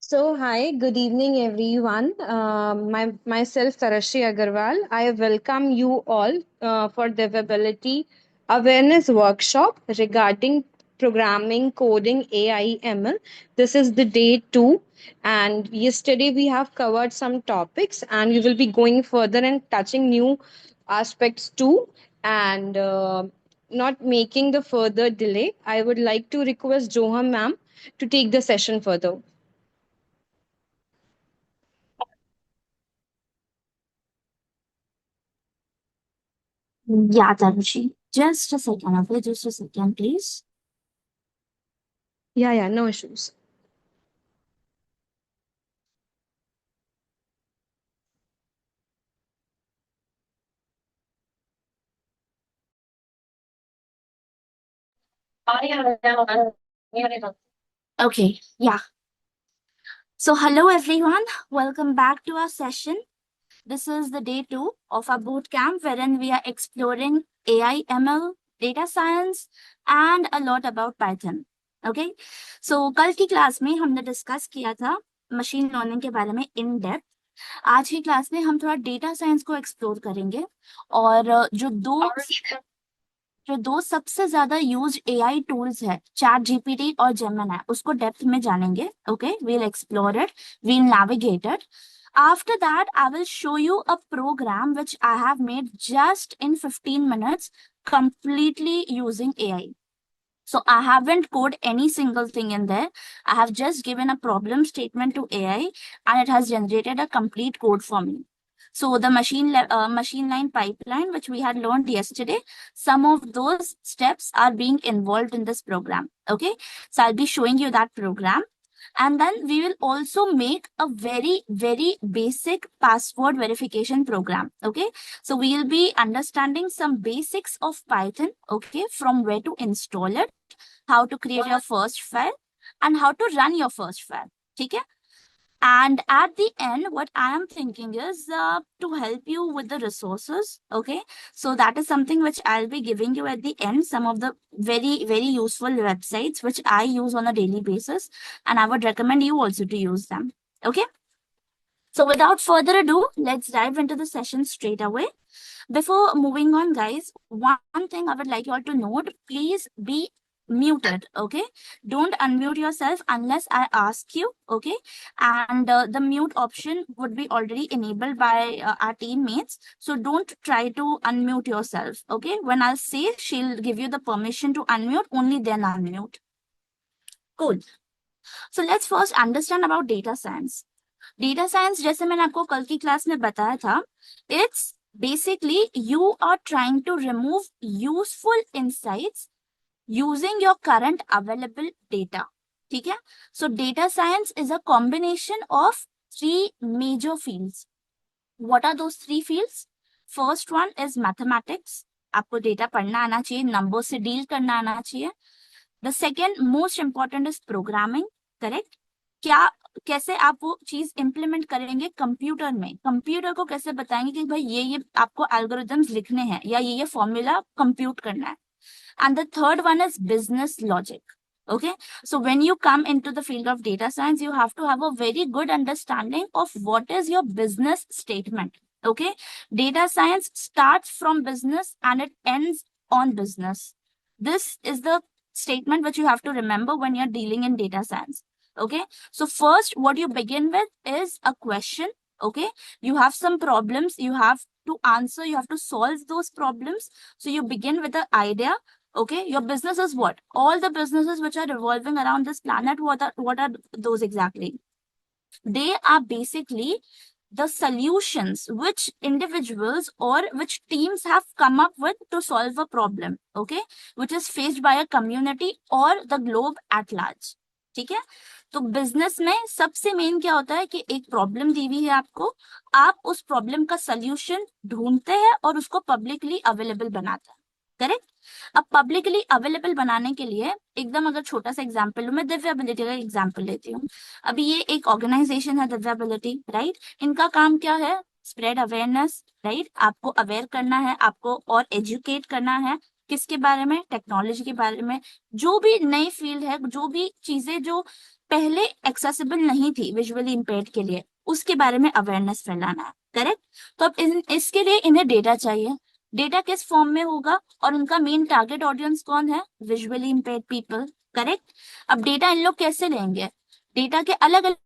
So, hi, good evening, everyone. Myself, Tarashri Agarwal. I welcome you all for the Webability Awareness Workshop regarding programming, coding, AI, ML. This is the day two, and yesterday we have covered some topics, and we will be going further and touching new aspects too. And not making the further delay, I would like to request Joham ma'am to take the session further. Yeah, Tanushi. Just a second, okay? Just a second, please. Yeah, no issues. Okay, yeah. So, hello everyone. Welcome back to our session. This is the day two of our boot camp wherein we are exploring AI, ML, data science, and a lot about Python. Okay, so कल की class में हमने discuss किया था machine learning के बारे में in depth. आज की क्लास में हम थोड़ा डेटा साइंस को एक्सप्लोर करेंगे और जो दो सबसे ज्यादा यूज एआई टूल्स है चैट जीपीटी और जेमिनी उसको डेप्थ में जानेंगे okay we'll explore it we'll navigate it after that I will show you a program which I have made just in 15 minutes completely using AI. So I haven't coded any single thing in there. I have just given a problem statement to AI and it has generated a complete code for me. So the machine line pipeline, which we had learned yesterday, some of those steps are being involved in this program. Okay, so I'll be showing you that program. And then we will also make a very basic password verification program. Okay, so we'll be understanding some basics of Python. Okay, from where to install it, how to create your first file, and how to run your first file. Okay. And at the end, what I am thinking is to help you with the resources. Okay. So that is something which I'll be giving you at the end, some of the very useful websites which I use on a daily basis. And I would recommend you also to use them. Okay. So without further ado, let's dive into the session straight away. Before moving on, guys, one thing I would like you all to note, please be muted, okay? Don't unmute yourself unless I ask you, okay? And the mute option would be already enabled by our teammates. So don't try to unmute yourself, okay? When I'll say, she'll give you the permission to unmute, only then unmute. Cool. So let's first understand about data science. Data science जैसे मैंने आपको कल की class में बताया था, it's basically you are trying to remove useful insights using your current available data. ठीक है, so data science is a combination of three major fields. What are those three fields? First one is mathematics. आपको data पढ़ना आना चाहिए, number से deal करना आना चाहिए. The second most important is programming. Correct? क्या कैसे आप वो चीज इंप्लीमेंट करेंगे कंप्यूटर में, कंप्यूटर को कैसे बताएंगे कि भाई ये आपको एल्गोरिथम्स लिखने हैं या ये फॉर्मूला कंप्यूट करना है. And the third one is business logic. Okay, so when you come into the field of data science, you have to have a very good understanding of what is your business statement. Okay, data science starts from business and it ends on business. This is the statement which you have to remember when you're dealing in data science. Okay, so first what you begin with is a question. Okay, you have some problems, you have to answer, you have to solve those problems. So you begin with the idea. Okay, your business is what? All the businesses which are revolving around this planet, what are those exactly? They are basically the solutions which individuals or which teams have come up with to solve a problem, okay, which is faced by a community or the globe at large. ठीक है, तो business में सबसे main क्या होता है कि एक प्रॉब्लम दी हुई है आपको, आप उस प्रॉब्लम का सल्यूशन ढूंढते हैं और उसको पब्लिकली अवेलेबल बनाते हैं. करेक्ट? अब पब्लिकली अवेलेबल बनाने के लिए एकदम अगर छोटा सा एग्जांपल लूं, मैं दिव्याबिलिटी का एग्जांपल लेती हूँ. अभी ये एक ऑर्गेनाइजेशन है दिव्याबिलिटी, राइट? इनका काम क्या है? Spread awareness, right? आपको अवेयर करना है, आपको और एजुकेट करना है. किसके बारे में? टेक्नोलॉजी के बारे में. जो भी नई फील्ड है, जो भी चीजें जो पहले एक्सेसिबल नहीं थी विजुअली इम्पेयर्ड के लिए, उसके बारे में अवेयरनेस फैलाना है, करेक्ट। तो अब इसके लिए इन्हें डेटा चाहिए। डेटा किस फॉर्म में होगा और उनका मेन टारगेट ऑडियंस कौन है? Visually impaired people, correct. अब डेटा इन लोग कैसे लेंगे? डेटा के अलग अलग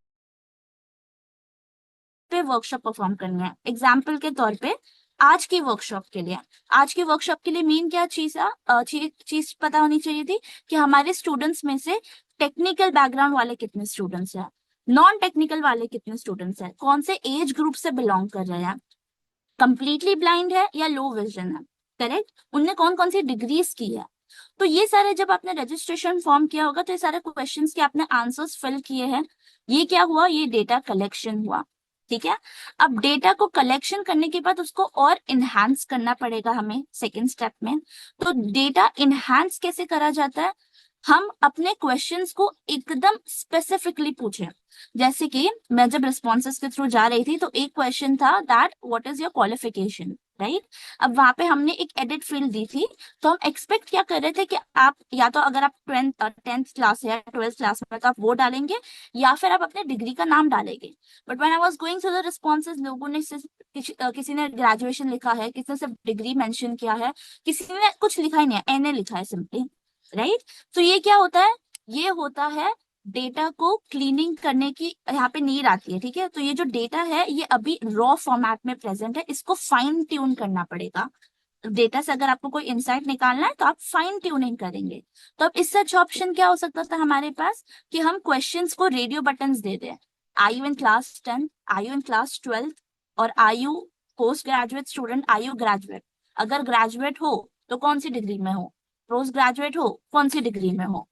पे वर्कशॉप परफॉर्म करनी है। एग्जाम्पल के तौर पे आज की वर्कशॉप के लिए, मेन क्या चीज पता होनी चाहिए थी कि हमारे स्टूडेंट्स में से टेक्निकल बैकग्राउंड वाले कितने स्टूडेंट्स हैं, नॉन टेक्निकल वाले कितने स्टूडेंट्स हैं, कौन से एज ग्रुप से बिलोंग कर रहे हैं, कंप्लीटली ब्लाइंड है या लो विजन है, करेक्ट, उनने कौन कौन सी डिग्रीज की है। तो ये सारे जब आपने रजिस्ट्रेशन फॉर्म किया होगा तो ये सारे क्वेश्चंस के आपने आंसर्स फिल किए हैं, ये क्या हुआ? ये डेटा कलेक्शन हुआ, ठीक है। अब डेटा को कलेक्शन करने के बाद उसको और इनहांस करना पड़ेगा हमें सेकेंड स्टेप में। तो डेटा इनहांस कैसे करा जाता है? हम अपने क्वेश्चंस को एकदम स्पेसिफिकली पूछें। जैसे कि मैं जब रिस्पॉन्सेस के थ्रू जा रही थी तो एक क्वेश्चन था that what is your qualification, right. अब वहां पे हमने एक एडिट फील्ड दी थी, तो हम एक्सपेक्ट क्या कर रहे थे कि आप या तो अगर आप 10th क्लास या 12th क्लास में तो आप वो डालेंगे या फिर आप अपने डिग्री का नाम डालेंगे। But when I was going through the responses, लोगों ने किसी ने ग्रेजुएशन लिखा है, किसी ने सिर्फ डिग्री मेंशन किया है, किसी ने कुछ लिखा ही नहीं है, एनए लिखा है सिंपली, राइट। तो ये क्या होता है? ये होता है डेटा को क्लीनिंग करने की यहाँ पे नीड आती है, ठीक है। तो ये जो डेटा है ये अभी रॉ फॉर्मेट में प्रेजेंट है, इसको फाइन ट्यून करना पड़ेगा। डेटा से अगर आपको कोई इंसाइट निकालना है तो आप फाइन ट्यूनिंग करेंगे। तो अब इससे अच्छा ऑप्शन क्या हो सकता था हमारे पास कि हम क्वेश्चंस को रेडियो बटन्स दे दें। Are you in class 10, are you in class 12, और are you post graduate student, are you graduate. अगर ग्रेजुएट हो तो कौन सी डिग्री में हो, पोस्ट ग्रेजुएट हो कौन सी डिग्री में हो,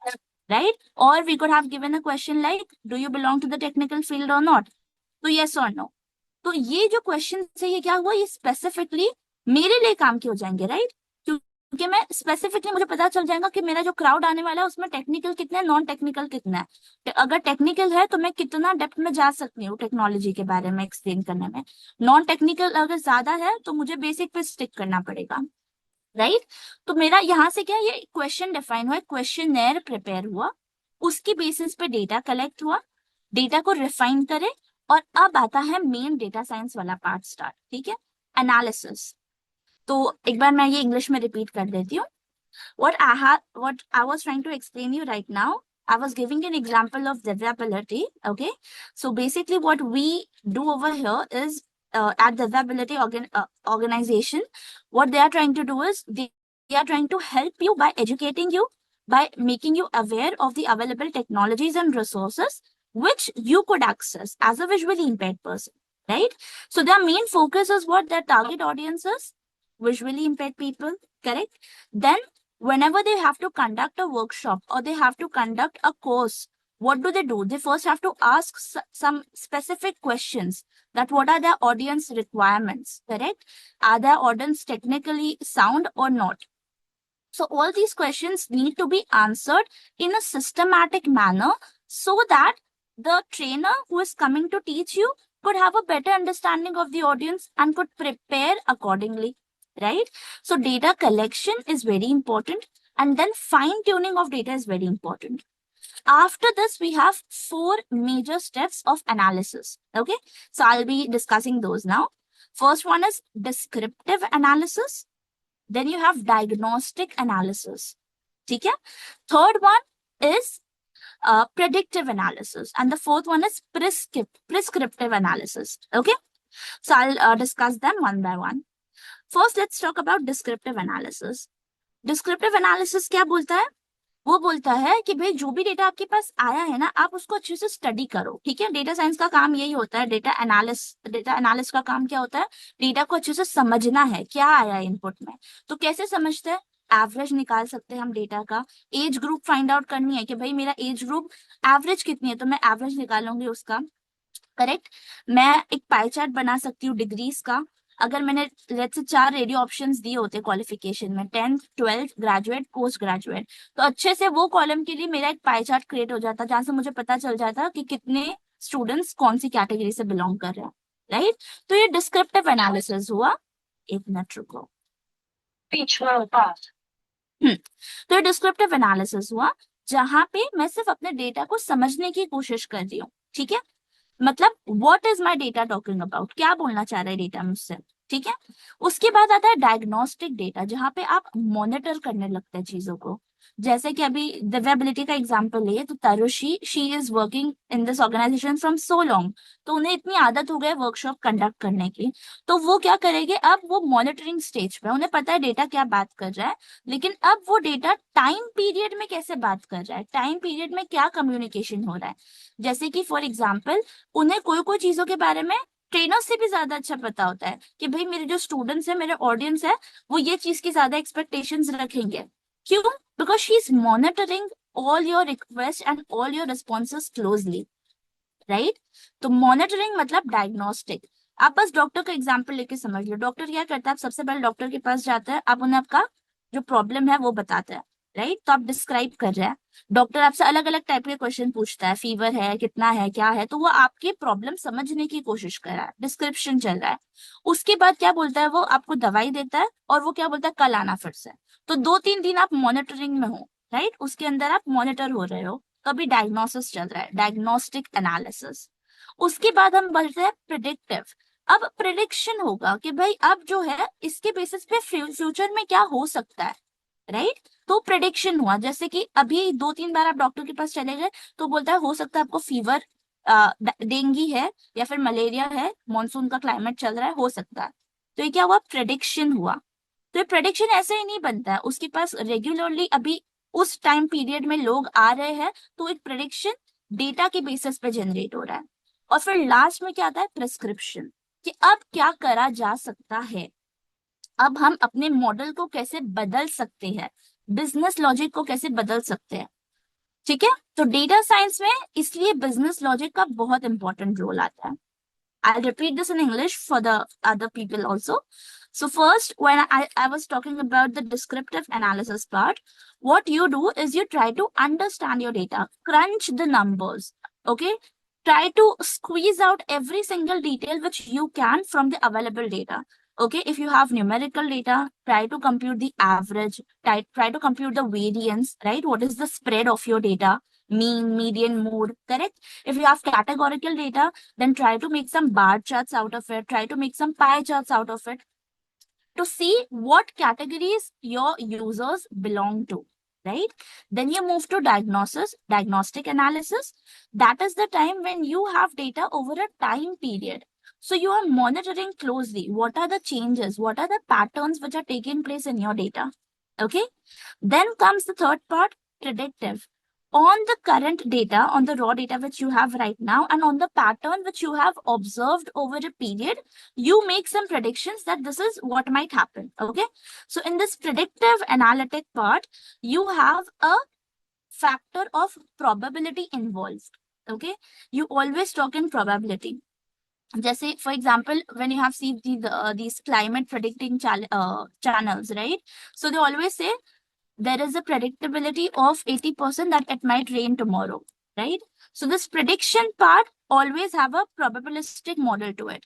राइट। और we could have given a question like do you belong to the technical field और नॉट, तो यस और नो। तो ये जो क्वेश्चन है ये क्या हुआ, ये स्पेसिफिकली मेरे लिए काम के हो जाएंगे, राइट। क्योंकि मैं स्पेसिफिकली, मुझे पता चल जाएगा कि मेरा जो क्राउड आने वाला है उसमें टेक्निकल कितना है, नॉन टेक्निकल कितना है। अगर टेक्निकल है तो मैं कितना डेप्थ में जा सकती हूँ टेक्नोलॉजी के बारे में एक्सप्लेन करने में, नॉन टेक्निकल अगर ज्यादा है तो मुझे बेसिक पे स्टिक करना पड़ेगा, राइट। तो मेरा यहाँ से क्या, ये क्वेश्चन डिफाइन हुआ, क्वेश्चनर प्रिपेयर हुआ, उसकी बेसिस पे डेटा कलेक्ट हुआ, डेटा को रिफाइन करे, और अब आता है मेन डेटा साइंस वाला पार्ट स्टार्ट, ठीक है, एनालिसिस। तो एक बार मैं ये इंग्लिश में रिपीट कर देती हूँ। what I was trying to explain you right now, I was giving an example of Divyability. Okay, so basically what we do over here is at Divyability organization, what they are trying to do is they are trying to help you by educating you, by making you aware of the available technologies and resources which you could access as a visually impaired person, right? So their main focus is what their target audience is, visually impaired people, correct? Then whenever they have to conduct a workshop or they have to conduct a course, what do? They first have to ask some specific questions, that what are their audience requirements, correct? Are their audience technically sound or not? So all these questions need to be answered in a systematic manner so that the trainer who is coming to teach you could have a better understanding of the audience and could prepare accordingly, right? So data collection is very important, and then fine tuning of data is very important. After this, we have 4 major steps of analysis. Okay, so I'll be discussing those now. First one is descriptive analysis. Then you have diagnostic analysis. Okay? Third one is predictive analysis, and the fourth one is prescriptive analysis. Okay, so I'll discuss them one by one. First, let's talk about descriptive analysis. Descriptive analysis क्या बोलता है? वो बोलता है कि भाई जो भी डेटा आपके पास आया है ना, आप उसको अच्छे से स्टडी करो, ठीक है। डेटा साइंस का काम यही होता है, डेटा एनालिस्ट का काम क्या होता है? डेटा को अच्छे से समझना है, क्या आया इनपुट में। तो कैसे समझते हैं? एवरेज निकाल सकते हैं हम डेटा का, एज ग्रुप फाइंड आउट करनी है कि भाई मेरा एज ग्रुप एवरेज कितनी है, तो मैं एवरेज निकालूंगी उसका, करेक्ट। मैं एक पाई चार्ट बना सकती हूँ डिग्रीज का। अगर मैंने लेट्स से 4 रेडियो ऑप्शंस दिए होते क्वालिफिकेशन में, 10th 12th graduate post graduate, तो अच्छे से वो कॉलम के लिए मेरा एक पाई चार्ट क्रिएट हो जाता जहां से मुझे पता चल जाता कि कितने स्टूडेंट्स कौन सी कैटेगरी से बिलोंग कर रहे हैं, राइट। तो ये डिस्क्रिप्टिव एनालिसिस हुआ। एक मिनट रुको। तो ये डिस्क्रिप्टिव एनालिसिस हुआ। जहां पे मैं सिर्फ अपने डेटा को समझने की कोशिश कर रही हूँ, ठीक है। मतलब what is my data talking about, क्या बोलना चाह रहा है डेटा मुझसे, ठीक है। उसके बाद आता है डायग्नोस्टिक डेटा, जहां पे आप मॉनिटर करने लगते हैं चीजों को। जैसे कि अभी दिव्याबिलिटी का एग्जांपल लिए तो Tarushi, she is working in this organisation from so long, तो उन्हें इतनी आदत हो गई वर्कशॉप कंडक्ट करने की। तो वो क्या करेंगे, अब वो मॉनिटरिंग स्टेज पे, उन्हें पता है डेटा क्या बात कर रहा है, लेकिन अब वो डेटा टाइम पीरियड में कैसे बात कर रहा है, टाइम पीरियड में क्या कम्युनिकेशन हो रहा है। जैसे कि फॉर एग्जाम्पल उन्हें कोई कोई चीजों के बारे में ट्रेनर से भी ज्यादा अच्छा पता होता है कि भाई मेरे जो स्टूडेंट्स है, मेरे ऑडियंस है, वो ये चीज की ज्यादा एक्सपेक्टेशंस रखेंगे। क्यों? Because she is monitoring all your request and all your responses closely, right. तो मॉनिटरिंग मतलब डायग्नोस्टिक। आप बस डॉक्टर का एग्जाम्पल लेके समझ लो, डॉक्टर क्या करता है, आप सबसे पहले डॉक्टर के पास जाता है, आप उन्हें आपका जो प्रॉब्लम है वो बताता है, राइट। तो आप डिस्क्राइब कर रहे हैं, डॉक्टर आपसे अलग अलग टाइप के क्वेश्चन पूछता है, फीवर है, कितना है, क्या है, तो वो आपके प्रॉब्लम समझने की कोशिश कर रहा है, डिस्क्रिप्शन चल रहा है। उसके बाद क्या बोलता है, वो आपको दवाई देता है और वो क्या बोलता है, कल आना फिर से। तो 2-3 दिन आप मॉनिटरिंग में हो, राइट, उसके अंदर आप मॉनिटर हो रहे हो। तो अभी डायग्नोसिस चल रहा है, डायग्नोस्टिक एनालिसिस। उसके बाद हम बढ़ते हैं प्रिडिक्टिव। अब प्रिडिक्शन होगा कि भाई अब जो है इसके बेसिस पे फ्यूचर में क्या हो सकता है, राइट। तो प्रिडिक्शन हुआ, जैसे कि अभी 2-3 बार आप डॉक्टर के पास चले गए तो बोलता है हो सकता है आपको फीवर, डेंगी है या फिर मलेरिया है, मानसून का क्लाइमेट चल रहा है, हो सकता है। तो ये क्या हुआ, प्रिडिक्शन हुआ। तो ये प्रिडिक्शन ऐसे ही नहीं बनता है, उसके पास रेगुलरली अभी उस टाइम पीरियड में लोग आ रहे हैं, तो एक प्रिडिक्शन डेटा के बेसिस पे जनरेट हो रहा है। और फिर लास्ट में क्या आता है, प्रिस्क्रिप्शन, कि अब क्या करा जा सकता है, अब हम अपने मॉडल को कैसे बदल सकते हैं, बिजनेस लॉजिक को कैसे बदल सकते हैं, ठीक है। तो डेटा साइंस में इसलिए बिजनेस लॉजिक का बहुत इंपॉर्टेंट रोल आता है। I'll repeat this in English for the other people also. So first, when I was talking about the descriptive analysis part, what you do is you try to understand your data, crunch the numbers, okay? Try to squeeze out every single detail which you can from the available data. Okay, if you have numerical data, try to compute the average, try to compute the variance, right? What is the spread of your data? Mean, median, mode, correct? If you have categorical data, then try to make some bar charts out of it, try to make some pie charts out of it to see what categories your users belong to, right? Then you move to diagnosis, diagnostic analysis. That is the time when you have data over a time period. So you are monitoring closely what are the changes, what are the patterns which are taking place in your data. Okay. Then comes the third part, predictive. On the current data, on the raw data which you have right now, and on the pattern which you have observed over a period, you make some predictions that this is what might happen. Okay. So in this predictive analytic part, you have a factor of probability involved. Okay. You always talk in probability. जैसे for example when you have seen these climate predicting channels, right? So they always say there is a predictability of 80% that it might rain tomorrow, right? So this prediction part always have a probabilistic model to it.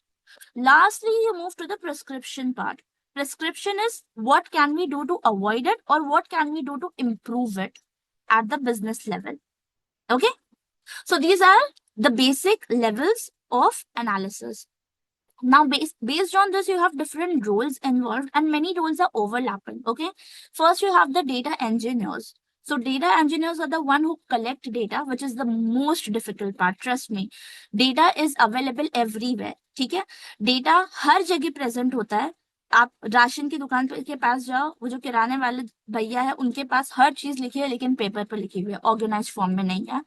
Lastly, you move to the prescription part. Prescription is what can we do to avoid it or what can we do to improve it at the business level. Okay, so these are the basic levels of analysis. Now based on this, you have different roles involved and many roles are overlapping. Okay, first you have the data engineers. So data engineers are the one who collect data, which is the most difficult part. Trust me, data is available everywhere. ठीक है, data हर जगह present होता है। आप ration की दुकान के पास जाओ, वो जो किराने वाले भैया है उनके पास हर चीज लिखी है, लेकिन पेपर पर लिखी हुई है, ऑर्गेनाइज फॉर्म में नहीं है।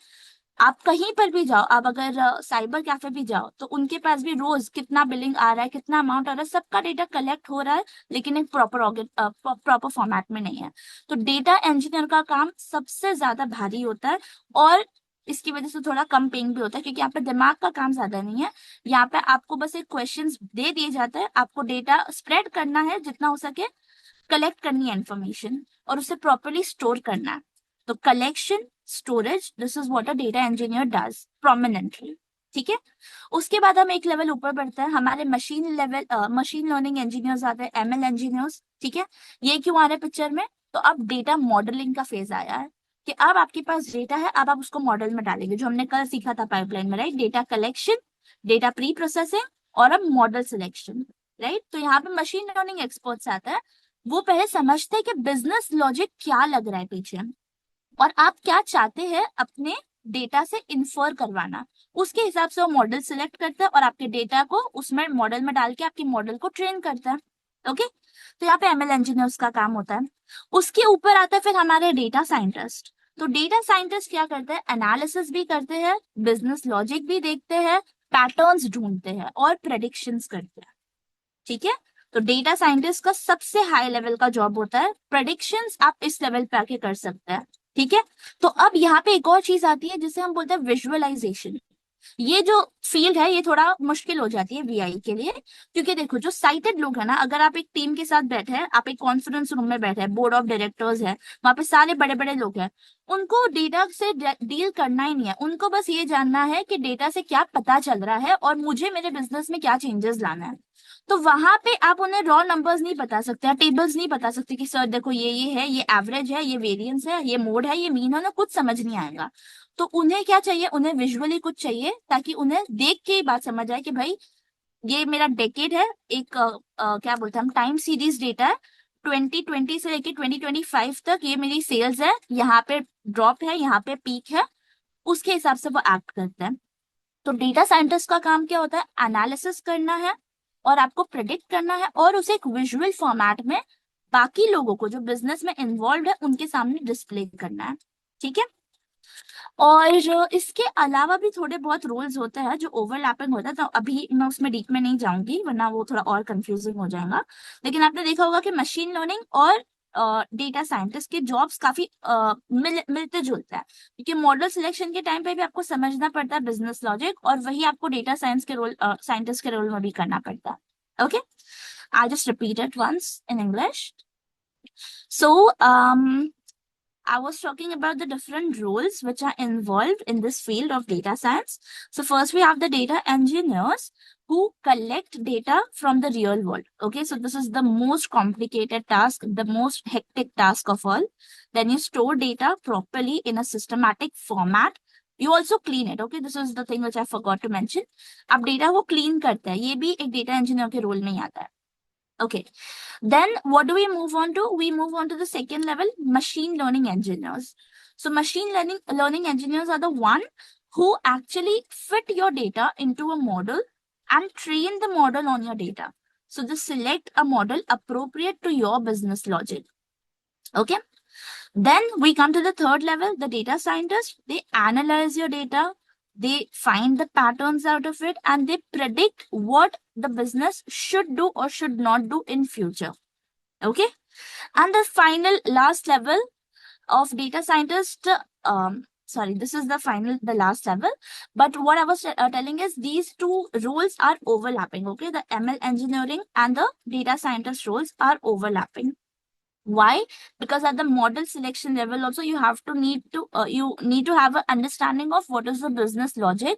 आप कहीं पर भी जाओ, आप अगर साइबर कैफे भी जाओ तो उनके पास भी रोज कितना बिलिंग आ रहा है, कितना अमाउंट आ रहा है, सबका डेटा कलेक्ट हो रहा है, लेकिन एक प्रॉपर फॉर्मेट में नहीं है। तो डेटा इंजीनियर का काम सबसे ज्यादा भारी होता है और इसकी वजह से थोड़ा कम पेइंग भी होता है, क्योंकि यहाँ पे दिमाग का काम ज्यादा नहीं है। यहाँ पे आपको बस एक क्वेश्चंस दे दिए जाते हैं, आपको डेटा स्प्रेड करना है जितना हो सके, कलेक्ट करनी है इन्फॉर्मेशन और उसे प्रॉपरली स्टोर करना है। तो collection, storage, this is what a data engineer does prominently. ठीक है, उसके बाद हम एक लेवल ऊपर बढ़ते हैं, हमारे मशीन लर्निंग इंजीनियर्स आते हैं, एमएल इंजीनियर्स। ठीक है, ये क्यों आ रहे हैं पिक्चर में? तो अब डेटा मॉडलिंग का फेज आया है। कि अब आपके पास डेटा है, अब आप उसको मॉडल में डालेंगे, जो हमने कल सीखा था पाइपलाइन में, right? Data collection, data pre processing और अब मॉडल सिलेक्शन, राइट? तो यहाँ पे मशीन लर्निंग एक्सपर्ट्स आता है, वो पहले समझते हैं कि बिजनेस लॉजिक क्या लग रहा है पीछे, और आप क्या चाहते हैं अपने डेटा से इन्फर करवाना, उसके हिसाब से वो मॉडल सिलेक्ट करता है और आपके डेटा को उसमें मॉडल में डाल के आपके मॉडल को ट्रेन करता है। ओके, तो यहाँ पे एमएल इंजीनियर्स का काम होता है। उसके ऊपर आता है फिर हमारे डेटा साइंटिस्ट। तो डेटा साइंटिस्ट क्या करते हैं? एनालिसिस भी करते हैं, बिजनेस लॉजिक भी देखते हैं, पैटर्न्स ढूंढते हैं और प्रेडिक्शंस करते हैं। ठीक है, तो डेटा साइंटिस्ट का सबसे हाई लेवल का जॉब होता है, प्रेडिक्शंस आप इस लेवल पे आके कर सकते हैं। ठीक है, तो अब यहाँ पे एक और चीज आती है जिसे हम बोलते हैं विजुअलाइजेशन। ये जो फील्ड है ये थोड़ा मुश्किल हो जाती है वीआई के लिए, क्योंकि देखो जो साइटेड लोग है ना, अगर आप एक टीम के साथ बैठे हैं, आप एक कॉन्फ्रेंस रूम में बैठे हैं, बोर्ड ऑफ डायरेक्टर्स है, वहां पे सारे बड़े बड़े लोग हैं, उनको डेटा से डील करना ही नहीं है, उनको बस ये जानना है कि डेटा से क्या पता चल रहा है और मुझे मेरे बिजनेस में क्या चेंजेस लाना है। तो वहां पे आप उन्हें रॉ नंबर्स नहीं बता सकते, टेबल्स नहीं बता सकते कि सर देखो ये है, ये एवरेज है, ये वेरिएंस है, ये मोड है, ये मीन है ना, कुछ समझ नहीं आएगा। तो उन्हें क्या चाहिए? उन्हें विजुअली कुछ चाहिए, ताकि उन्हें देख के ही बात समझ आए कि भाई ये मेरा डेकेड है, एक क्या बोलते हैं हम, टाइम सीरीज डेटा है, 2020 से लेके 2025 तक ये मेरी सेल्स है, यहाँ पे ड्रॉप है, यहाँ पे पीक है, उसके हिसाब से वो एक्ट करते हैं। तो डेटा साइंटिस्ट का काम क्या होता है? एनालिसिस करना है और आपको प्रेडिक्ट करना है और उसे एक विजुअल फॉर्मेट में बाकी लोगों को जो बिजनेस में इन्वॉल्व है उनके सामने डिस्प्ले करना है। ठीक है, और इसके अलावा भी थोड़े बहुत रोल्स होते हैं जो ओवरलैपिंग होता है, तो अभी मैं उसमें डीप में नहीं जाऊंगी वरना वो थोड़ा और कंफ्यूजिंग हो जाएगा। लेकिन आपने देखा होगा कि मशीन लर्निंग और डेटा साइंटिस्ट के जॉब्स काफी मिलते जुलते हैं, क्योंकि मॉडल सिलेक्शन के टाइम पे भी आपको समझना पड़ता है बिजनेस लॉजिक, और वही आपको डेटा साइंस के रोल, साइंटिस्ट के रोल में भी करना पड़ता है। Okay, I just repeat it once in English. So I was talking about the different roles which are involved in this field of data science. So first we have the data engineers who collect data from the real world. Okay, so this is the most complicated task, the most hectic task of all. Then you store data properly in a systematic format. You also clean it. Okay, this is the thing which I forgot to mention. अब data को clean करते हैं, ये भी एक data engineer के role में ही आता है. Okay, then what do we move on to? We move on to the second level, machine learning engineers. So machine learning engineers are the one who actually fit your data into a model and train the model on your data. So they select a model appropriate to your business logic. Okay, then we come to the third level, the data scientist. They analyze your data, they find the patterns out of it, and they predict what the business should do or should not do in future. Okay, and the final last level of data scientist, sorry, this is the last level, but what I was telling is these two roles are overlapping. Okay, the ML engineering and the data scientist roles are overlapping. Why? Because at the model selection level also you need to have an understanding of what is the business logic,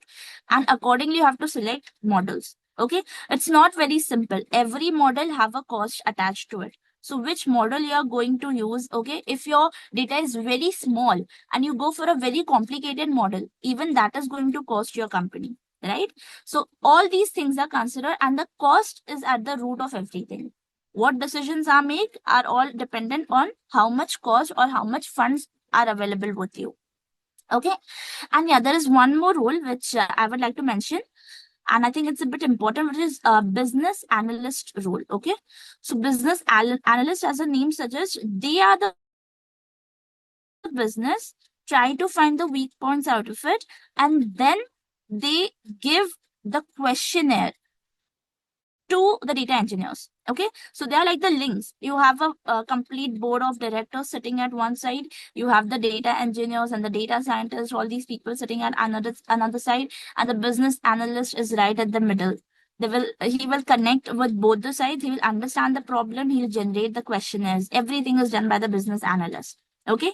and accordingly you have to select models. Okay, it's not very simple. Every model have a cost attached to it. So which model you are going to use? Okay, if your data is very small and you go for a very complicated model, even that is going to cost your company, right? So all these things are considered, and the cost is at the root of everything. What decisions are made are all dependent on how much cost or how much funds are available with you. Okay, and yeah, there is one more role which I would like to mention, and I think it's a bit important, which is a business analyst role. Okay, so business analyst, as the name suggests, they are the business, try to find the weak points out of it, and then they give the questionnaire to the data engineers. Okay, so they are like the links. You have a complete board of directors sitting at one side, you have the data engineers and the data scientists, all these people sitting at another side, and the business analyst is right at the middle. He will connect with both the sides, he will understand the problem, he'll generate the questionnaires. Everything is done by the business analyst. Okay,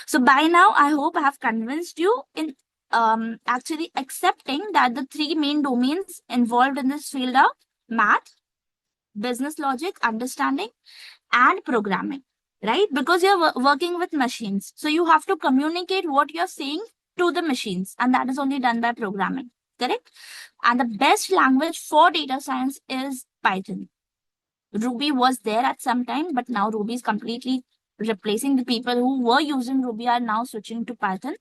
so by now I hope I have convinced you in actually accepting that the three main domains involved in this field are math, business logic, understanding, and programming. right? Because you're working with machines. So you have to communicate what you're saying to the machines, and that is only done by programming, correct? And the best language for data science is Python. Ruby was there at some time, but now Ruby is completely replacing. The people who were using Ruby are now switching to Python.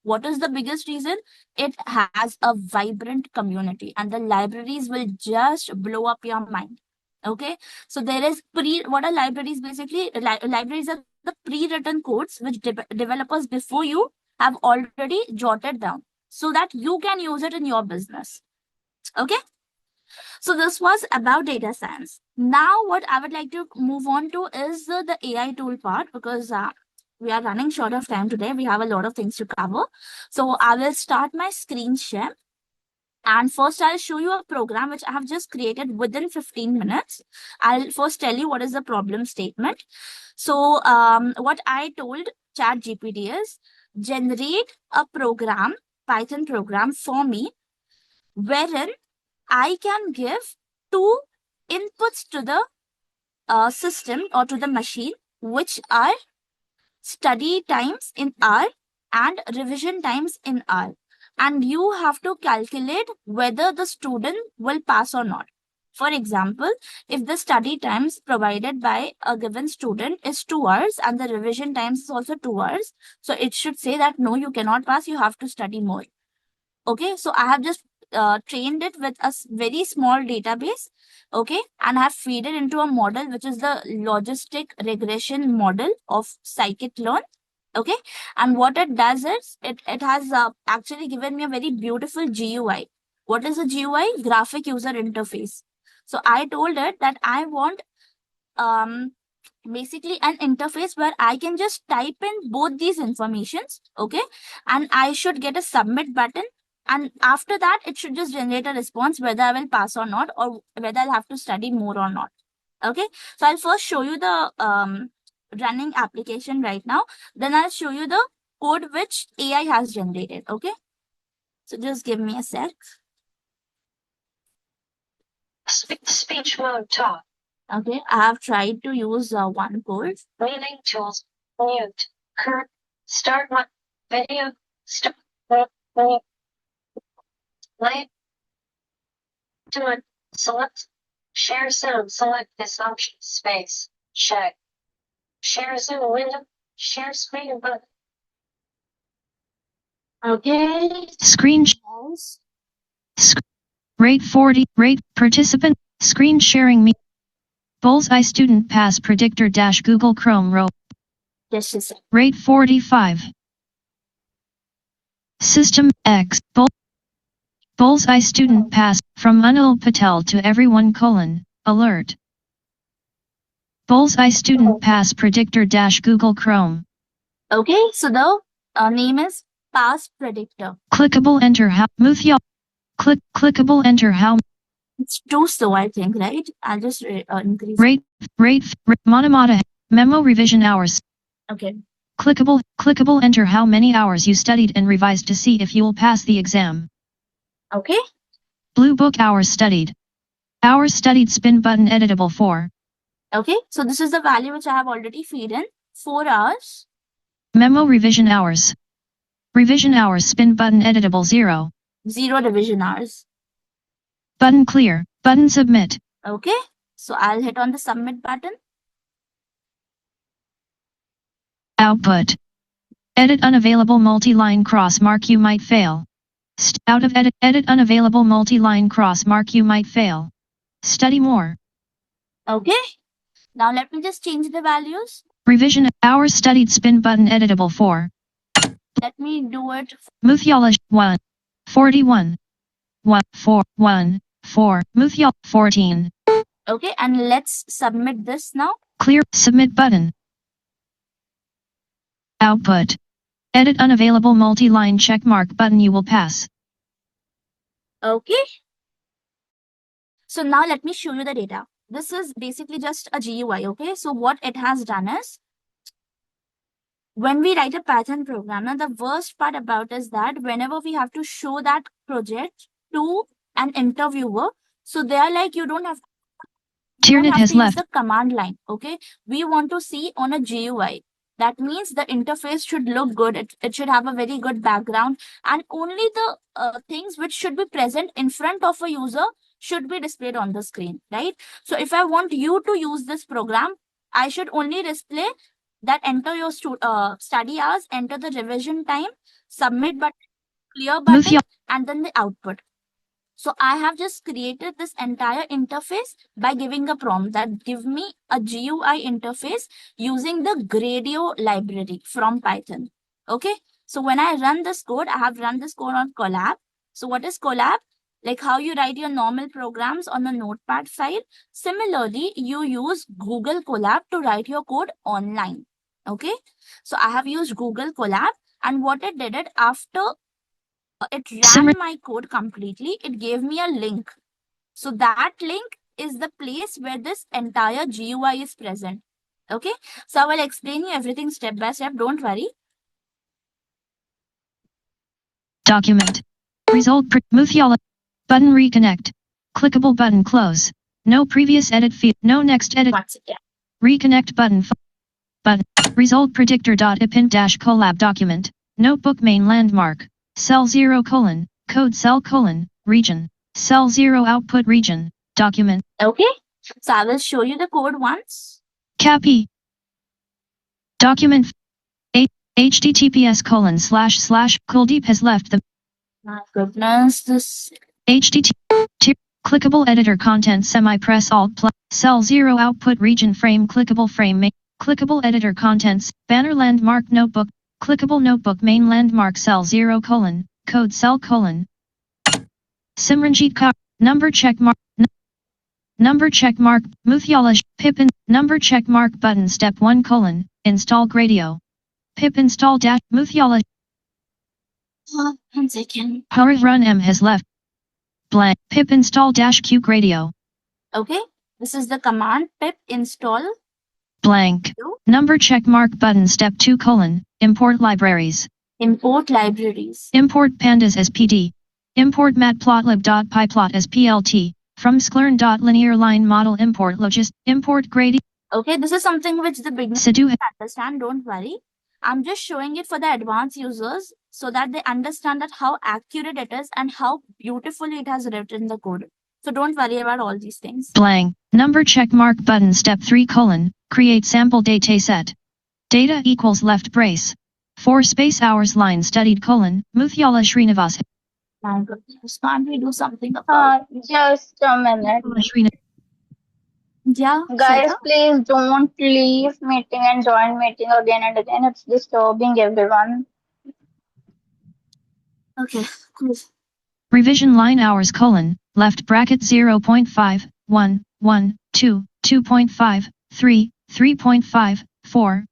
What is the biggest reason? It has a vibrant community, and the libraries will just blow up your mind. Okay, so there is what are libraries? Basically, libraries are the pre-written codes which developers before you have already jotted down so that you can use it in your business. Okay, so this was about data science. Now, what I would like to move on to is the AI tool part, because we are running short of time today. We have a lot of things to cover. So I will start my screen share. And first, I'll show you a program which I have just created within 15 minutes. I'll first tell you what is the problem statement. So what I told ChatGPT is generate a program, Python program for me, wherein I can give two inputs to the system or to the machine, which are study times in R and revision times in R. And you have to calculate whether the student will pass or not. For example, if the study times provided by a given student is 2 hours and the revision times is also 2 hours, so it should say that no, you cannot pass, you have to study more. Okay, so I have just trained it with a very small database. Okay, and I have feed it into a model which is the logistic regression model of scikit-learn. Okay, and what it does is it has actually given me a very beautiful GUI. What is a GUI? Graphic user interface. So I told it that I want basically an interface where I can just type in both these informations, okay, and I should get a submit button, and after that it should just generate a response whether I will pass or not, or whether I'll have to study more or not. Okay, so I'll first show you the running application right now, then I'll show you the code which AI has generated. Okay, so just give me a sec. Speech mode talk. Okay, I have tried to use one code. Meaning tools. Mute. Current. Start my video. Start. Play. Do it. Select. Share sound. Select this option. Space. Check. Share Zoom window. Share screen button. Okay. Screen rate 40 rate participant screen sharing me Bullseye student pass predictor dash Google Chrome row Just a sec. rate 45 System X Bullseye student pass from Anil Patel to everyone alert Bullseye student pass predictor dash Google Chrome. Okay, so the name is pass predictor. Clickable enter how Muthya clickable enter how It's too slow, I think, right? I'll just increase. rate Monomata memo revision hours. Okay. Clickable enter how many hours you studied and revised to see if you will pass the exam. Okay. Blue book hours studied spin button editable 4. Okay, so this is the value which I have already feed in. 4 hours. Memo revision hours spin button editable 0. 0 revision hours. Button clear. Button submit. Okay, so I'll hit on the submit button. Output. Edit unavailable multi-line cross mark you might fail. Out of edit unavailable multi-line cross mark you might fail. Study more. Okay, now let me just change the values. Revision hours studied spin button editable 4. Let me do it. Muthyala 1. 41. 1 4 1 4 Muthyal 14. Okay, and let's submit this now. Clear submit button. Output. Edit unavailable multi-line check mark button you will pass. Okay. So now let me show you the data. This is basically just a GUI, okay? So what it has done is, when we write a Python program, now the worst part about is that whenever we have to show that project to an interviewer, so they are like, you don't have you don't Tiernet have has to use left. the command line. Okay, we want to see on a GUI. That means the interface should look good. It should have a very good background, and only the things which should be present in front of a user should be displayed on the screen, right? So if I want you to use this program, I should only display that enter your study hours, enter the revision time, submit button, clear button, Muthia, and then the output. So I have just created this entire interface by giving a prompt that give me a GUI interface using the Gradio library from Python. Okay. So when I run this code, I have run this code on Colab. So what is Colab? Like how you write your normal programs on a notepad file. Similarly, you use Google Colab to write your code online. Okay. So I have used Google Colab, and what it did it after it ran Simran, my code completely, it gave me a link. So that link is the place where this entire GUI is present. Okay. So I will explain you everything step by step. Don't worry. document. Result, Muthiala. Button reconnect. Clickable button close. No previous edit field. No next edit. Once again. Reconnect button. Button. Result predictor. Append dash collab document. Notebook main landmark. Cell 0 colon. Code cell colon. Region. Cell 0 output region. Document. Okay. So I will show you the code once. Capi. Document. HTTPS colon / Kuldeep has left the My goodness, this. HTTP. Clickable editor content semi-press alt plus cell 0 output region frame clickable frame main clickable editor contents banner landmark notebook clickable notebook main landmark cell 0 colon code cell colon Simranjit Kaur number check mark number check mark Muthiala pip number check mark button step 1 colon install Gradio pip install dash Muthiala 1 second. Harit run M has left blank pip install dash Q Gradio Okay. This is the command pip install. blank number check mark button step 2 colon import libraries Import libraries. import pandas as pd import matplotlib.pyplot as plt from sklern.linear line model import logist import grady Okay. This is something which the beginner Sidu understand. Don't worry. I'm just showing it for the advanced users so that they understand that how accurate it is and how beautifully it has written the code. So don't worry about all these things. blank number check mark button step 3 colon create sample data set data equals left brace 4 space hours line studied colon Muthiala Srinivas My goodness, can't we do something about Just a minute. Yeah, Guys, Shweta? please don't leave meeting and join meeting again and again. It's disturbing everyone. Okay, cool. revision line hours colon left bracket 0.5 1 1 2 2.5 3 3.5 4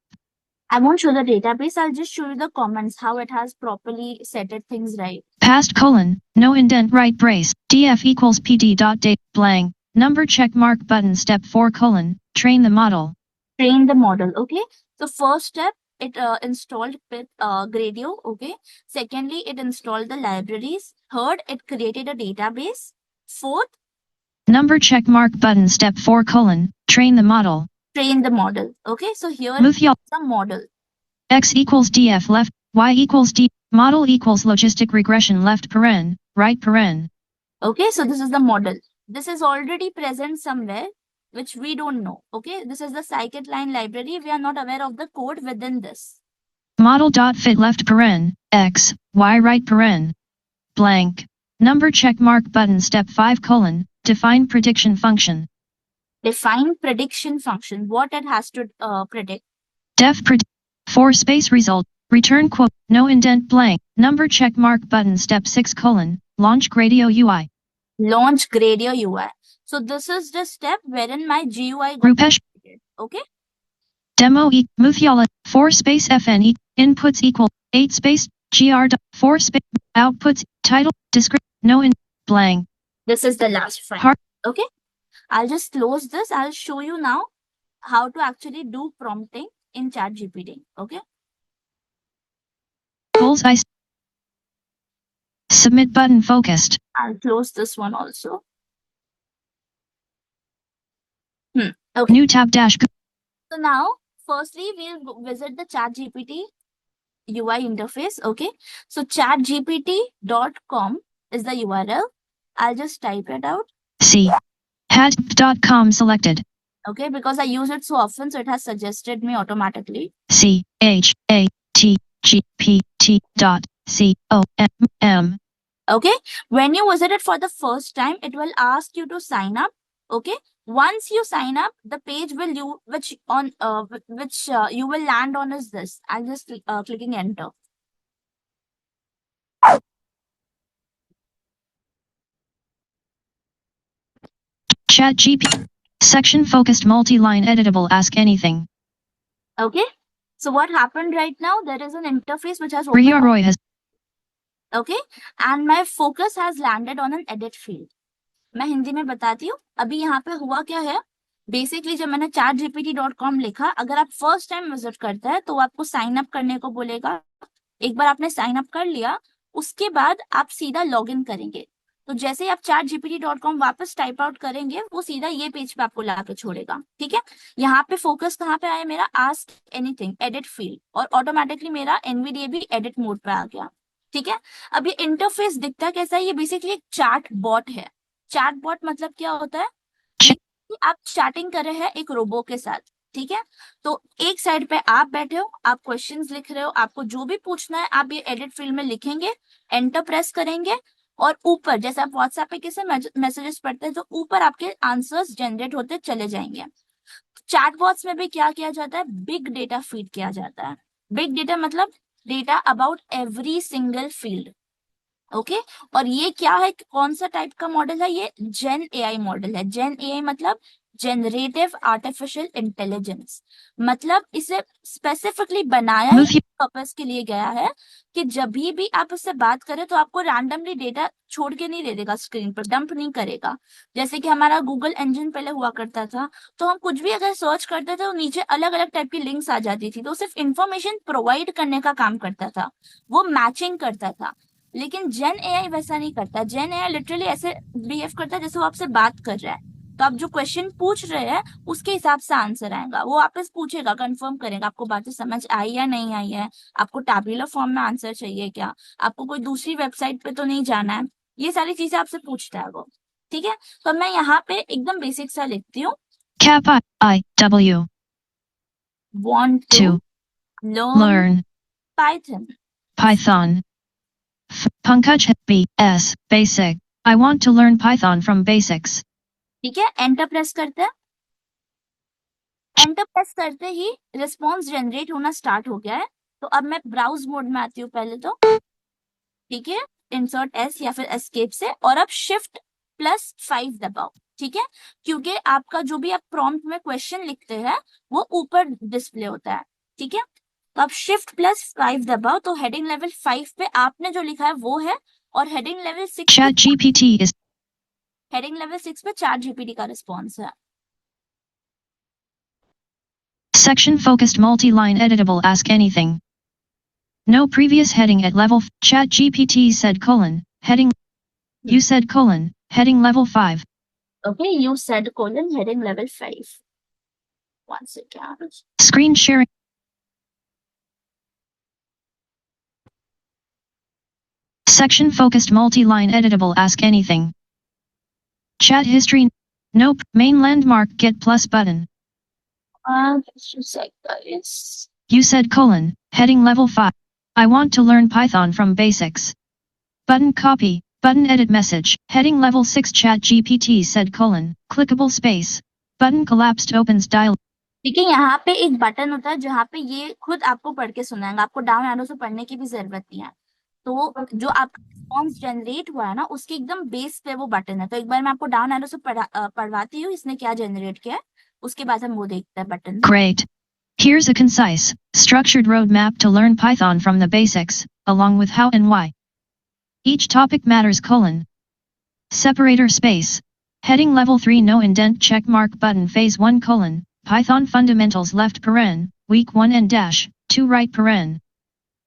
I won't show the database. I'll just show you the comments, how it has properly set it things right. past colon no indent right brace df equals pd dot date blank number check mark button step 4 colon train the model Train the model. Okay. So first step, it installed pip Gradio. Okay. Secondly, it installed the libraries. Third, it created a database. Fourth, number check mark button step 4 colon train the model train the model. Okay. So here is Muthiala the model. x equals df left y equals d model equals logistic regression left paren right paren Okay. So this is the model. This is already present somewhere, which we don't know. Okay. This is the scikit-learn library. We are not aware of the code within this. model dot fit left paren x y right paren blank number check mark button step 5 colon define prediction function Define prediction function. What it has to predict. def predict 4 space result return quote no indent blank number check mark button step 6 colon launch Gradio UI Launch Gradio UI. So this is the step wherein my GUI got Rupesh created. Okay. demo Muthiala 4 space fn inputs equal 8 space gr 4 space outputs title description no in blank This is the last file. Heart. Okay. I'll just close this. I'll show you now how to actually do prompting in ChatGPT. Okay. bullseye submit button focused I'll close this one also. Okay. New tab dash. So now, firstly, we'll visit the ChatGPT UI interface. Okay. So chatgpt.com is the URL. I'll just type it out. C. Hat.com selected. Okay, because I use it so often, so it has suggested me automatically. ChatGPT.com. Okay, when you visit it for the first time, it will ask you to sign up. Okay, once you sign up, the page will you you will land on is this. I'm just clicking enter. ChatGPT. Section focused multi-line editable ask anything. Okay, so what happened right now? There is an interface which has Priya opened. Roy has. Okay, and my focus has landed on an edit field. मैं हिंदी में बताती हूँ अभी यहाँ पे हुआ क्या है. बेसिकली जब मैंने chatgpt.com लिखा, अगर आप फर्स्ट टाइम विजिट करते हैं तो वो आपको साइन अप करने को बोलेगा. एक बार आपने साइन अप कर लिया, उसके बाद आप सीधा लॉग इन करेंगे. तो जैसे ही आप chatgpt.com वापस टाइप आउट करेंगे, वो सीधा ये पेज पे आपको ला के छोड़ेगा. ठीक है, यहाँ पे फोकस कहाँ पे आया मेरा, आस्क एनीथिंग एडिट फील्ड, और ऑटोमेटिकली मेरा एनवीडीए भी एडिट मोड पे आ गया. ठीक है, अब ये इंटरफेस दिखता कैसा है, ये बेसिकली एक चैट बॉट है. चैट बॉट मतलब क्या होता है कि आप चैटिंग कर रहे हैं एक रोबो के साथ. ठीक है, तो एक साइड पे आप बैठे हो, आप क्वेश्चंस लिख रहे हो, आपको जो भी पूछना है आप ये एडिट फील्ड में लिखेंगे, एंटर प्रेस करेंगे, और ऊपर जैसे आप व्हाट्सएप पे किसी मैसेजेस पढ़ते हैं तो ऊपर आपके आंसर्स जनरेट होते चले जाएंगे. चैटबॉट्स में भी क्या किया जाता है, बिग डेटा फीड किया जाता है. बिग डेटा मतलब data about every single field. Okay, और ये क्या है, कौन सा टाइप का मॉडल है, ये जेन एआई मॉडल है. जेन एआई मतलब जनरेटिव आर्टिफिशियल इंटेलिजेंस. मतलब इसे स्पेसिफिकली बनाया पर्पस के लिए गया है कि जब भी आप उससे बात करें तो आपको रैंडमली डेटा छोड़ के नहीं दे देगा, स्क्रीन पर डंप नहीं करेगा. जैसे कि हमारा गूगल इंजन पहले हुआ करता था, तो हम कुछ भी अगर सर्च करते थे तो नीचे अलग अलग टाइप की लिंक्स आ जाती थी, तो सिर्फ इंफॉर्मेशन प्रोवाइड करने का काम करता था, वो मैचिंग करता था. लेकिन जेन एआई वैसा नहीं करता. जेन एआई लिटरली ऐसे बिहेव करता है जैसे वो आपसे बात कर रहा है. तो आप जो क्वेश्चन पूछ रहे हैं उसके हिसाब से आंसर आएगा. वो वापस पूछेगा, कंफर्म करेगा आपको बातें समझ आई या नहीं आई है, आपको टैबुलर फॉर्म में आंसर चाहिए क्या, आपको कोई दूसरी वेबसाइट पे तो नहीं जाना है, ये सारी चीजें आपसे पूछता है वो. ठीक है, तो मैं यहाँ पे एकदम बेसिक सा लिखती हूँ. CAPIW Want to learn Python. Pankaj BS Basic. I want to learn Python from basics. ठीक है, एंटर प्रेस करते हैं. एंटर प्रेस करते ही रिस्पॉन्स जनरेट होना स्टार्ट हो गया है. तो अब मैं ब्राउज मोड में आती हूँ पहले तो. ठीक है, इंसर्ट एस या फिर एस्केप से, और अब Shift+5 दबाओ. ठीक है, क्योंकि आपका जो भी आप प्रॉम्प्ट में क्वेश्चन लिखते हैं वो ऊपर डिस्प्ले होता है. ठीक है, तो आप Shift+5 दबाओ, तो हेडिंग लेवल 5 पे आपने जो लिखा है वो है, और हेडिंग लेवल 6 पे ChatGPT का रिस्पॉन्स है. Section focused multi-line editable ask anything. No previous heading at level. ChatGPT said : heading. You said : heading level 5. Okay, you said : heading level 5. One second. Screen sharing. Section focused multi-line editable ask anything. Chat history. Nope. Main landmark get plus button. Just a sec, guys. You said : heading level 5. I want to learn Python from basics. Button copy. Button edit message. Heading level 6 ChatGPT said : clickable space. Button collapsed opens dial. देखिए यहाँ पे एक button होता है जहाँ पे ये खुद आपको पढ़ के सुनाएगा, आपको डाउन एरो से पढ़ने की भी जरूरत नहीं है. तो जो आपका रिस्पॉन्स जनरेट हुआ है ना, उसके एकदम बेस पे वो बटन है. तो एक बार मैं आपको डाउन एरो से पढ़वाती हूँ इसने क्या जनरेट किया है, उसके बाद हम वो देखते हैं button. Great. Here's a concise, structured roadmap to learn Python from the basics, along with how and why. Each topic matters : separator space. Heading level 3 no indent check mark button phase 1 : Python fundamentals left paren, week 1 and dash, 2 right paren.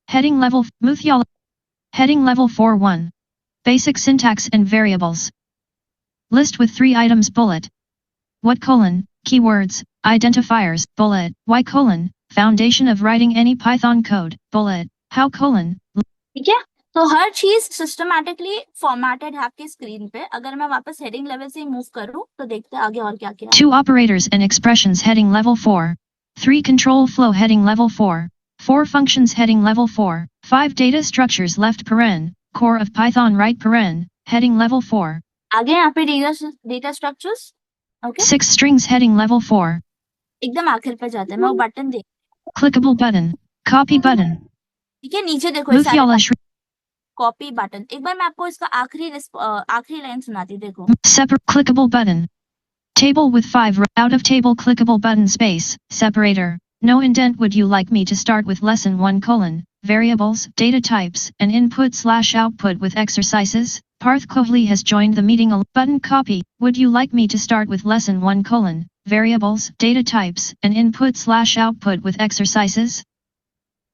Heading level Muthyala. Heading level 4:1. Basic syntax and variables. List with 3 items bullet. What : keywords, identifiers, bullet, y colon, foundation of writing any Python code, bullet, how colon. ठीक है, तो हर चीज systematically formatted है आपकी screen पे। अगर मैं वापस हेडिंग लेवल से मूव करूं तो देखते हैं आगे और क्या क्या है। 2 operators and expressions heading level 4. 3 control flow heading level 4. 4 functions heading level 4. 5 data structures left paren, core of Python right paren, heading level 4. आगे यहाँ पे data structures, okay 6 strings heading level 4. एकदम आखिर पे जाते हैं। मैं वो बटन देख, Clickable button. Copy button. ठीक है, नीचे देखो ये सारे Muthiala कॉपी बटन। एक बार मैं आपको इसका आखिरी लाइन सुनाती हूँ, देखो। separate clickable button. Table with 5 out of table clickable button space, separator. No indent. Would you like me to start with lesson 1 colon, variables, data types, and input slash output with exercises? Parth Kohli has joined the meeting. Button copy. Would you like me to start with lesson 1 colon, variables, data types, and input slash output with exercises?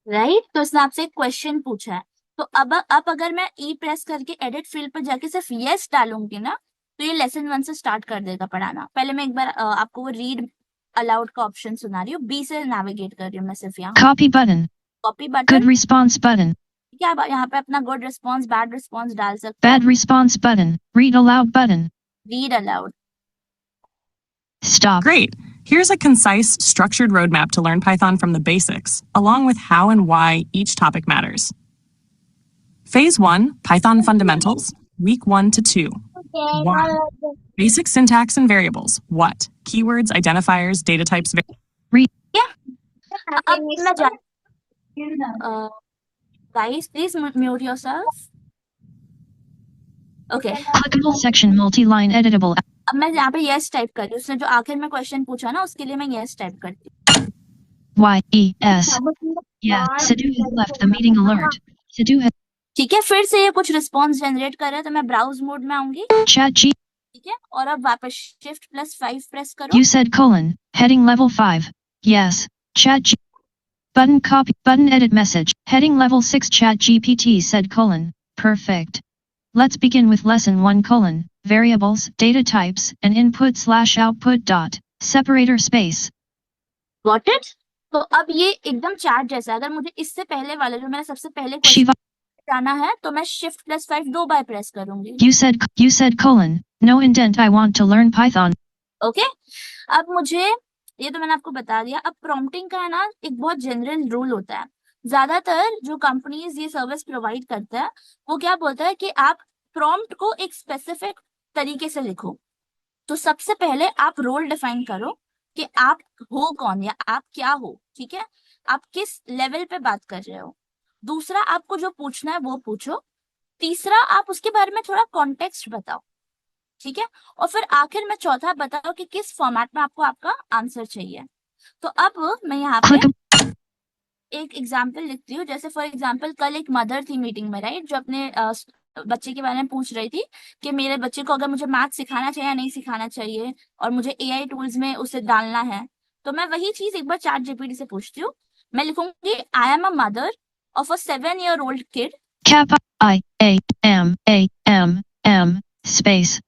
Right, तो इसने आपसे एक question पूछा है। तो अब अगर मैं ई प्रेस करके एडिट फील्ड पर जाके सिर्फ यस डालूंगी ना, तो ये लेसन 1 से स्टार्ट कर देगा पढ़ाना। पहले मैं एक बार आपको वो रीड अलाउड का ऑप्शन सुना रही हूँ, बी से नेविगेट कर रही हूँ मैं सिर्फ यहाँ। Copy button. Copy button, Good response button. क्या आप यहाँ पे अपना गुड रिस्पॉन्स, बैड रिस्पॉन्स डाल सकते Bad response button. Read aloud button. Read aloud. Stop. Great! Here's a concise, structured roadmap to learn Python from the basics, along with how and why each topic matters. Phase 1, Python Fundamentals, Week 1 to 2. 1. Basic syntax and variables. What? Keywords, identifiers, data types. अब मैं guys, please mute yourself. Okay. Clickable section multi-line editable. अब मैं यहाँ पे yes type कर रही हूँ। उसने जो आखिर में क्वेश्चन पूछा ना, उसके लिए मैं yes टाइप करती हूँ। Y-E-S. Yeah, Sidhu has left the meeting alert. Sidhu has ठीक है, फिर से ये कुछ रिस्पॉन्स जनरेट कर रहा है, तो मैं ब्राउज मोड में आऊंगी। chat G. ठीक है, और अब वापस Shift+5 प्रेस करो। You said colon, heading level 5. Yes, chat G. Button copy, button edit message, heading level 6 chat GPT said colon, perfect. Let's begin with lesson 1 colon, variables, data types, and input slash output dot, separator space. Got it? तो अब ये एकदम chat जैसा है। अगर मुझे इससे पहले वाला जो मेरा सबसे पहले Shiva, जाना है, तो मैं Shift+5 2 बार प्रेस करूंगी। you said colon, no indent. I want to learn Python. Okay, अब मुझे ये तो मैंने आपको बता दिया। अब प्रॉम्प्टिंग का है ना, एक बहुत जनरल रूल होता है। ज्यादातर जो कंपनीज ये सर्विस प्रोवाइड करता है, वो क्या बोलता है कि आप प्रॉम्प्ट को एक स्पेसिफिक तरीके से लिखो। तो सबसे पहले आप रोल डिफाइन करो कि आप हो कौन या आप क्या हो, ठीक है, आप किस लेवल पे बात कर रहे हो। दूसरा, आपको जो पूछना है वो पूछो। तीसरा, आप उसके बारे में थोड़ा कॉन्टेक्स्ट बताओ, ठीक है, और फिर आखिर में चौथा बताओ कि किस फॉर्मेट में आपको आपका आंसर चाहिए। तो अब मैं यहाँ पे एक एग्जाम्पल लिखती हूँ। जैसे फॉर एग्जाम्पल, कल एक मदर थी मीटिंग में, राइट, जो अपने बच्चे के बारे में पूछ रही थी कि मेरे बच्चे को अगर मुझे मैथ सिखाना चाहिए या नहीं सिखाना चाहिए, और मुझे एआई टूल्स में उसे डालना है। तो मैं वही चीज एक बार चैट जीपीटी से पूछती हूँ। मैं लिखूंगी, आई am a mother of a 7-year-old kid. Cap I-A-M-A-M-M space.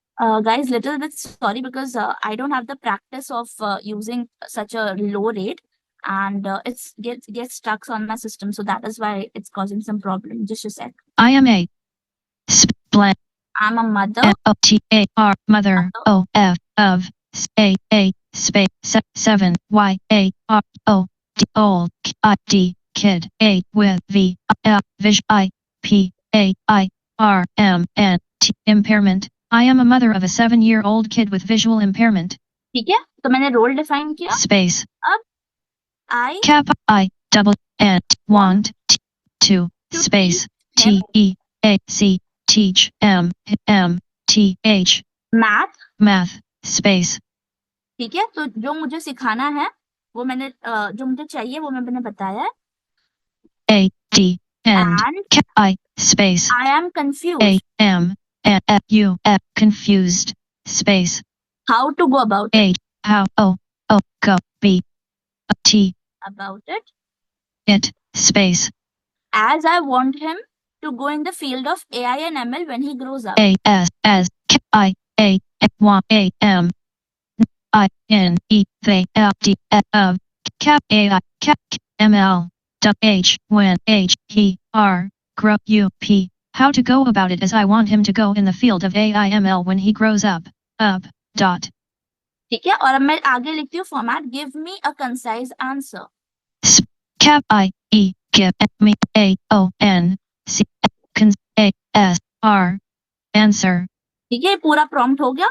Guys, little bit sorry because I don't have the practice of using such a low rate, and it's gets stuck on my system, so that is why it's causing some problem. Just a sec. I am a blank. I'm a mother. O-T-A-R mother. O-F of A-A space 7 Y-A-R-O D old I-D kid A with V-F vision I-P-A-I-R-M-N-T impairment. I am a mother of a 7-year-old kid with visual impairment. ठीक है, तो मैंने role define किया। Space. अब I Cap I double N want to space T E A C teach M M T H math, math space. ठीक है, तो जो मुझे सिखाना है वो मैंने जो मुझे चाहिए वो मैंने बताया है। A D and And Cap I space I am confused. A M F U F confused space. How to go about it? A how O O go B T About it space as I want him to go in the field of AI and ML when he grows up. A S as Cap I A 1 A M I N E V L D of cap AI cap ML H when H E R grow U P. How to go about it as I want him to go in the field of AI ML when he grows up. Dot. ठीक है, और अब मैं आगे लिखती हूँ format, give me a concise answer. Cap I E give me A O N C A S R answer. ठीक है, पूरा प्रॉम्प्ट हो गया.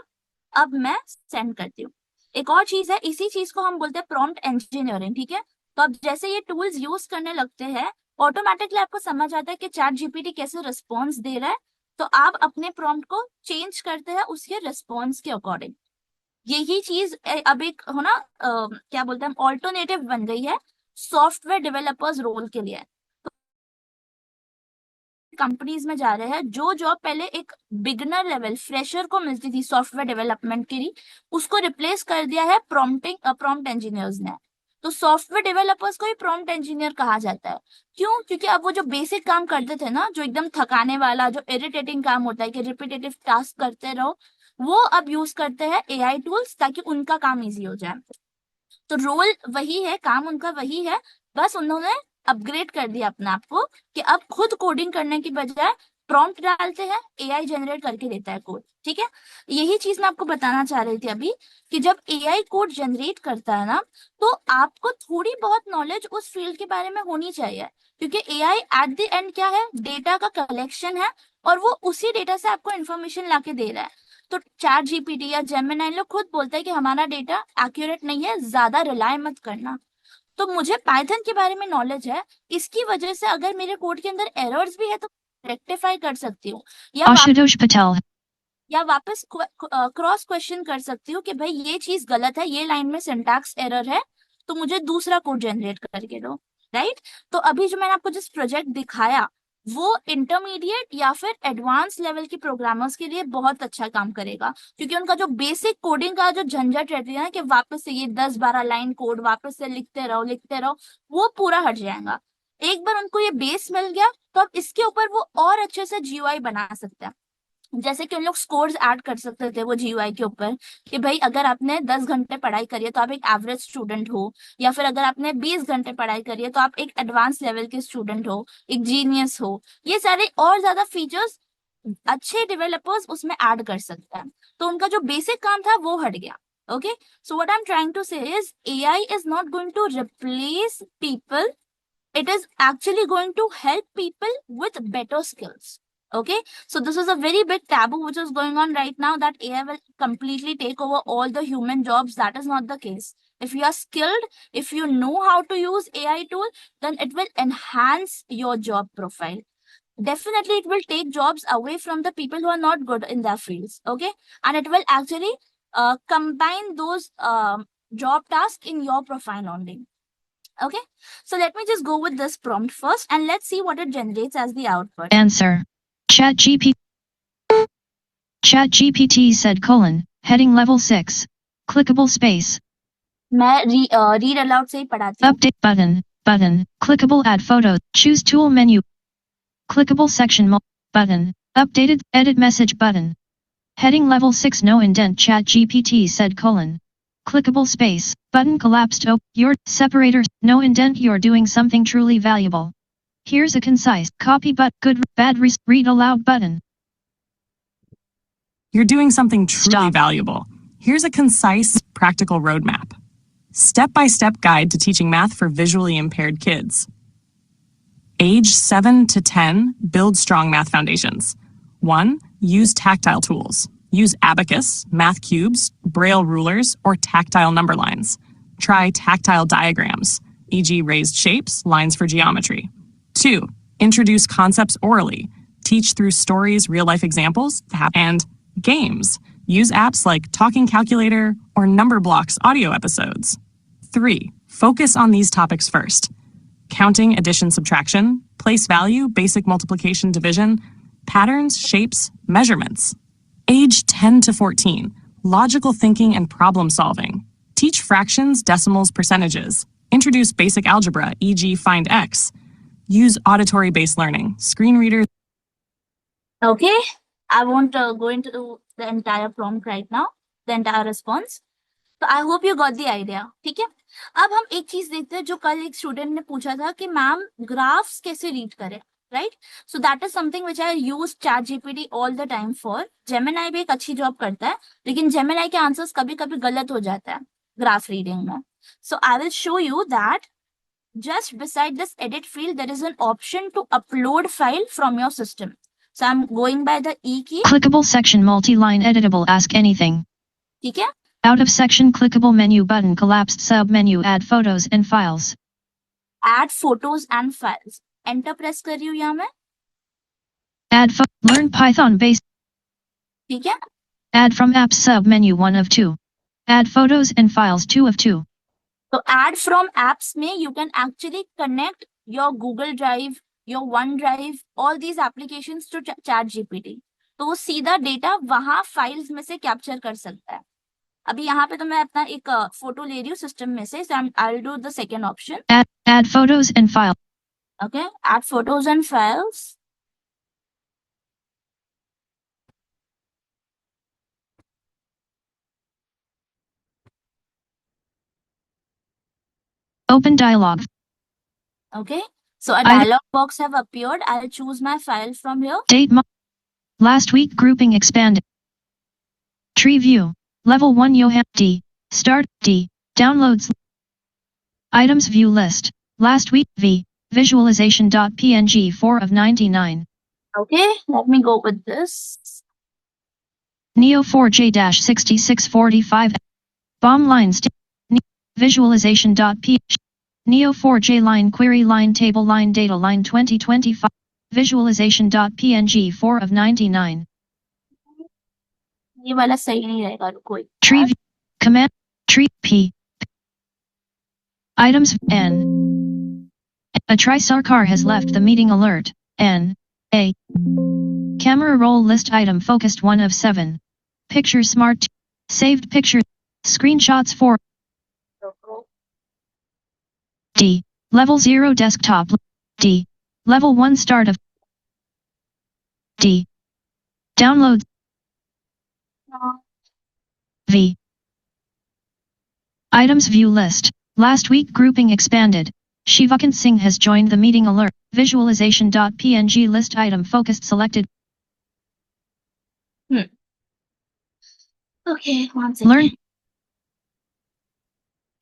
अब मैं सेंड करती हूँ. एक और चीज है, इसी चीज को हम बोलते हैं प्रॉम्प्ट इंजीनियरिंग. ठीक है, तो अब जैसे ये टूल्स यूज करने लगते हैं, ऑटोमेटिकली आपको समझ आता है कि चैट जीपीटी कैसे रिस्पॉन्स दे रहा है, तो आप अपने प्रॉम्प्ट को चेंज करते हैं उसके रिस्पॉन्स के अकॉर्डिंग. यही चीज अब एक हो ना, क्या बोलते हैं, ऑल्टरनेटिव बन गई है सॉफ्टवेयर डेवलपर्स रोल के लिए. कंपनीज में जा रहे हैं, जो जॉब पहले एक बिगनर लेवल फ्रेशर को मिलती थी सॉफ्टवेयर डेवलपमेंट के लिए, उसको रिप्लेस कर दिया है प्रॉम्प्ट इंजीनियर्स ने. तो सॉफ्टवेयर डेवलपर्स को ही प्रॉम्प्ट इंजीनियर कहा जाता है. क्यों? क्योंकि अब वो जो बेसिक काम करते थे ना, जो एकदम थकाने वाला, जो इरिटेटिंग काम होता है कि रिपीटेटिव टास्क करते रहो, वो अब यूज करते हैं एआई टूल्स ताकि उनका काम इजी हो जाए. तो रोल वही है, काम उनका वही है, बस उन्होंने अपग्रेड कर दिया अपने आप को कि अब खुद कोडिंग करने की बजाय प्रॉम्प्ट डालते हैं, एआई जनरेट करके देता है कोड. ठीक है, यही चीज मैं आपको बताना चाह रही थी अभी, कि जब एआई कोड जनरेट करता है ना, तो आपको थोड़ी बहुत नॉलेज उस फील्ड के बारे में होनी चाहिए, क्योंकि एआई एट द एंड क्या है, डेटा का कलेक्शन है, और वो उसी डेटा से आपको इन्फॉर्मेशन लाके दे रहा है. तो चैट जीपीटी या जेमिनी लोग खुद बोलते हैं कि हमारा डेटा एक्यूरेट नहीं है, ज्यादा रिलाय मत करना. तो मुझे पाइथन के बारे में नॉलेज है, इसकी वजह से अगर मेरे कोड के अंदर एरर्स भी है तो रेक्टिफाई कर सकती हूँ, Ashutosh Patel. या वापस क्रॉस क्वेश्चन कर सकती हूँ कि भाई ये चीज गलत है, ये लाइन में सिंटैक्स एरर है, तो मुझे दूसरा कोड जनरेट करके दो. राइट. तो अभी जो मैंने आपको जिस प्रोजेक्ट दिखाया, वो इंटरमीडिएट या फिर एडवांस लेवल के प्रोग्रामर्स के लिए बहुत अच्छा काम करेगा, क्योंकि उनका जो बेसिक कोडिंग का जो झंझट रहती है ना, कि वापस से ये 10-12 लाइन कोड वापस से लिखते रहो, वो पूरा हट जाएगा. एक बार उनको ये बेस मिल गया, तो अब इसके ऊपर वो और अच्छे से जीयूआई बना सकते हैं. जैसे कि उन लोग स्कोर्स ऐड कर सकते थे वो जीयूआई के ऊपर, कि भाई अगर आपने 10 घंटे पढ़ाई करी है तो आप एक एवरेज स्टूडेंट हो, या फिर अगर आपने 20 घंटे पढ़ाई करी है तो आप एक एडवांस लेवल के स्टूडेंट हो, एक जीनियस हो. ये सारे और ज्यादा फीचर्स अच्छे डेवलपर्स उसमें ऐड कर सकते हैं. तो उनका जो बेसिक काम था वो हट गया. Okay, so what I am trying to say is AI is not going to replace people, it is actually going to help people with better skills. Okay, so this is a very big taboo which is going on right now, that AI will completely take over all the human jobs. That is not the case. If you are skilled, if you know how to use AI tool, then it will enhance your job profile. Definitely it will take jobs away from the people who are not good in their fields. Okay, and it will actually combine those job tasks in your profile only. Okay, so let me just go with this prompt first and let's see what it generates as the output. Answer. ChatGPT said colon, heading level 6. Clickable space. मैं read aloud से ही पढ़ाती हूँ. Update button, clickable add photo, choose tool menu. Clickable section button, updated, edit message button. Heading level 6 no indent ChatGPT said colon. Clickable space, button collapsed your separator, no indent you're doing something truly valuable. Here's a concise, copy but good, bad read aloud button. You're doing something truly Stop. valuable. Here's a concise, practical roadmap. Step-by-step guide to teaching math for visually impaired kids. Age 7 to 10, build strong math foundations. 1. Use tactile tools. Use abacus, math cubes, braille rulers, or tactile number lines. Try tactile diagrams, e.g. raised shapes, lines for geometry. 2. Introduce concepts orally. Teach through stories, real-life examples, and games. Use apps like Talking Calculator or Number Blocks audio episodes. 3. Focus on these topics first. Counting, addition, subtraction, place value, basic multiplication, division, patterns, shapes, measurements. Age 10 to 14, logical thinking and problem solving. Teach fractions, decimals, percentages. Introduce basic algebra, e.g. find x. Use auditory-based learning, screen readers. Okay, I won't go into the entire prompt right now, the entire response. तो I hope you got the idea, ठीक है। अब हम एक चीज देखते हैं जो कल एक स्टूडेंट ने पूछा था कि मैम ग्राफ्स कैसे रीड करें, right. So that is something which I use chat GPT all the time for. Gemini भी एक अच्छी जॉब करता है, लेकिन जेमिनाई के आंसर्स कभी कभी गलत हो जाता है ग्राफ रीडिंग में। So I will show you that just beside this edit field there is an option to upload file from your system. So I'm going by the E key. Clickable section multi-line editable ask anything. ठीक है, Out of section clickable menu button collapsed sub menu add photos and files. add photos and files. Enter press कर रही हूँ यहाँ मैं, Learn Python base. ठीक है। Add from apps sub menu 1 of 2. Add photos and files 2 of 2. तो add from apps में you can actually connect your Google Drive, your OneDrive, all these applications to chat GPT. तो वो सीधा data वहां files में से capture कर सकता है। अभी यहाँ पे तो मैं अपना एक फोटो ले रही हूँ सिस्टम में से, so I'll do the second option. Add photos and files. Okay, add photos and files. Open dialog. Okay, so a dialog box have appeared. I'll choose my file from here. Date last week grouping expanded. Tree view. Level 1 Johan D. Start D. Downloads. Items view list. Last week V. Visualization.png 4 of 99. Okay, let me go with this. Neo 4J-6645. Bomb lines. Visualization.png. Neo 4J line query line table line data line 2025. Visualization.png 4 of 99. ये वाला सही नहीं रहेगा, रुको। Tree view. Command. Tree P. Items N. A TriStar car has left the meeting alert. N. A. Camera roll list item focused 1 of 7. Picture smart. Saved picture. Screenshots 4. D. Level 0 desktop. D. Level 1 start of. D. Downloads. V. Items view list. Last week grouping expanded. Shivakant Singh has joined the meeting alert. Visualization.png list item focused selected. Okay, one second. Learn.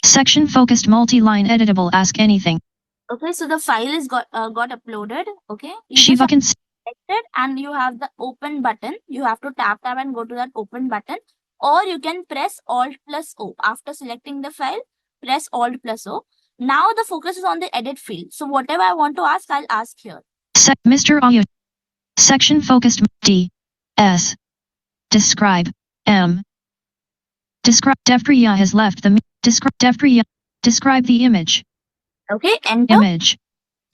Section focused multi-line editable ask anything. Okay, so the file is got uploaded. Okay, you just Shivakant Singh. select it and you have the open button. You have to tap and go to that open button, or you can press Alt plus O. After selecting the file, press Alt plus O. Now the focus is on the edit field. So whatever I want to ask, I'll ask here. Mr. Audio. Section focused D. S. Describe. M. Describe. Devpriya has left the. Describe. Devpriya. Describe the image. Okay, enter. Image.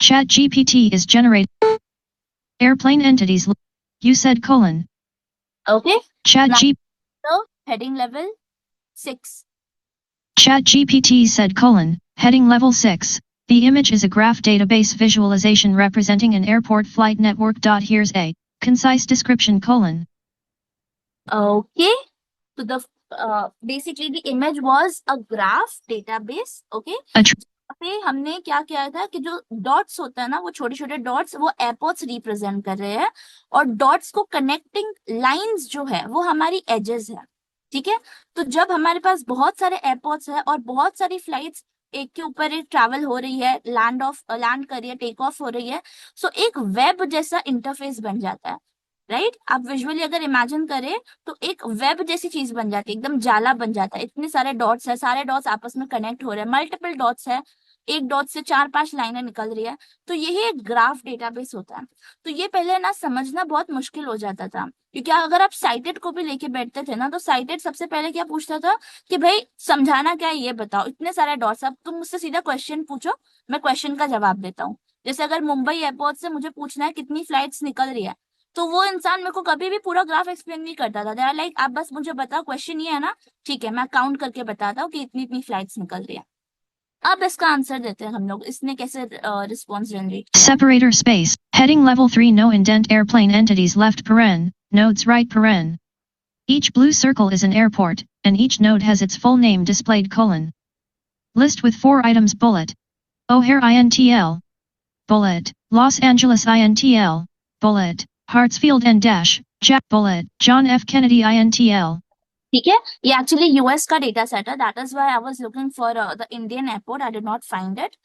Chat GPT is generated. Airplane entities. You said colon. Okay. Chat Now- G. So heading level 6. Chat GPT said colon. Heading level 6. The image is a graph database visualization representing an airport flight network. Here's a concise description colon. Okay. So the basically the image was a graph database. Okay. A tr- पे हमने क्या किया था कि जो dots होता है ना, वो छोटे छोटे डॉट्स वो एयरपोर्ट्स रिप्रेजेंट कर रहे हैं, और डॉट्स को कनेक्टिंग लाइंस जो है वो हमारी एजेस है। ठीक है, तो जब हमारे पास बहुत सारे एयरपोर्ट्स है और बहुत सारी फ्लाइट्स एक के ऊपर एक ट्रैवल हो रही है, लैंड कर रही है, टेक ऑफ हो रही है, सो एक वेब जैसा इंटरफेस बन जाता है। राइट, आप विजुअली अगर इमेजिन करें तो एक वेब जैसी चीज बन जाती है, एकदम जाला बन जाता है। इतने सारे डॉट्स है, सारे डॉट्स आपस में कनेक्ट हो रहे हैं, मल्टीपल डॉट्स है, एक डॉट से 4-5 लाइनें निकल रही है, तो यही एक ग्राफ डेटाबेस होता है। तो ये पहले ना समझना बहुत मुश्किल हो जाता था, क्योंकि अगर आप साइटेड को भी लेके बैठते थे ना, तो साइटेड सबसे पहले क्या पूछता था कि भाई समझाना क्या है ये बताओ, इतने सारे डॉट्स, अब तुम मुझसे सीधा क्वेश्चन पूछो, मैं क्वेश्चन का जवाब देता हूँ। जैसे अगर मुंबई एयरपोर्ट से मुझे पूछना है कितनी फ्लाइट्स निकल रही है, तो वो इंसान मेरे को कभी भी पूरा ग्राफ एक्सप्लेन नहीं करता था। दे लाइक आप बस मुझे बताओ क्वेश्चन ये है ना, ठीक है मैं काउंट करके बताता हूँ कि इतनी इतनी फ्लाइट्स निकल रही है। अब इसका आंसर देते हैं हम लोग, इसने कैसे रिस्पॉन्स जनरेट किया। Separator space. Heading level 3 no indent airplane entities left paren. Nodes right paren. Each blue circle is an airport, and each node has its full name displayed : list with 4 items bullet. O'Hare INTL. Bullet. Los Angeles INTL. Bullet. Hartsfield and Dash. Jack bullet. John F. Kennedy INTL. ठीक है, ये actually US का data set है, that is why I was looking for the Indian airport, I did not find it.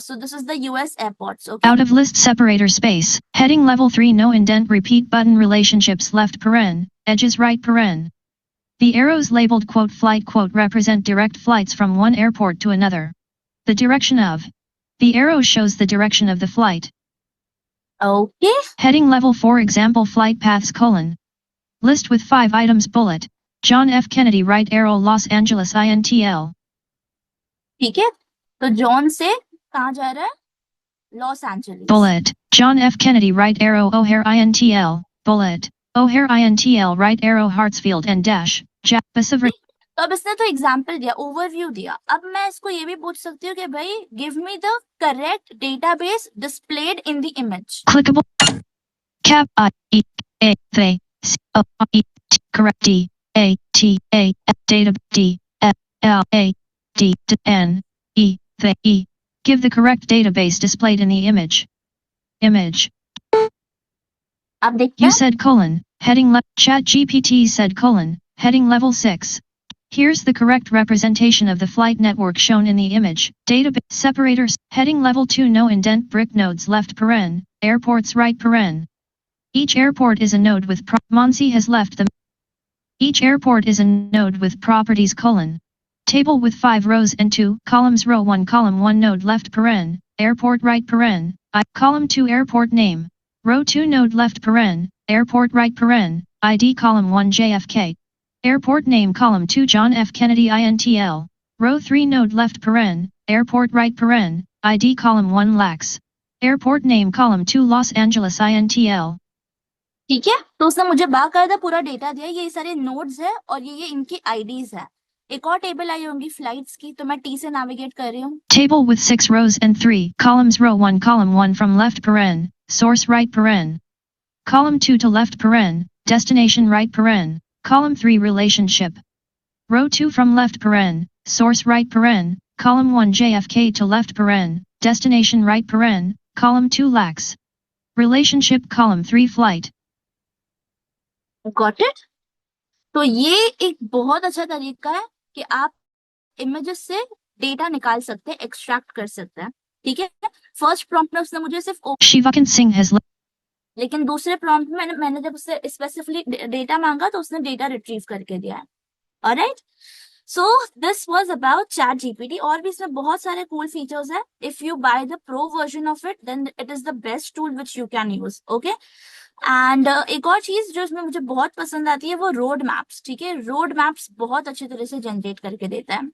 So this is the US airports, okay? Out of list separator space, heading level 3 no indent repeat button relationships left paren, edges right paren. The arrows labeled flight represent direct flights from one airport to another. The direction of the arrow shows the direction of the flight. Okay. Heading level 4 example flight paths : list with 5 items bullet. John F. Kennedy right arrow Los Angeles INTL. ठीक है, तो John से कहाँ जा रहा है? Los Angeles. Bullet. John F. Kennedy right arrow O'Hare INTL. Bullet. O'Hare INTL right arrow Hartsfield and Dash. Jack Pacific. तो अब इसने तो एग्जाम्पल दिया, ओवरव्यू दिया. अब मैं इसको ये भी पूछ सकती हूँ कि भाई give me the correct database displayed in the image. Clickable. Cap I E A V C O E T correct D A T A F data D F L A D N E V E. Give the correct database displayed in the image. Image. अब देखते You हैं. said : heading left. Chat GPT said : heading level 6. Here's the correct representation of the flight network shown in the image. Database separators. Heading level 2 no indent brick nodes left paren, airports right paren. Each airport is a node with Monsi has left them. Each airport is a node with properties : table with 5 rows and 2 columns. Row 1 column 1 node left paren, airport right paren. Column 2 airport name. Row 2 node left paren, airport right paren. ID column 1 JFK. Airport name column 2 John F. Kennedy INTL. Row 3 node left paren, airport right paren. ID column 1 lax. Airport name column 2 Los Angeles INTL. ठीक है, तो उसने मुझे बाकायदा पूरा data दिया, ये सारे नोड्स है और ये इनकी आईडीज है. एक और टेबल आई होंगी फ्लाइट्स की, तो मैं टी से नेविगेट कर रही हूँ. Table with 6 rows and 3 columns. Row 1 column 1 from left paren, source right paren. Column 2 to left paren, destination right paren. Column 3 relationship. Row 2 from left paren, source right paren. Column 1 JFK to left paren, destination right paren. Column 2 lax. Relationship. Column 3 flight. Got it. तो ये एक बहुत अच्छा तरीका है कि आप images से डेटा निकाल सकते हैं, एक्सट्रैक्ट कर सकते हैं. ठीक है, फर्स्ट प्रॉम्प्ट में उसने मुझे सिर्फ Shivakan Singh has लेकिन दूसरे प्रॉम्प्ट में मैंने जब उससे स्पेसिफिकली डेटा मांगा तो उसने डेटा रिट्रीव करके दिया है. Alright, so this was about chat GPT. और भी इसमें बहुत सारे कूल फीचर्स हैं. If you buy the pro version of it then it is the best tool which you can use. Okay, and एक और चीज जो इसमें मुझे बहुत पसंद आती है वो रोड मैप्स. ठीक है, रोड मैप्स बहुत अच्छी तरह से जनरेट करके देता है.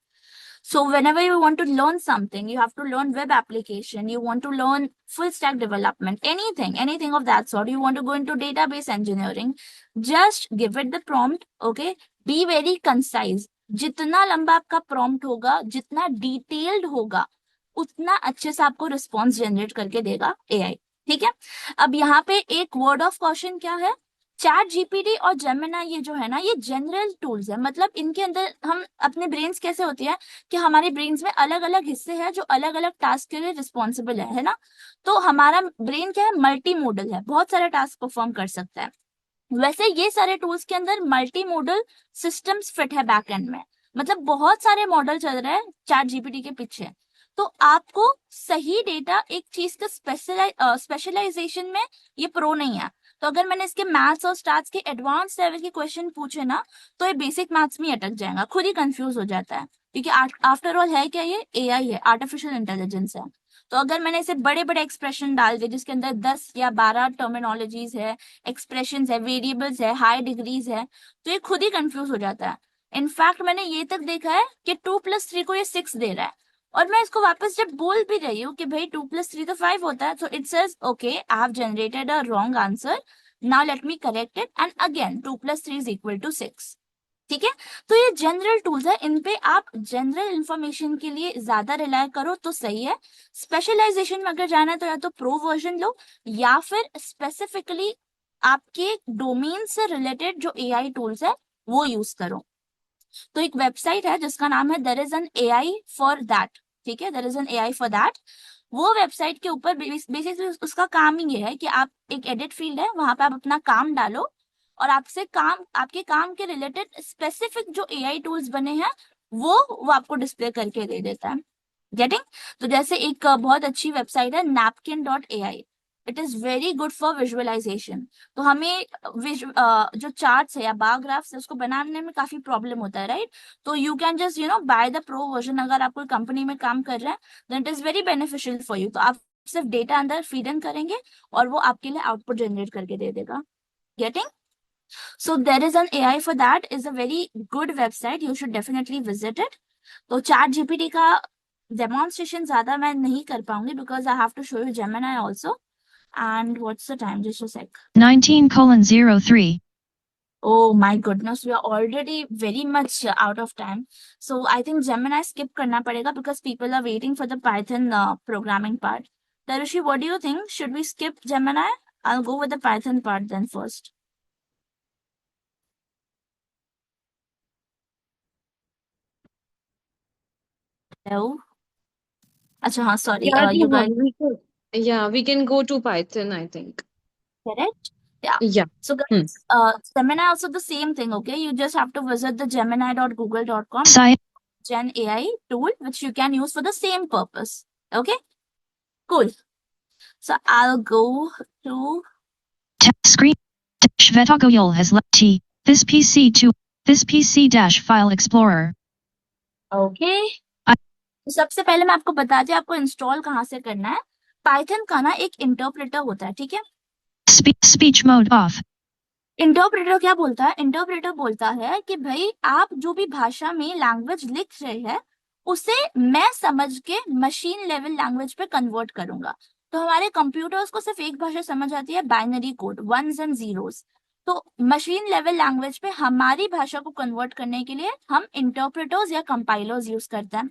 So whenever you want to learn something, you have to learn web application, you want to learn full stack development, anything of that sort, you want to go into database engineering, just give it the prompt, okay? Be very concise. जितना लंबा आपका prompt होगा, जितना detailed होगा, उतना अच्छे से आपको response generate करके देगा AI. ठीक है, अब यहाँ पे एक word of caution क्या है? चैट जीपीटी और जेमिनी ये जो है ना, ये जनरल टूल्स है. मतलब इनके अंदर हम अपने ब्रेन्स कैसे होती है कि हमारे ब्रेन्स में अलग अलग हिस्से हैं जो अलग अलग टास्क के लिए रिस्पॉन्सिबल है ना. तो हमारा ब्रेन क्या है, मल्टी मोडल है, बहुत सारे टास्क परफॉर्म कर सकता है. वैसे ये सारे टूल्स के अंदर मल्टी मोडल सिस्टम्स फिट है बैक एंड में. मतलब बहुत सारे मॉडल चल रहे हैं चैट जीपीटी के पीछे. तो आपको सही डेटा, एक चीज का स्पेशलाइजेशन में ये प्रो नहीं है. तो अगर मैंने इसके मैथ्स और स्टार्स के एडवांस लेवल के क्वेश्चन पूछे ना, तो ये बेसिक मैथ्स में अटक जाएगा, खुद ही कंफ्यूज हो जाता है. क्योंकि आफ्टर ऑल है क्या, ये एआई है, आर्टिफिशियल इंटेलिजेंस है. तो अगर मैंने इसे बड़े बड़े एक्सप्रेशन डाल दिए जिसके अंदर 10 या 12 टर्मिनोलॉजीज है, एक्सप्रेशन है, वेरिएबल्स है, हाई डिग्रीज है, तो ये खुद ही कंफ्यूज हो जाता है. इनफैक्ट मैंने ये तक देखा है कि 2+3 को ये 6 दे रहा है, और मैं इसको वापस जब बोल भी रही हूँ कि भाई 2+3 तो 5 होता है, तो it says okay I have generated a wrong answer, now let me correct it, and again 2+3 is equal to 6. ठीक है, तो ये जनरल टूल्स है, इन पे आप जनरल इंफॉर्मेशन के लिए ज्यादा रिलाय करो तो सही है. स्पेशलाइजेशन में अगर जाना है तो या तो प्रो वर्जन लो या फिर स्पेसिफिकली आपके डोमेन से रिलेटेड जो एआई टूल्स है वो यूज करो। तो एक वेबसाइट है जिसका नाम है there is an AI for that, ठीक है, there is an AI for that. वो वेबसाइट के ऊपर बेसिकली उसका काम ही ये है कि आप, एक एडिट फील्ड है, वहां पे आप अपना काम डालो और आपसे काम, आपके काम के रिलेटेड स्पेसिफिक जो एआई टूल्स बने हैं वो आपको डिस्प्ले करके दे देता है। गेटिंग? तो जैसे एक बहुत अच्छी वेबसाइट है napkin.ai, it is very good for visualization. तो हमें जो चार्ट्स है या बार ग्राफ्स है उसको बनाने में काफी प्रॉब्लम होता है, राइट? तो you can just buy the pro version. अगर आप कोई कंपनी में काम कर रहे हैं then it is very beneficial for you. तो आप सिर्फ डेटा अंदर फीड इन करेंगे और वो आपके लिए आउटपुट जनरेट करके दे देगा। Getting? So there is an AI for that, is a very good website, you should definitely visit it. तो चैट जीपीटी का डेमोन्स्ट्रेशन ज्यादा मैं नहीं कर पाऊंगी because I have to show you Gemini also. And what's the time, just a sec. 19:03. Oh my goodness, we are already very much out of time. So I think Gemini skip करना पड़ेगा because people are waiting for the Python programming part. Tarushi, what do you think? Should we skip Gemini? I'll go with the Python part then first. Hello? अच्छा हाँ, sorry. Yeah, You guys, we can go to Python, I think. correct? Yeah. Yeah. So guys, Gemini also the same thing, okay? You just have to visit the gemini.google.com Sci Gen AI tool, which you can use for the same purpose. Okay? Cool. So I'll go to, screen. Shvetogoyol has left T. This PC to this PC dash file explorer. okay. तो सबसे पहले मैं आपको बता दूं आपको install कहाँ से करना है। पाइथन का ना एक इंटरप्रेटर होता है, ठीक है? Speech mode off. इंटरप्रेटर क्या बोलता है? इंटरप्रेटर बोलता है कि भाई आप जो भी भाषा में लैंग्वेज लिख रहे हैं उसे मैं समझ के मशीन लेवल लैंग्वेज पे कन्वर्ट करूंगा। तो हमारे कंप्यूटर्स को सिर्फ एक भाषा समझ आती है, binary code, ones and zeros. तो मशीन लेवल लैंग्वेज पे हमारी भाषा को कन्वर्ट करने के लिए हम इंटरप्रेटर्स या कंपाइलर्स यूज करते हैं।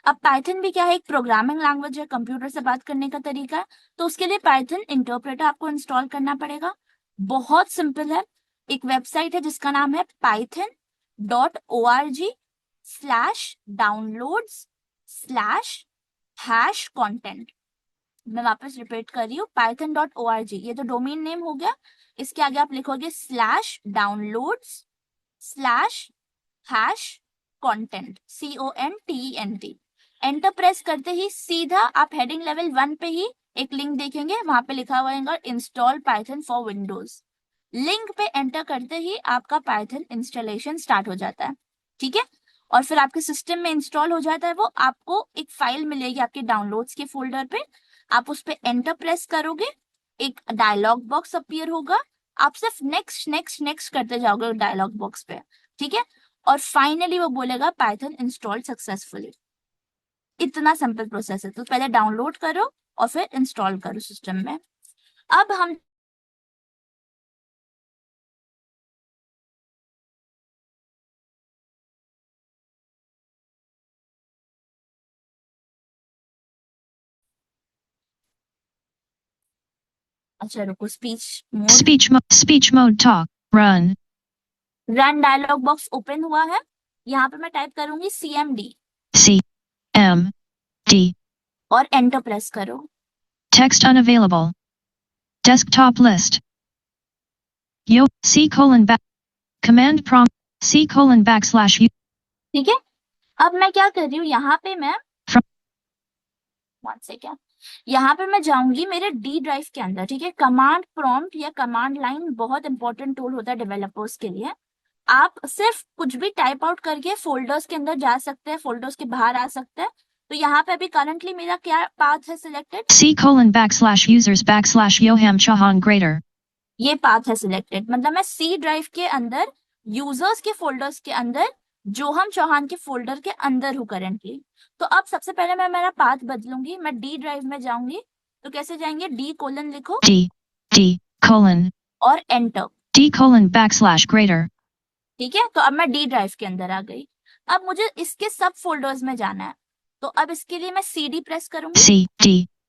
अब पाइथन भी क्या है? एक प्रोग्रामिंग लैंग्वेज है, कंप्यूटर से बात करने का तरीका है। तो उसके लिए पाइथन इंटरप्रेटर आपको इंस्टॉल करना पड़ेगा। बहुत सिंपल है। एक वेबसाइट है जिसका नाम है python.org/downloads/#content। मैं वापस रिपीट कर रही हूँ, python.org, ये तो डोमेन नेम हो गया। इसके आगे आप लिखोगे /downloads/#content CONTENT। एंटर प्रेस करते ही सीधा आप हेडिंग लेवल 1 पे ही एक लिंक देखेंगे, वहां पे लिखा हुआ है install Python for Windows. Link पे एंटर करते ही आपका पाइथन इंस्टॉलेशन स्टार्ट हो जाता है, ठीक है? और फिर आपके सिस्टम में इंस्टॉल हो जाता है वो। आपको एक फाइल मिलेगी आपके डाउनलोड्स के फोल्डर पे, आप उस पे एंटर प्रेस करोगे, एक डायलॉग बॉक्स अपीयर होगा, आप सिर्फ नेक्स्ट नेक्स्ट नेक्स्ट करते जाओगे डायलॉग बॉक्स पे, ठीक है? और फाइनली वो बोलेगा पाइथन इंस्टॉल सक्सेसफुली। इतना सिंपल प्रोसेस है। तो पहले डाउनलोड करो और फिर इंस्टॉल करो सिस्टम में। अब हम अच्छा रुको, Speech mode talk. Run. Run dialogue box open हुआ है। यहाँ पे मैं टाइप करूंगी CMD CMD. और एंटर प्रेस करो। Text unavailable. Desktop list. C:\back. Command prompt. C:\\U. ठीक है? अब मैं क्या कर रही हूँ, यहाँ पे मैं यहाँ पे मैं जाऊंगी मेरे डी ड्राइव के अंदर, ठीक है? कमांड प्रॉम्प्ट या कमांड लाइन बहुत इंपॉर्टेंट टूल होता है डेवलपर्स के लिए। आप सिर्फ कुछ भी टाइप आउट करके फोल्डर्स के अंदर जा सकते हैं, फोल्डर्स के बाहर आ सकते हैं। तो यहाँ पे अभी करंटली मेरा क्या पाथ है सिलेक्टेड? C:\users/Yoham Chauhan Greater. ये पाथ है सिलेक्टेड, मतलब मैं सी ड्राइव के अंदर यूजर्स के फोल्डर्स के अंदर जोहम चौहान के फोल्डर के अंदर हूँ करंटली। तो अब सबसे पहले मैं मेरा पाथ बदलूंगी, मैं डी ड्राइव में जाऊंगी। तो कैसे जाएंगे? D: लिखो D: और एंटर। D:\greater. ठीक है? तो अब मैं डी ड्राइव के अंदर आ गई। अब मुझे इसके सब फोल्डर्स में जाना है, तो अब इसके लिए मैं CD प्रेस करूंगी।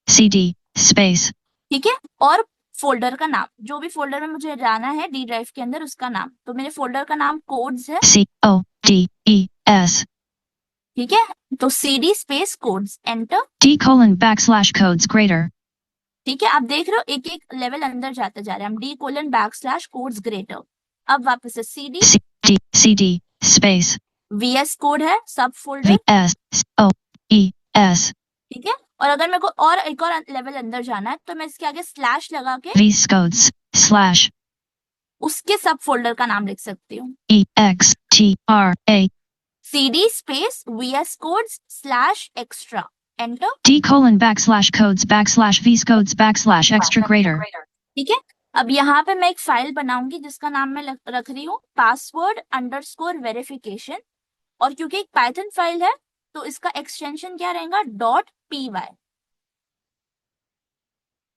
CD space. ठीक है? और फोल्डर का नाम, जो भी फोल्डर में मुझे जाना है डी ड्राइव के अंदर उसका नाम। तो मेरे फोल्डर का नाम कोड्स है, CODES ठीक है। तो cd space codes, enter. D:\codes greater ठीक है, आप देख रहे हो एक एक लेवल अंदर जाते जा रहे हैं हम, D:\codes ग्रेटर। अब वापस से CD space vs कोड है सब फोल्डर, VSOES ठीक है। और अगर मेरे को और एक और लेवल अंदर जाना है तो मैं इसके आगे स्लैश लगा के VSCodes / उसके सब फोल्डर का नाम लिख सकती हूँ, EXTRA cd space vs codes slash extra, enter. D:\codes /VSCodes /extra greater ठीक है, अब यहाँ पे मैं एक फाइल बनाऊंगी जिसका नाम मैं रख रही हूँ password_verification, और क्योंकि एक पाइथन फाइल है तो इसका एक्सटेंशन क्या रहेगा, .py।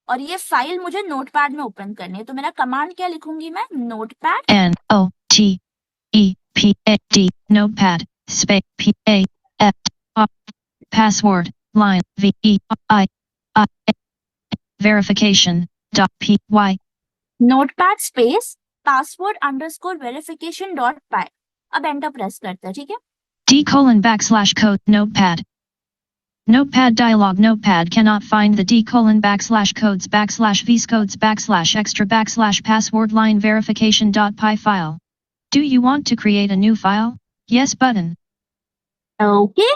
और ये फाइल मुझे नोटपैड में ओपन करनी है, तो मेरा कमांड क्या लिखूंगी मैं, notepad NOTEPAD notepad space PASWord password line VEI verification.py notepad space password_verification.py। अब एंटर प्रेस करते हैं, ठीक है। D:\code notepad Notepad dialog Notepad cannot find the D:\codes /VSCodes /extra /password line verification.py file. Do you want to create a new file? Yes button. Okay,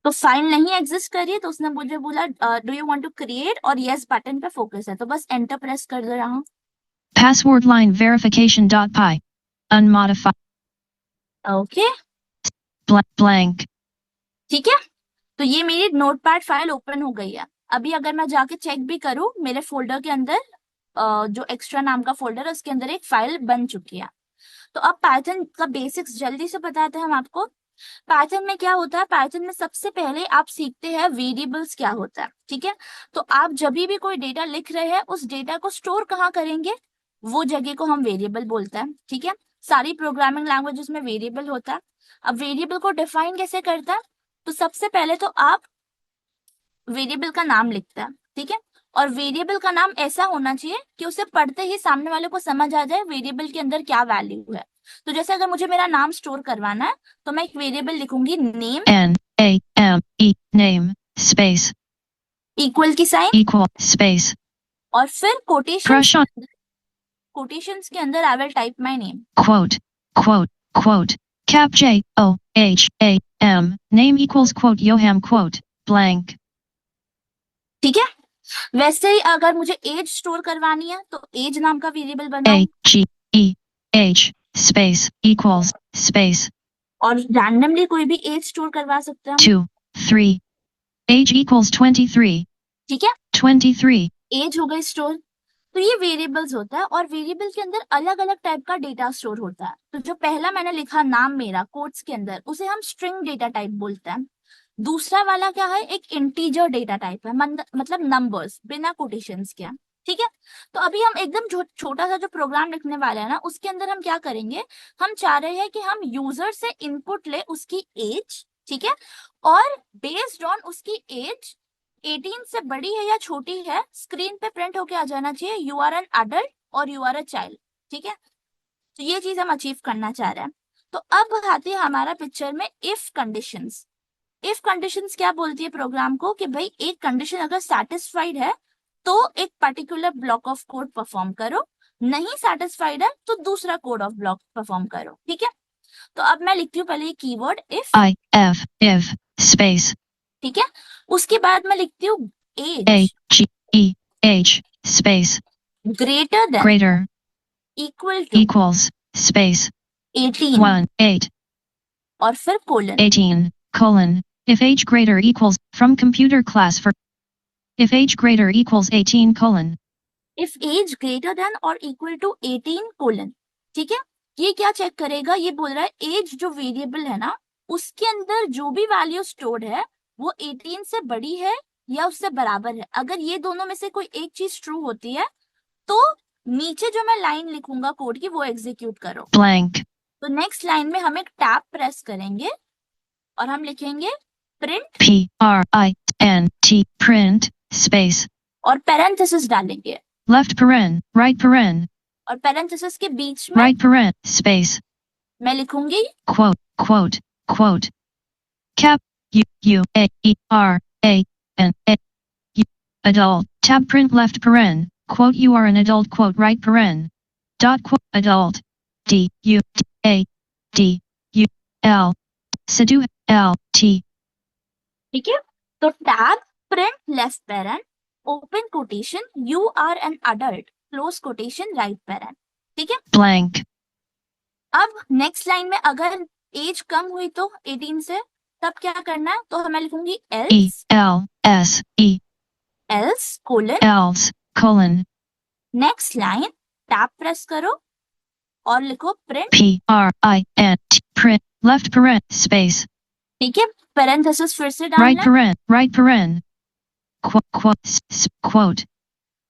तो file नहीं exist कर रही है तो उसने मुझे बोला do you want to create, और यस बटन पे फोकस है, तो बस एंटर प्रेस कर दे रहा हूँ। Password line verification.py unmodified okay, blank. ठीक है, तो ये मेरी नोटपैड फाइल ओपन हो गई है। अभी अगर मैं जाके चेक भी करूँ मेरे फोल्डर के अंदर जो एक्स्ट्रा नाम का फोल्डर है उसके अंदर एक फाइल बन चुकी है। तो अब पाइथन का बेसिक्स जल्दी से बताते हैं हम आपको। पाइथन में क्या होता है, पाइथन में सबसे पहले आप सीखते हैं वेरिएबल्स क्या होता है, ठीक है। तो आप जब भी कोई डेटा लिख रहे हैं उस डेटा को स्टोर कहाँ करेंगे, वो जगह को हम वेरिएबल बोलते हैं, ठीक है। सारी प्रोग्रामिंग लैंग्वेजेस में वेरिएबल होता है। अब वेरिएबल को डिफाइन कैसे करता है, तो सबसे पहले तो आप वेरिएबल का नाम लिखते हैं, ठीक है। और वेरिएबल का नाम ऐसा होना चाहिए कि उसे पढ़ते ही सामने वाले को समझ आ जाए वेरिएबल के अंदर क्या वैल्यू है। तो जैसे अगर मुझे मेरा नाम स्टोर करवाना है तो मैं एक वेरिएबल लिखूंगी name, NAME name space equal की साइन, equal space और फिर crush on कोटेशंस के अंदर I will type my name, quote cap JOHAM name equals quote Yoham quote blank. ठीक है। वैसे ही अगर मुझे एज स्टोर करवानी है तो एज नाम का वेरिएबल बनाऊं, AGEH space equals space और रैंडमली कोई भी एज स्टोर करवा सकते हैं हम, 2 3 age equals 23 ठीक है। 23 एज हो गई स्टोर। तो ये वेरिएबल्स होता है, और वेरिएबल के अंदर अलग अलग टाइप का डेटा स्टोर होता है। तो जो पहला मैंने लिखा नाम मेरा कोट्स के अंदर, उसे हम स्ट्रिंग डेटा टाइप बोलते हैं। दूसरा वाला क्या है, एक इंटीजर डेटा टाइप है, मतलब नंबर्स बिना कोटेशंस के, ठीक है। तो अभी हम एकदम छोटा सा जो प्रोग्राम लिखने वाले हैं ना, उसके अंदर हम क्या करेंगे, हम चाह रहे हैं कि हम यूजर से इनपुट ले उसकी एज, ठीक है, और बेस्ड ऑन उसकी एज 18 से बड़ी है या छोटी है, स्क्रीन पे प्रिंट होके आ जाना चाहिए यू आर एन अडल्ट और यू आर अ चाइल्ड, ठीक है। तो ये चीज हम अचीव करना चाह रहे हैं। तो अब आती है हमारा पिक्चर में इफ कंडीशंस। इफ कंडीशंस क्या बोलती है प्रोग्राम को कि भाई एक कंडीशन अगर सेटिस्फाइड है तो एक particular block of code perform करो, नहीं सेटिस्फाइड है तो दूसरा कोड ऑफ ब्लॉक परफॉर्म करो, ठीक है। तो अब मैं लिखती हूँ पहले ये कीवर्ड if space ठीक है। उसके बाद मैं लिखती हूँ age AGEH space greater than greater equal to equals space 18 8 और फिर colon. 18 colon if age greater equals from computer class for if age greater equals 18 colon if age greater than और इक्वल टू 18 कोलन, ठीक है। ये क्या check करेगा, ये बोल रहा है एज जो वेरिएबल है ना उसके अंदर जो भी वैल्यू स्टोर्ड है वो 18 से बड़ी है या उससे बराबर है। अगर ये दोनों में से कोई एक चीज ट्रू होती है तो नीचे जो मैं लाइन लिखूंगा कोड की वो एग्जीक्यूट करो blank. तो नेक्स्ट लाइन में हम एक टैब प्रेस करेंगे और हम लिखेंगे प्रिंट PRINT print space और पैरेंथेसिस डालेंगे left paren, right paren, और parenthesis के बीच में right paren, space, मैं लिखूंगी quote, quote, quote, cap, U, adult, tab print left paren, quote you are an adult, quote right paren, dot quote adult, D-U-A-D-U-L, sedu, L-T, ठीक है। तो tab print left paren open quotation you are an adult close quotation right paren, ठीक है। blank, अब next line में अगर as कम हुई तो 18 से, तब क्या करना है, तो मैं लिखूंगी E-L-S-E, else colon else, colon, next line tab press करो और लिखो print, P-R-I-N-T, print, left paren, space, ठीक है। पैरेंथेसिस फिर से right डालना है paren, quote,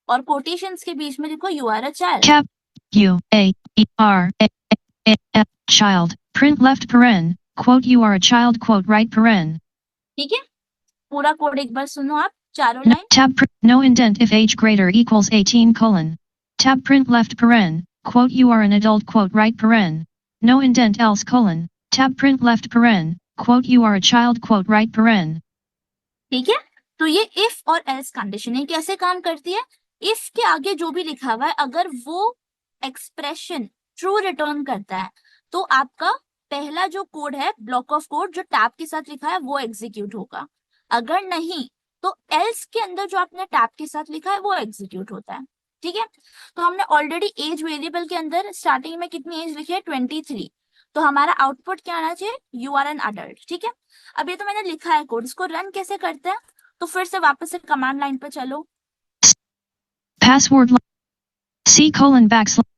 और कोटेशंस के बीच में लिखो you are a child, cap, U-A-E-R-A-L, child, print left paren, quote you are a child, quote right paren, ठीक है। पूरा कोड एक बार सुनो आप, चारों line. tab no indent if age greater equals 18 colon, tab print left paren, quote you are an adult, quote right paren, no indent else colon, tab print left paren, quote you are a child, quote right paren, ठीक है। तो ये if और else condition है, कैसे काम करती है, इफ के आगे जो भी लिखा हुआ है अगर वो एक्सप्रेशन ट्रू रिटर्न करता है तो आपका पहला जो कोड है ब्लॉक ऑफ कोड जो टैब के साथ लिखा है वो एग्जीक्यूट होगा, अगर नहीं तो एल्स के अंदर जो आपने टैब के साथ लिखा है वो एग्जीक्यूट होता है, ठीक है। तो हमने ऑलरेडी एज वेरिएबल के अंदर स्टार्टिंग में कितनी एज लिखी है 23, तो हमारा आउटपुट क्या आना चाहिए, यू आर एन अडल्ट, ठीक है। अब ये तो मैंने लिखा है कोड, इसको रन कैसे करते हैं, तो फिर से वापस से कमांड लाइन पे चलो, password C colon backslash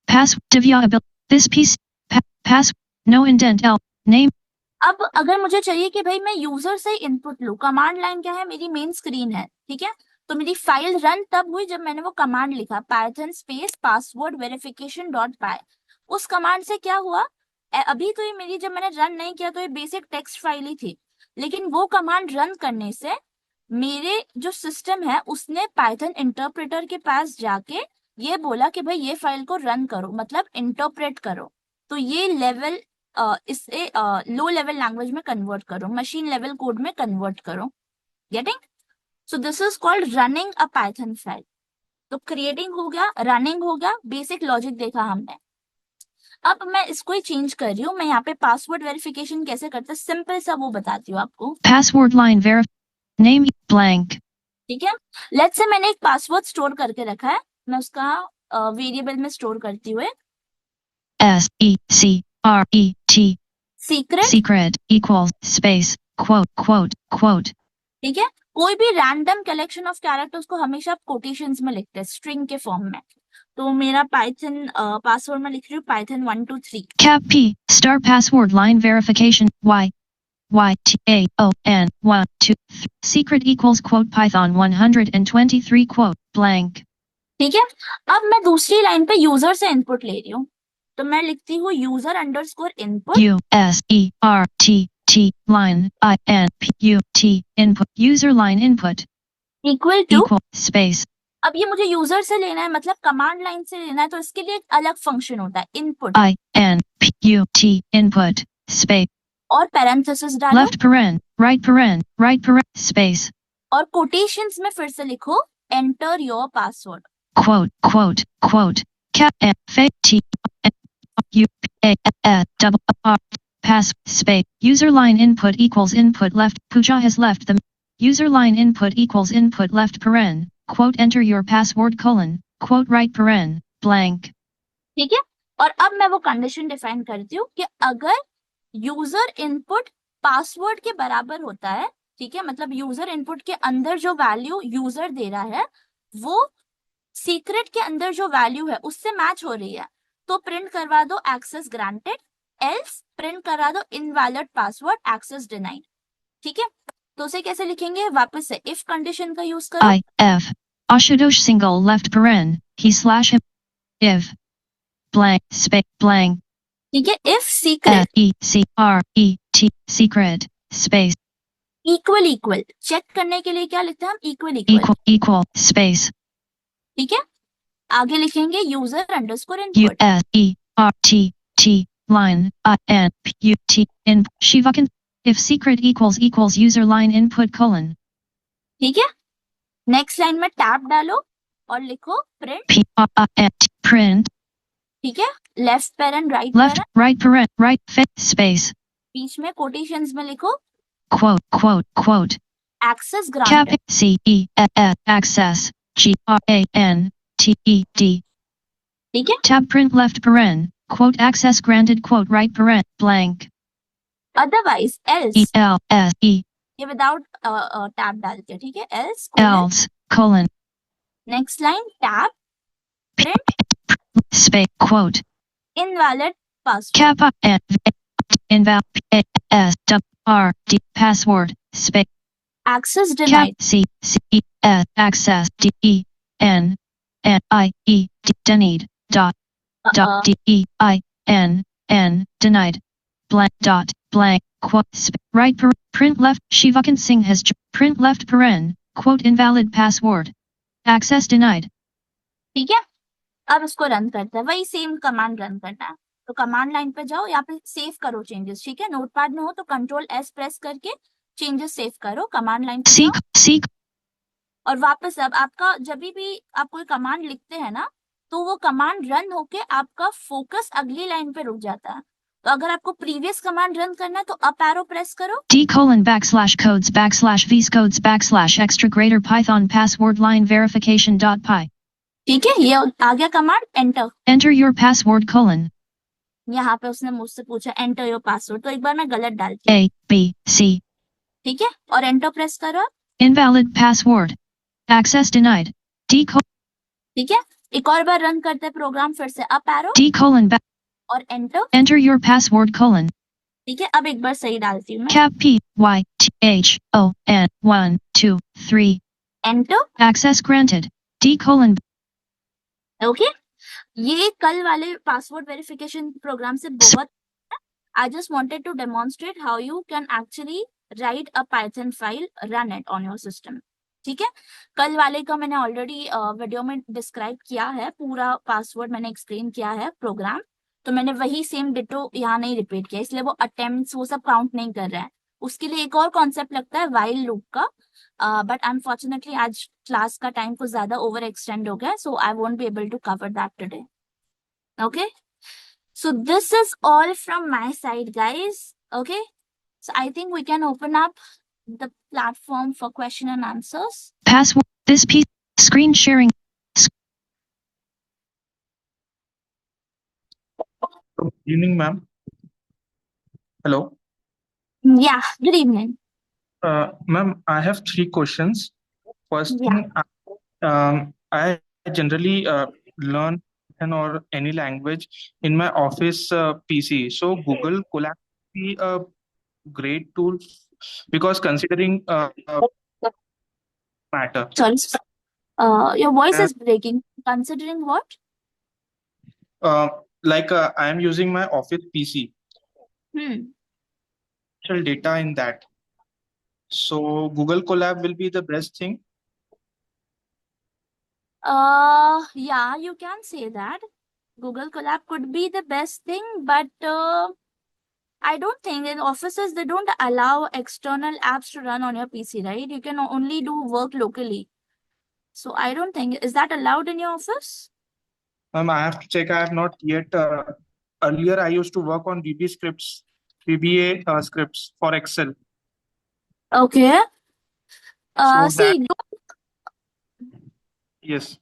pass divya ability this piece pass no indent L name अब अगर मुझे चाहिए कि भाई मैं यूजर से इनपुट लूं, कमांड लाइन क्या है, मेरी मेन स्क्रीन है, ठीक है। तो मेरी फाइल रन तब हुई जब मैंने वो कमांड लिखा Python space password verification dot py. उस कमांड से क्या हुआ, अभी तो ये मेरी जब मैंने रन नहीं किया तो ये बेसिक टेक्स्ट फाइल ही थी, लेकिन वो कमांड रन करने से मेरे जो सिस्टम है उसने पाइथन इंटरप्रेटर के पास जाके ये बोला कि भाई ये फाइल को रन करो, मतलब इंटरप्रेट करो। तो ये लेवल इसे लो लेवल लैंग्वेज में कन्वर्ट करो, मशीन लेवल कोड में कन्वर्ट करो, getting. So this is called running a Python file. तो क्रिएटिंग हो गया, रनिंग हो गया, बेसिक लॉजिक देखा हमने। अब मैं इसको ही चेंज कर रही हूँ, मैं यहाँ पे पासवर्ड वेरिफिकेशन कैसे करते हैं सिंपल सा वो बताती हूँ आपको। password line name blank ठीक है, लेट्स से मैंने एक पासवर्ड स्टोर करके रखा है, मैं उसका वेरिएबल में स्टोर करती हुए SECRET secret, secret equals space quote ठीक है। कोई भी रैंडम कलेक्शन ऑफ कैरेक्टर्स को हमेशा आप कोटेशंस में लिखते हैं स्ट्रिंग के फॉर्म में। तो मेरा पाइथन पासवर्ड में लिख रही हूँ Python 1 2 3, cap P star password line verification YTAON 1 2 3 secret equals quote python 123 quote blank ठीक है। अब मैं दूसरी लाइन पे यूजर से इनपुट ले रही हूँ, तो मैं लिखती हूँ user underscore input USERTT line INPUT input user line input equal to, equal space अब ये मुझे यूजर से लेना है, मतलब कमांड लाइन से लेना है, तो इसके लिए एक अलग फंक्शन होता है इनपुट INPUT input space और पैरेंथेसिस डालो left paren right paren space और कोटेशंस में फिर से लिखो enter your password, quote cap FAT U A double R pass space user line input equals input left Pooja has left the user line input equals input left paren quote enter your password colon quote right paren blank ठीक है। और अब मैं वो condition define करती हूँ कि अगर यूजर इनपुट पासवर्ड के बराबर होता है ठीक है, मतलब यूजर इनपुट के अंदर जो वैल्यू यूजर दे रहा है वो सीक्रेट के अंदर जो वैल्यू है उससे मैच हो रही है, तो प्रिंट करवा दो एक्सेस ग्रांटेड, एल्स प्रिंट करा दो इनवैलिड पासवर्ड, एक्सेस डिनाइड। ठीक है, तो उसे कैसे लिखेंगे, वापस से इफ कंडीशन का यूज करो। if Ashutosh single left paren he slash him if blank space blank ठीक है, if secret secret secret space equal equal check करने के लिए क्या लिखते हैं हम, इक्वल इक्वल। equal space ठीक है, आगे लिखेंगे user underscore input. USERTT line INPUT in Shivakan if secret equals user line input colon ठीक है, नेक्स्ट लाइन में टैब डालो और लिखो प्रिंट। print ठीक है, left parent right left parent, right parent right fit space बीच में कोटेशंस में लिखो quote access cap granted. CES access GRANTED ठीक है, tab print left paren quote access granted quote right paren blank otherwise else ELSE ये without tab डाल के। ठीक है, else else colon next line tab print space quote invalid password. kappa and invalid SWRD password space access cap denied. CES access DENIE denied dot DEINN denied blank quote right print left Shivakan Singh has print left paren quote invalid password access denied ठीक है, अब इसको run करते हैं, वही same command run करना है। तो कमांड लाइन पे जाओ, यहाँ पे सेव करो चेंजेस। ठीक है, नोटपैड में हो तो कंट्रोल एस प्रेस करके चेंजेस सेव करो, कमांड लाइन पे जाओ seek और वापस अब आपका जब भी आप कोई कमांड लिखते हैं ना तो वो कमांड रन होके आपका फोकस अगली लाइन पे रुक जाता है। तो अगर आपको प्रीवियस कमांड रन करना है तो अप एरो प्रेस करो, codes vs codes extra greater python password line verification dot py ठीक है, ये आ गया command enter. enter your password colon यहाँ पे उसने मुझसे पूछा एंटर योर पासवर्ड, तो एक बार मैं गलत डालती हूँ। A B C ठीक है, और एंटर प्रेस करो। invalid password access denied ठीक है, एक और बार रन करते प्रोग्राम, फिर से अप एरो और enter. enter your password colon ठीक है, अब एक बार सही डालती हूँ मैं, cap PYTHON 1 2 3 enter. access granted okay, ये कल वाले पासवर्ड वेरिफिकेशन प्रोग्राम से बहुत, I just wanted to demonstrate how you can actually write a Python file, run it on your system. ठीक है, कल वाले का मैंने ऑलरेडी वीडियो में डिस्क्राइब किया है, पूरा पासवर्ड मैंने एक्सप्लेन किया है प्रोग्राम, तो मैंने वही सेम डिटो यहाँ नहीं रिपीट किया, इसलिए वो अटेम्प्ट्स वो सब काउंट नहीं कर रहा है। उसके लिए एक और कॉन्सेप्ट लगता है व्हाइल लूप का, बट अनफॉर्चुनेटली आज क्लास का टाइम कुछ ज्यादा ओवर एक्सटेंड हो गया, so I won't be able to cover that today. Okay, so this is all from my side, guys. Okay, so I think we can open up the platform for question and answers. password this piece screen sharing Good evening, ma'am. Hello. Yeah, good evening. Ma'am, I have 3 questions. First Yeah. thing, I generally learn Python or any language in my office PC. So Google Colab be a great tool because considering matter. Sorry, your voice Uh, is breaking. Considering what? like I am using my office PC, actual data in that. So Google Colab will be the best thing. Yeah, you can say that. Google Colab could be the best thing, but I don't think in offices they don't allow external apps to run on your PC, right? You can only do work locally. So I don't think, is that allowed in your office? I have to check. I have not yet. Earlier, I used to work on VBA scripts for Excel. Okay. So See, yes.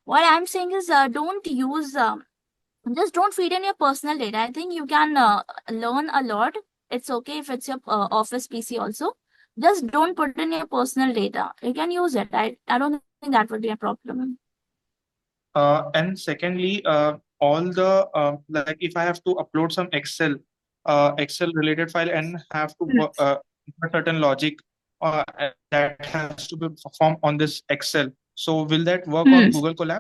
what I'm saying is don't use, just don't feed in your personal data. I think you can learn a lot It's okay if it's your office PC also. Just don't put in your personal data. You can use it. I don't think that would be a problem. And secondly, all the like if I have to upload some Excel related file and have to a certain logic that has to be performed on this Excel. So will that work on Google Colab?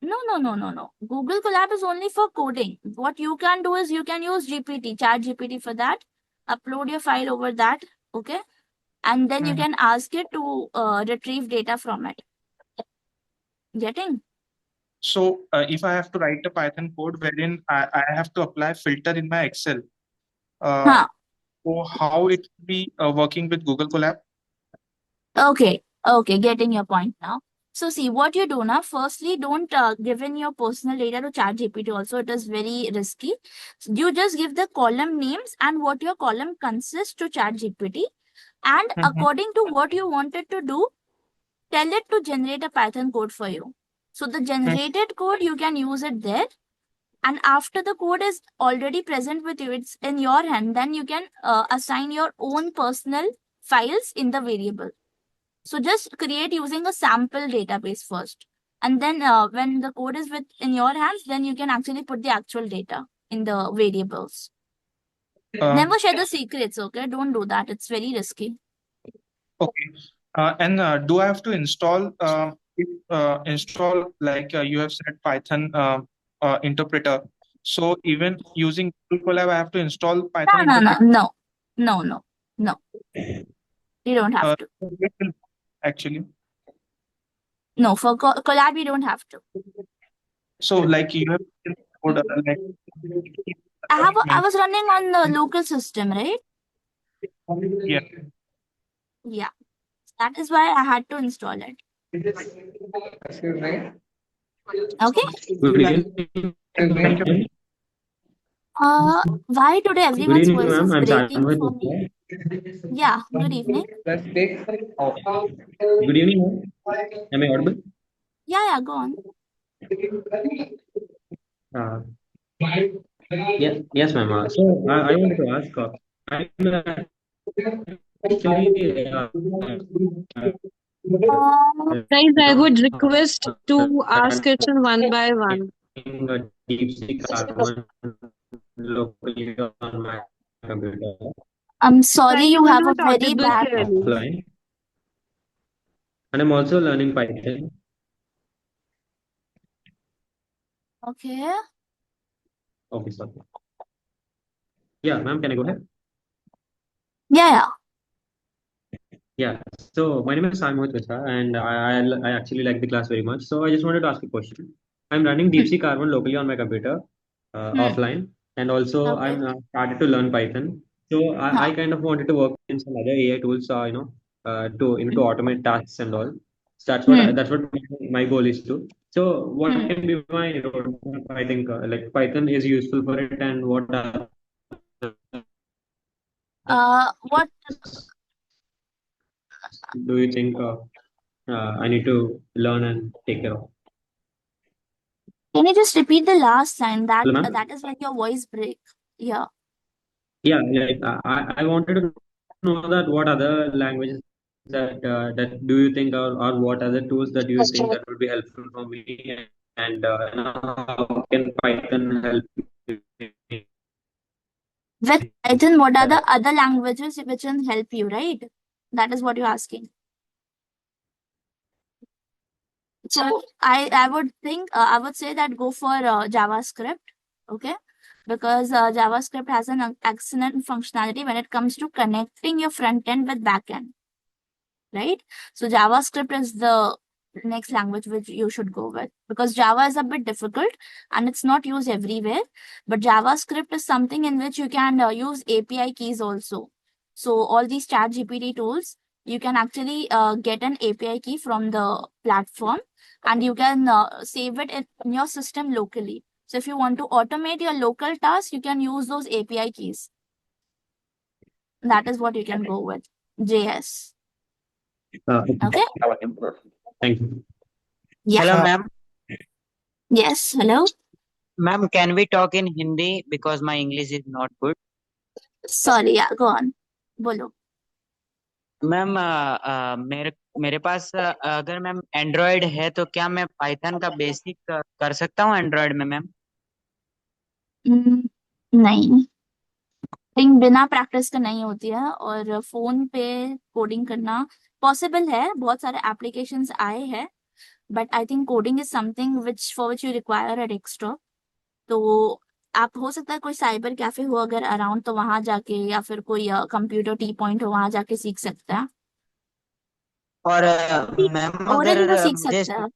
No. Google Colab is only for coding. What you can do is you can use GPT, ChatGPT for that. Upload your file over that, okay? And then you can ask it to retrieve data from it. Getting? So if I have to write a Python code wherein I have to apply filter in my Excel, Huh. so how it will be working with Google Colab? Okay, getting your point now. So see what you do now. Firstly, don't give in your personal data to ChatGPT. Also, it is very risky. You just give the column names and what your column consists to ChatGPT, and according to what you wanted to do, tell it to generate a Python code for you. So the generated code, you can use it there. And after the code is already present with you, it's in your hand, then you can assign your own personal files in the variable. So just create using a sample database first. And then when the code is in your hands, then you can actually put the actual data in the variables. Never share the secrets, okay? Don't do that. It's very risky. Okay. And do I have to install like you have said Python interpreter? So even using Google Colab, I have to install Python interpreter? No. You don't have to. Actually. No, for Colab, you don't have to. So like you have like I was running on the local system, right? yeah. Yeah. That is why I had to install it. Okay. Good evening. Thank you. Why today Good everyone's evening, voice ma'am. is I'm breaking Samuel for me? Yeah, good evening. Good evening, ma'am. Am I audible? Yeah, go on. Yes, ma'am. So I wanted to ask, I'm actually Guys, I would request to ask question one by one. a DeepSeek R1 locally on my computer I'm sorry, you You're have a not very audible bad. clearly. offline, and I'm also learning Python. Okay. Okay, sorry. Yeah, ma'am, can I go ahead? Yeah. Yeah, so my name is Sai Mohit Mishra, and I actually like the class very much. So I just wanted to ask a question. I'm running DeepSeek R1 locally on my computer, offline, and also Okay. I'm started to learn Python. So I kind of wanted to work in some other AI tools, to automate tasks and all. So that's what my goal is to. So what can be my roadmap? I think like Python is useful for it, and what What do you think I need to learn and take care of? can you just repeat the last line? Hello, ma'am? That is when your voice break. Yeah. Yeah, like I wanted to know that what other languages that do you think or what other tools that you think that would be helpful for me, and how can Python help me? With Python, what are the other languages which can help you, right? That is what you're asking. So I would think I would say that go for JavaScript, okay? Because JavaScript has an excellent functionality when it comes to connecting your front end with back end, right? So JavaScript is the next language which you should go with, because Java is a bit difficult and it's not used everywhere. But JavaScript is something in which you can use API keys also. So all these ChatGPT tools, you can actually get an API key from the platform, and you can save it in your system locally. So if you want to automate your local tasks, you can use those API keys. That is what you can go with. JS. Okay. Thank you. Yeah. Hello, ma'am. Yes. Hello. Ma'am, can we talk in Hindi because my English is not good? Sorry, yeah, go on. बोलो. Ma'am मेरे मेरे पास अगर ma'am Android है तो क्या मैं Python का basic कर सकता हूँ एंड्रॉयड में मैम? नहीं, कोडिंग बिना प्रैक्टिस का नहीं होती है, और फोन पे कोडिंग करना पॉसिबल है. बहुत सारे एप्लीकेशंस आए हैं, but I think coding is something which for which you require at extra. तो आप हो सकता है कोई साइबर कैफे हो अगर अराउंड, तो वहां जाके, या फिर कोई कंप्यूटर टी पॉइंट हो वहां जाके सीख सकते हैं. और मैम और अगर भी वो सीख मुझे सकते हैं.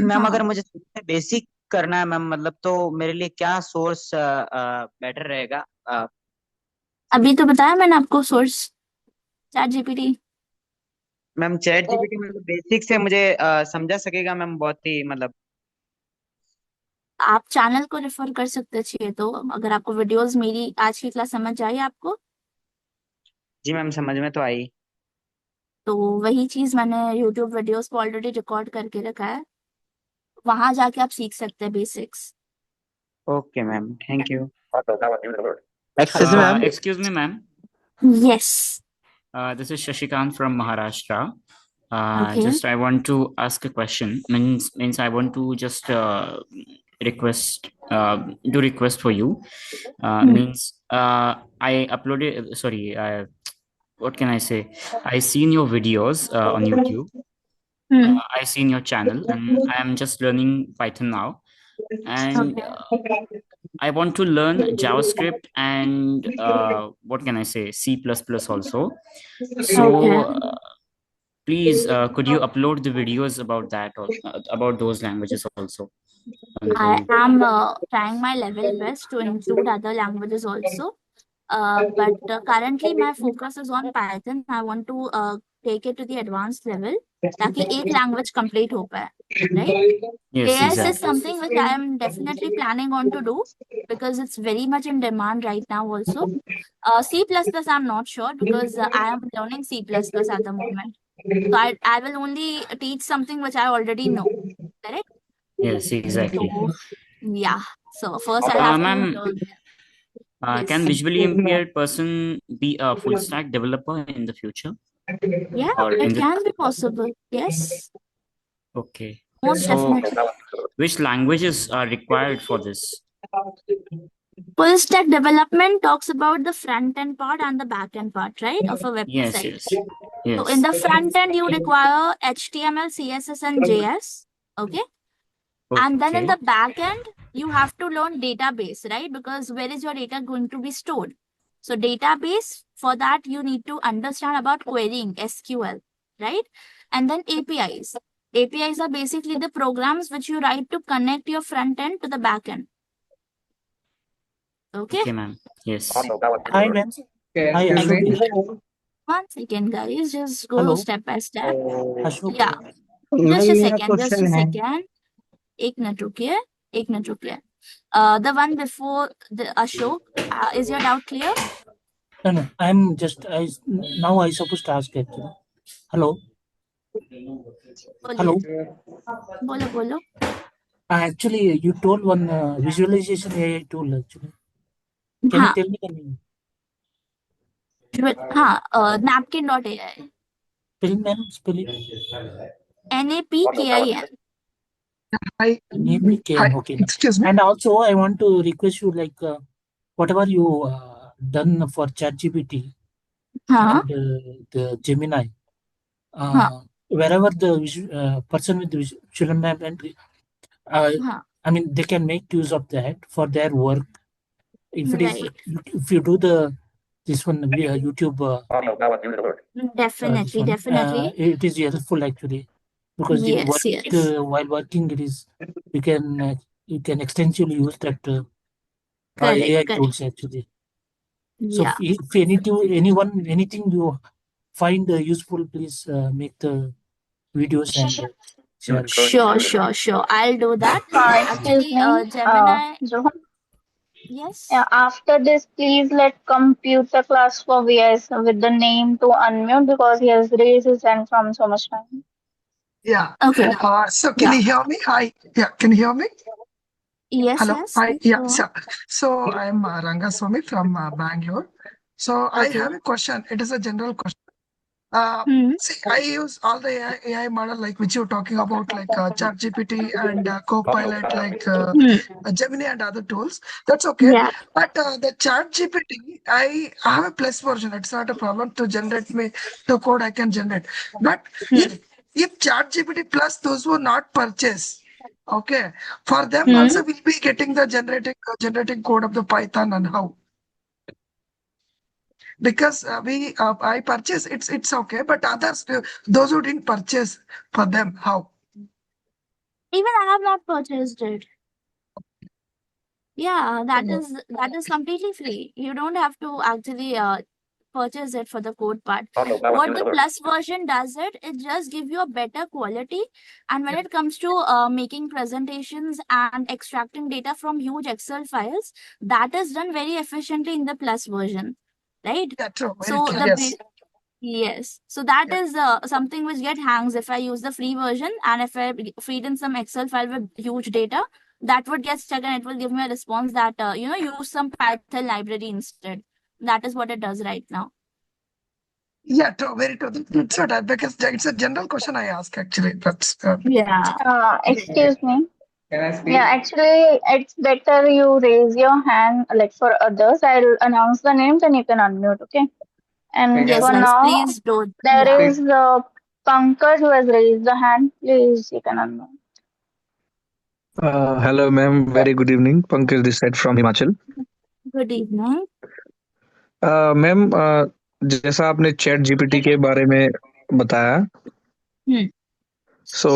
मैम हाँ, अगर मुझे बेसिक करना है मैम, मतलब तो मेरे लिए क्या सोर्स बेटर रहेगा? अभी तो बताया मैंने आपको source, chat GPT. Ma'am chat GPT मतलब बेसिक से मुझे समझा सकेगा मैम, बहुत ही मतलब? आप चैनल को रेफर कर सकते चाहिए तो, अगर आपको वीडियोस मेरी आज की क्लास समझ आई आपको, जी मैम समझ में तो आई। तो वही चीज मैंने यूट्यूब वीडियोस को ऑलरेडी रिकॉर्ड करके रखा है, वहां जाके आप सीख सकते हैं basics. Okay ma'am, thank you. Excuse me, ma'am. Yes. This is Shashikant from Maharashtra. Okay. Just I want to ask a question. Means I want to just request do request for you. Means I uploaded. Sorry, what can I say? I seen your videos on YouTube. I seen your channel, and I am just learning Python now. And I want to learn JavaScript and what can I say, C++ also. So please, could you upload the videos about that, or about those languages also on the I YouTube? am trying my level best to include other languages also. But currently my focus is on Python. I want to take it to the advanced level ताकि एक language complete हो पाए, right? Yes, AS is exactly. something which I am definitely planning on to do because it's very much in demand right now also. C++ I'm not sure because I am learning C++ at the moment. So I will only teach something which I already know, correct? Yes, exactly. So yeah. So first I have to Ma'am, learn. can Yes. visually impaired person be a full stack developer in the future? Yeah, Or in it the can be possible. Yes, okay. most So definitely. which languages are required for this? Full stack development talks about the front end part and the back end part, right, of a Yes, website. yes, So in yes. the front end, you require HTML, CSS, and JS. Okay. And then in Okay. the back end, you have to learn database, right? Because where is your data going to be stored? So database, for that, you need to understand about querying, SQL, right? And then APIs. APIs are basically the programs which you write to connect your front end to the back end. Okay. Okay, ma'am. Yes. Hi, ma'am. Hi, Ashok. One second, guys. Just go Hello. step by step. Ashok. Yeah. Just a second. Just a second. एक minute रुकिए. एक minute रुकिए. The one before the Ashok, is your doubt clear? No, I'm just, now I supposed to ask actually. Hello. Hello. बोलो बोलो. Actually, you told one visualization AI tool actually. Can you tell me the name? हाँ, napkin.ai. Spelling, ma'am, spelling. NAPKIN. NAPKIN, okay. Excuse me. And also, I want to request you, like, whatever you done for ChatGPT and the Gemini, wherever the person with the visual impairment, I mean, they can make use of that for their work. If it is, if you do this one YouTube, Definitely, definitely. it is helpful actually because in work, while working, it is you can extensively use that AI tools actually. So if anything you find useful, please make the videos and share. Sure. I'll do that. Excuse Actually, me, Gemini. Johan. Yes. Yeah, after this, please let computer class for VS with the name to unmute because he has raised his hand from so much time. Yeah. Okay. So can you hear me? Hi. Yeah. Can you hear me? Yes, Hello. yes. Hi. Please Yeah. go on. So I'm Rangaswamy from Bangalore. So I Okay. have a question. It is a general question. Hmm. See, I use all the AI model like which you're talking about, like ChatGPT and Copilot, like Hmm. Gemini and other tools. That's okay. Yeah. But the ChatGPT, I have a plus version. It's not a problem to generate me the code I can generate. But Hmm. if ChatGPT plus those who not purchase, okay, for them Hmm. also will be getting the generating code of the Python and how. Because I purchase it's okay, but others those who didn't purchase, for them how. Even I have not purchased it. Yeah, that is completely free. You don't have to actually purchase it for the code part. What the plus version does it just give you a better quality. And when it comes to making presentations and extracting data from huge Excel files, that is done very efficiently in the plus version, right? Yeah, true, very So true. the Yes. yes, so that Yeah. is something which get hangs if I use the free version, and if I feed in some Excel file with huge data, that would get stuck and it will give me a response that use some Python library instead. That is what it does right now. Yeah, true, very true. That's what because it's a general question I ask actually. That's Yeah. Excuse me. Can I speak? Yeah, actually, it's better you raise your hand like for others. I'll announce the names and you can unmute, okay? And Yes, for guys, now, please don't. there Yeah. is Pankaj who has raised the hand. Please, you can unmute. Hello, ma'am. Very good evening. Pankaj this side from Himachal. Good evening. Ma'am जैसा आपने chat GPT के बारे में बताया सो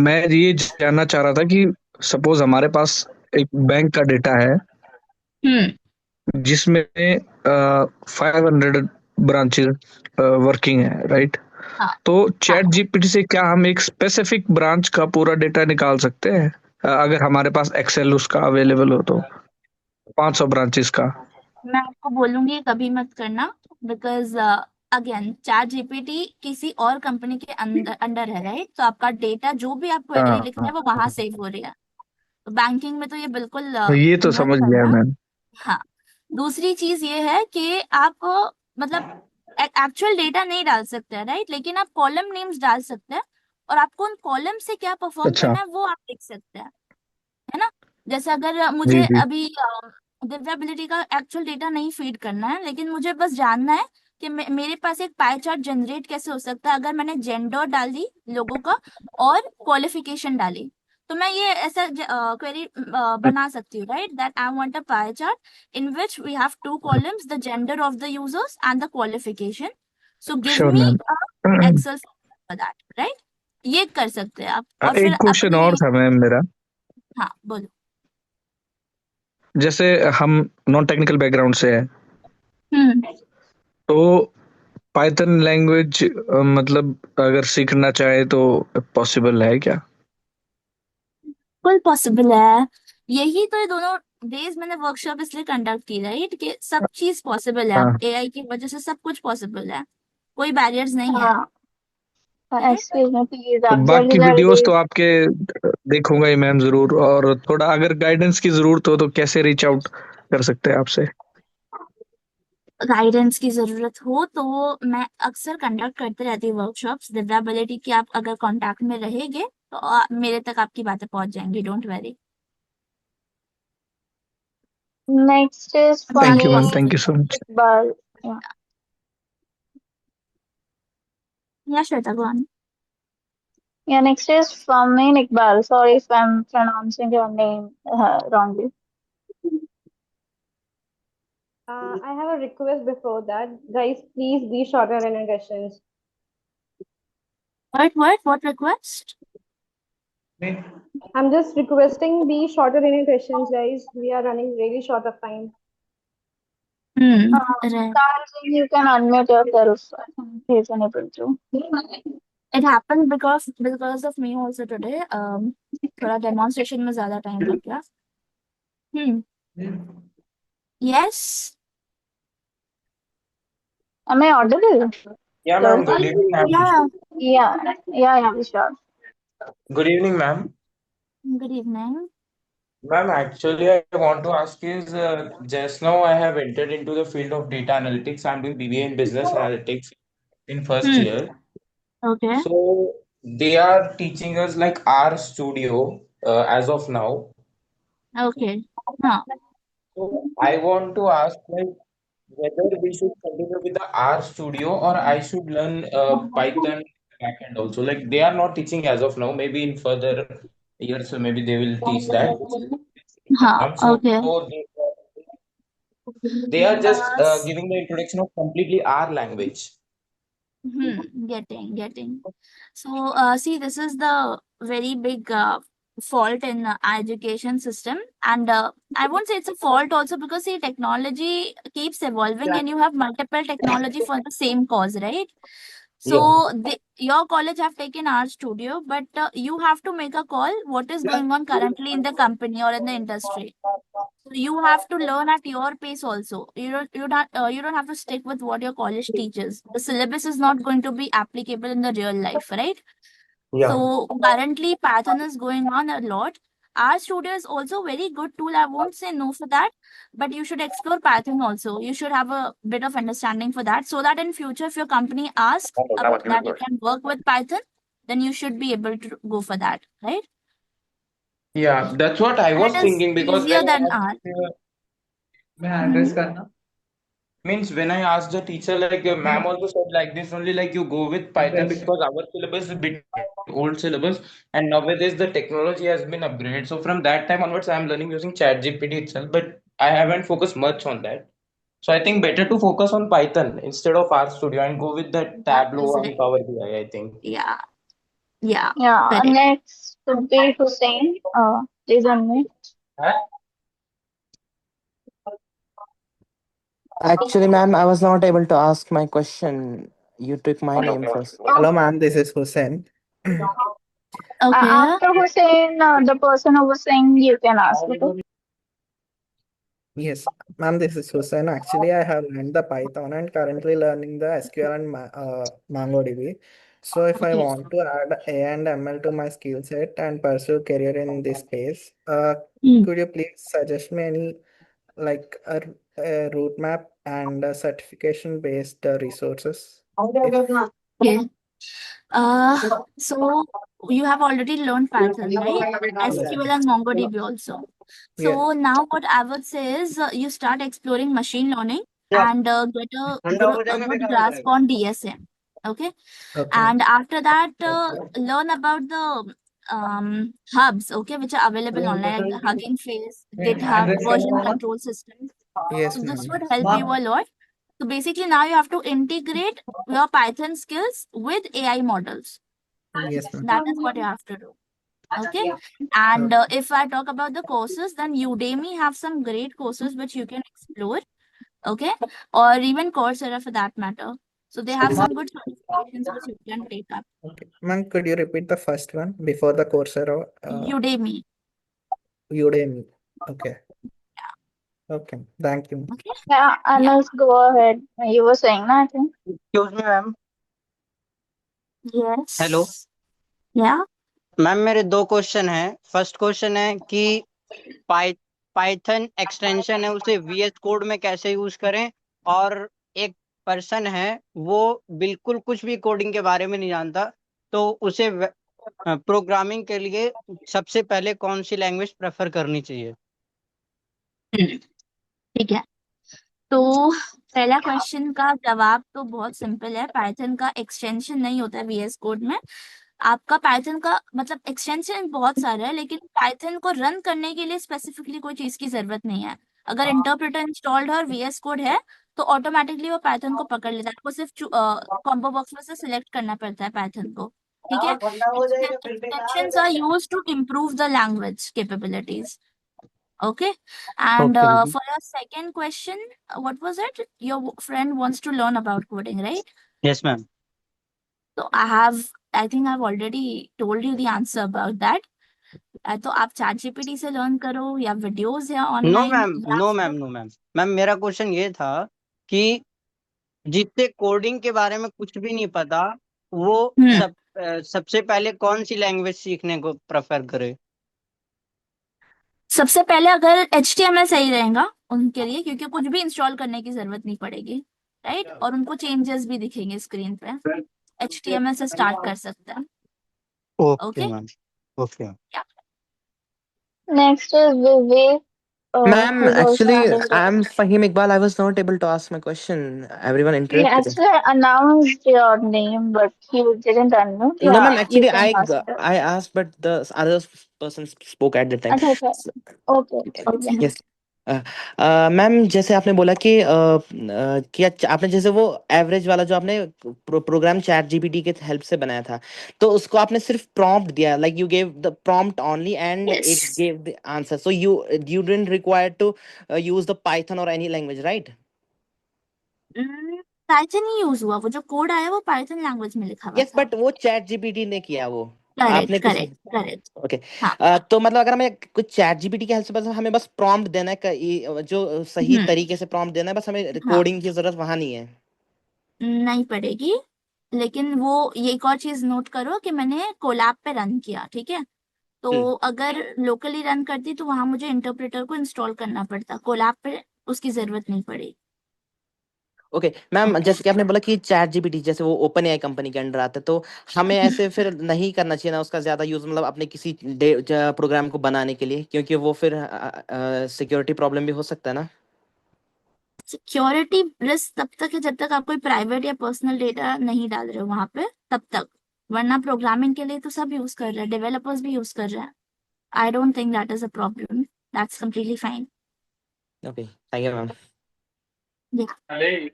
मैं ये जानना चाह रहा था कि सपोज हमारे पास एक बैंक का डेटा है जिसमें 500 ब्रांचेस वर्किंग है राइट तो चैट जीपीटी से क्या हम एक स्पेसिफिक ब्रांच का पूरा डेटा निकाल सकते हैं अगर हमारे पास एक्सेल उसका अवेलेबल हो तो 500 ब्रांचेस का मैं आपको बोलूंगी कभी मत करना बिकॉज अगेन चैट जीपीटी किसी और कंपनी के अंडर है राइट तो आपका डेटा जो भी आप क्वेरी लिख रहे हैं वो वहां सेव हो रही है तो बैंकिंग में तो ये बिल्कुल ये तो मत समझ गया करना मैम हाँ दूसरी चीज ये है कि आप मतलब एक्चुअल डेटा नहीं डाल सकते हैं राइट लेकिन आप कॉलम नेम्स डाल सकते हैं और आपको उन कॉलम से क्या परफॉर्म अच्छा करना है वो आप लिख सकते हैं है ना जैसे अगर जी मुझे जी अभी दिव्याबिलिटी का एक्चुअल डेटा नहीं फीड करना है लेकिन मुझे बस जानना है कि मेरे पास एक पाई चार्ट जनरेट कैसे हो सकता है अगर मैंने जेंडर डाल दी लोगों का और क्वालिफिकेशन डाली तो मैं ये ऐसा क्वेरी बना सकती हूँ right that I want a pie chart in which we have two columns the gender of the users and the qualification so give sure me ma'am Excel for that right ये कर सकते हैं आप और एक फिर क्वेश्चन अपने और था मैम मेरा हाँ बोलो जैसे हम नॉन टेक्निकल बैकग्राउंड से है तो पाइथन लैंग्वेज मतलब अगर सीखना चाहे तो पॉसिबल है क्या बिल्कुल पॉसिबल है यही तो ये दोनों डेज मैंने वर्कशॉप इसलिए कंडक्ट की राइट कि सब चीज पॉसिबल है हाँ अब एआई की वजह से सब कुछ पॉसिबल है कोई बैरियर्स नहीं है हाँ, excuse me, please तो observe बाकी the वीडियोस तो raise. आपके देखूंगा ही मैम जरूर और थोड़ा अगर गाइडेंस की जरूरत हो तो कैसे रीच आउट कर सकते हैं आपसे गाइडेंस की जरूरत हो तो मैं अक्सर कंडक्ट करते रहती हूँ वर्कशॉप्स दिव्याबिलिटी की आप अगर कांटेक्ट में रहेंगे तो मेरे तक आपकी बातें पहुंच जाएंगी don't worry Next is from thank you ma'am me, thank you so much Iqbal. Yeah. या Shweta go on. Yeah, next is from me, Iqbal. Sorry if I'm pronouncing your name wrongly. I have a request before that. Guys, please be shorter in your questions. What request? I'm just requesting be shorter in your questions, guys. We are running really short of time. Right. Tanzin, you can unmute yourself. He's unable to. It happened because of me also today. थोड़ा demonstration में ज़्यादा time लग गया. Yes. Am I audible? Yeah, ma'am. Good evening, ma'am. Yeah, sure. Good evening, ma'am. Good evening. Ma'am, actually, I want to ask is just now I have entered into the field of data analytics. I'm doing BBA in business analytics in first year. Okay. So they are teaching us like R Studio as of now. Okay. Huh. So I want to ask like whether we should continue with the R Studio or I should learn Python backend also. Like they are not teaching as of now. Maybe in further years, so maybe they will teach that. Huh. So Okay. they are just S- giving the introduction of completely R language. getting. So, see, this is the very big fault in education system, and I won't say it's a fault also because see, technology keeps evolving, and you have multiple technology for the same cause, right? Yeah. So, your college have taken our studio, but you have to make a call what is going on currently in the company or in the industry. So you have to learn at your pace also. You don't have to stick with what your college teaches. The syllabus is not going to be applicable in the real life, right? Yeah. So currently Python is going on a lot. R Studio is also very good tool. I won't say no for that, but you should explore Python also. You should have a bit of understanding for that, so that in future, if your company asks that you can work with Python, then you should be able to go for that, right? Yeah, that's what I And was it is thinking because easier when I than asked, R. मैं address करना means when I asked the teacher, like ma'am also said like this only, like you go with Python because our syllabus is a bit old syllabus and nowadays the technology has been upgraded. So from that time onwards, I am learning using ChatGPT itself, but I haven't focused much on that. So I think better to focus on Python instead of RStudio and go with the That Tableau is and right. Power BI, I think. Yeah. Yeah. Yeah, Correct. next would be Hussein. Please unmute. Actually, ma'am, I was not able to ask my question. You took my name first. Hello, ma'am. This is Hussein. Okay. After Hussein, the person who was saying you can ask. Okay? Yes, ma'am. This is Hussein. Actually, I have learned the Python and currently learning the SQL and MongoDB. So, if I Okay. want to add A and ML to my skill set and pursue career in this space, Hmm. could you please suggest me any like a roadmap and certification based resources? If Okay. So you have already learned Python, right? yes, SQL and MongoDB also. yeah, So now what I would say is you start exploring machine learning and get a good grasp on DSM. Okay. okay, And after that, learn about the hubs, okay, which are available online, like the Hugging Face, GitHub, version control systems. yes, So this ma'am. would help you a lot. So basically, now you have to integrate your Python skills with AI models. Yes, ma'am. That is what you have to do. Okay. And Okay. if I talk about the courses, then Udemy have some great courses which you can explore. Okay. Or even Coursera for that matter. So they have some good certifications which you can take up. Okay. Ma'am, could you repeat the first one before the Coursera? Udemy. Udemy. Okay. Okay. Thank you. Okay. Yeah, Yeah. Anas, go ahead. You were saying that, I think. Excuse me ma'am hello Yes. Yeah. Ma'am मेरे दो question हैं first question है कि पाइ Python extension है उसे VS code में कैसे use करें और एक पर्सन है वो बिल्कुल कुछ भी कोडिंग के बारे में नहीं जानता तो उसे प्रोग्रामिंग के लिए सबसे पहले कौन सी लैंग्वेज प्रेफर करनी चाहिए ठीक है तो पहला क्वेश्चन का जवाब तो बहुत सिंपल है पाइथन का एक्सटेंशन नहीं होता है वीएस कोड में आपका पाइथन का मतलब एक्सटेंशन बहुत सारा है लेकिन पाइथन को रन करने के लिए स्पेसिफिकली कोई चीज की जरूरत नहीं है अगर इंटरप्रेटर इंस्टॉल्ड है और वीएस कोड है तो ऑटोमेटिकली वो पाइथन को पकड़ लेता है आपको सिर्फ कॉम्बो बॉक्स में से सिलेक्ट करना पड़ता है पाइथन को ठीक है extensions are used to improve the language capabilities. Okay. And Okay. for your second question, what was it? Your friend wants to learn about coding, right? Yes ma'am So I think I've already told you the answer about that. तो आप chat GPT से learn करो या videos है no online ma'am या no ma'am फिर no ma'am ma'am मेरा question ये था कि जिससे कोडिंग के बारे में कुछ भी नहीं पता वो सबसे पहले कौन सी लैंग्वेज सीखने को प्रेफर करे सबसे पहले अगर HTML सही रहेगा उनके लिए, क्योंकि कुछ भी इंस्टॉल करने की जरूरत नहीं पड़ेगी, राइट, और उनको चेंजेस भी दिखेंगे स्क्रीन पे। HTML से स्टार्ट कर सकते हैं। Okay okay, ma'am, okay. Next is Vivek. Ma'am, He's also actually, having it. I'm Fahim Iqbal. I was not able to ask my question. Everyone He interrupted. actually announced your name, but he didn't unmute. No, ma'am. Yeah, you Actually, can ask. I asked, but the other person spoke at the time. अच्छा अच्छा. Okay, okay. Yes. Ma'am, जैसे आपने बोला कि आपने जैसे वो average वाला जो आपने प्रोग्राम चैट जीपीटी के हेल्प से बनाया था, तो उसको आपने सिर्फ प्रॉम्प्ट दिया, like you gave the prompt only and it yes, gave the answer, so you didn't require to use the Python और एनी लैंग्वेज, राइट? पाइथन ही यूज हुआ, वो जो कोड आया वो पाइथन लैंग्वेज में लिखा हुआ यस, था। बट वो चैट जीपीटी ने किया, वो करेक्ट आपने कुछ करेक्ट करेक्ट, ओके। हाँ। तो मतलब अगर हमें कुछ चैट जीपीटी की हेल्प से बस हमें बस प्रॉम्प्ट देना है, जो सही तरीके से प्रॉम्प्ट देना है, बस हमें हाँ, कोडिंग की जरूरत वहां नहीं है। नहीं पड़ेगी, लेकिन वो ये एक और चीज नोट करो कि मैंने कोलैब पे रन किया, ठीक है। तो अगर लोकली रन करती तो वहां मुझे इंटरप्रेटर को इंस्टॉल करना पड़ता, कोलैब पे उसकी जरूरत नहीं पड़ेगी। ओके मैम, ओके, जैसे कि आपने बोला कि चैट जीपीटी जैसे वो ओपन एआई कंपनी के अंडर आता है, तो हमें ऐसे फिर नहीं करना चाहिए ना उसका ज्यादा यूज, मतलब अपने किसी प्रोग्राम को बनाने के लिए, क्योंकि वो फिर सिक्योरिटी प्रॉब्लम भी हो सकता है ना। सिक्योरिटी रिस्क तब तक है जब तक आप कोई प्राइवेट या पर्सनल डेटा नहीं डाल रहे हो वहां पे, तब तक। वरना प्रोग्रामिंग के लिए तो सब यूज कर रहे हैं, डेवलपर्स भी यूज कर रहे हैं। I don't think that is a problem, that's completely fine. Okay, thank you ma'am. Vivek.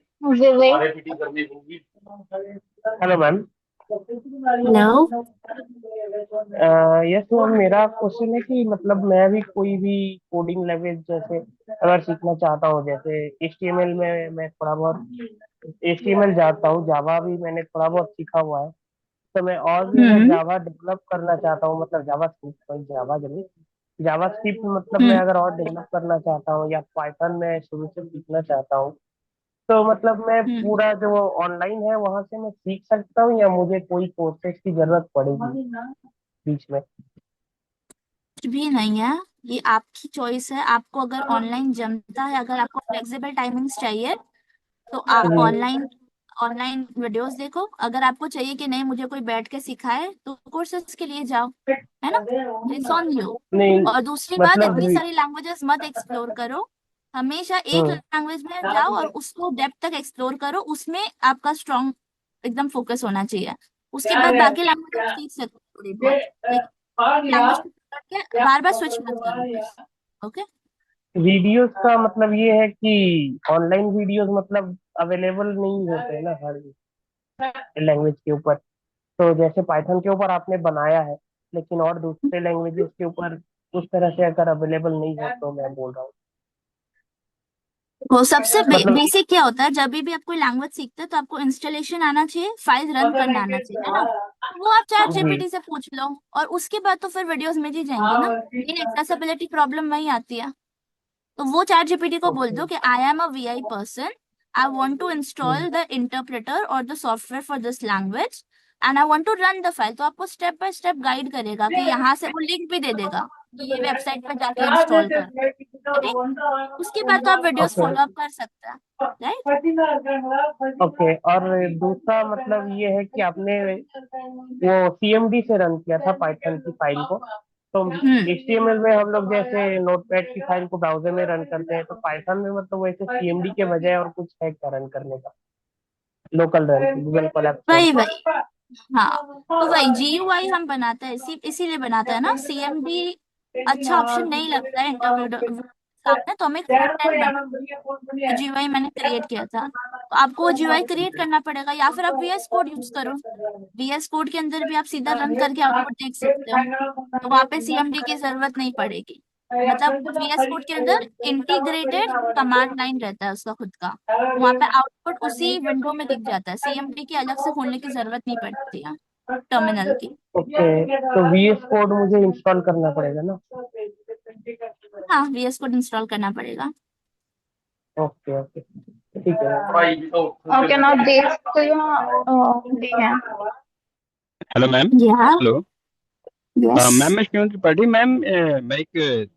Hello ma'am. Hello, yes ma'am, मेरा क्वेश्चन है कि मतलब मैं भी कोई भी कोडिंग लैंग्वेज जैसे अगर सीखना चाहता हूँ, जैसे HTML में मैं थोड़ा बहुत HTMल जानता हूँ, जावा भी मैंने थोड़ा बहुत सीखा हुआ है, तो मैं और भी अगर जावा डेवलप करना चाहता हूँ, मतलब जावा स्क्रिप्ट, जावा जरूर जावा स्क्रिप्ट, मतलब मैं अगर और डेवलप करना चाहता हूँ या पाइथन में शुरू से सीखना चाहता हूँ, तो मतलब मैं पूरा जो ऑनलाइन है वहां से मैं सीख सकता हूँ या मुझे कोई कोर्सेज की जरूरत पड़ेगी बीच में? कुछ भी नहीं है, ये आपकी चॉइस है। आपको अगर ऑनलाइन जमता है, अगर आपको फ्लेक्सिबल टाइमिंग्स चाहिए, तो आप ऑनलाइन ऑनलाइन वीडियोस देखो। अगर आपको चाहिए कि नहीं मुझे कोई बैठ के सिखाए, तो कोर्सेज के लिए जाओ, है ना, इट्स ऑन यू। नहीं, और दूसरी बात, मतलब इतनी सारी लैंग्वेजेस मत एक्सप्लोर करो, हमेशा एक लैंग्वेज में जाओ और उसको डेप्थ तक एक्सप्लोर करो, उसमें आपका स्ट्रॉन्ग एकदम फोकस होना चाहिए। उसके बाद बाकी लैंग्वेज आप सीख सकते हो थोड़ी बहुत, लेकिन लैंग्वेज को पकड़ के बार बार स्विच मत करो बस। ओके, वीडियोस का मतलब ये है कि ऑनलाइन वीडियोस मतलब अवेलेबल नहीं होते हैं ना हर लैंग्वेज के ऊपर, तो जैसे पाइथन के ऊपर आपने बनाया है, लेकिन और दूसरे लैंग्वेजेस के ऊपर उस तरह से अगर अवेलेबल नहीं है, तो मैं बोल रहा हूँ वो सबसे मतलब। बेसिक क्या होता है, जब भी आप कोई लैंग्वेज सीखते हैं तो आपको इंस्टॉलेशन आना चाहिए, फाइल रन करना आना चाहिए, है ना। वो आप चैट जी। जीपीटी से पूछ लो, और उसके बाद तो फिर वीडियोस मिल ही जाएंगी ना। मेन एक्सेसिबिलिटी प्रॉब्लम वही आती है। तो वो चैट जीपीटी को बोल दो कि I am a VI person, I want to install the interpreter और the software for this language, and I want to run the file. तो आपको स्टेप बाय स्टेप गाइड करेगा, कि यहाँ से वो लिंक भी दे देगा कि ये वेबसाइट पे जाके इंस्टॉल कर, ठीक। उसके बाद तो आप वीडियोस ओके, फॉलो अप कर सकते हैं, राइट। ओके। और दूसरा मतलब ये है कि आपने वो CMD से रन किया था पाइथन की फाइल को, तो HTML में हम लोग जैसे नोटपैड की फाइल को ब्राउजर में रन करते हैं, तो पाइथन में मतलब वैसे CMD के बजाय और कुछ है क्या रन करने का, लोकल रन गूगल कोलैब वही स्टोर? वही, हाँ, तो वही GUI हम बनाते हैं, इसीलिए बनाते हैं ना। CMD अच्छा ऑप्शन नहीं लगता है इंटरव्यू सामने, तो हमें फ्रंट एंड बना, तो GUI मैंने क्रिएट किया था, तो आपको वो GUI क्रिएट करना पड़ेगा, या फिर आप VS कोड यूज करो। VS कोड के अंदर भी आप सीधा रन करके आउटपुट देख सकते हो, तो वहां पे CMD की जरूरत नहीं पड़ेगी। मतलब VS कोड के अंदर इंटीग्रेटेड कमांड लाइन रहता है उसका खुद का, तो वहां पे आउटपुट उसी विंडो में दिख जाता है, CMD की अलग से खोलने की जरूरत नहीं पड़ती है टर्मिनल की। ओके, तो VS कोड मुझे इंस्टॉल करना पड़ेगा ना? हाँ, VS कोड इंस्टॉल करना पड़ेगा। ओके, ओके, ठीक है। Okay, now dates तो यहाँ दी हैं. Hello ma'am. या हेलो यस, मैम, मैं शिवम त्रिपाठी। मैम मैं एक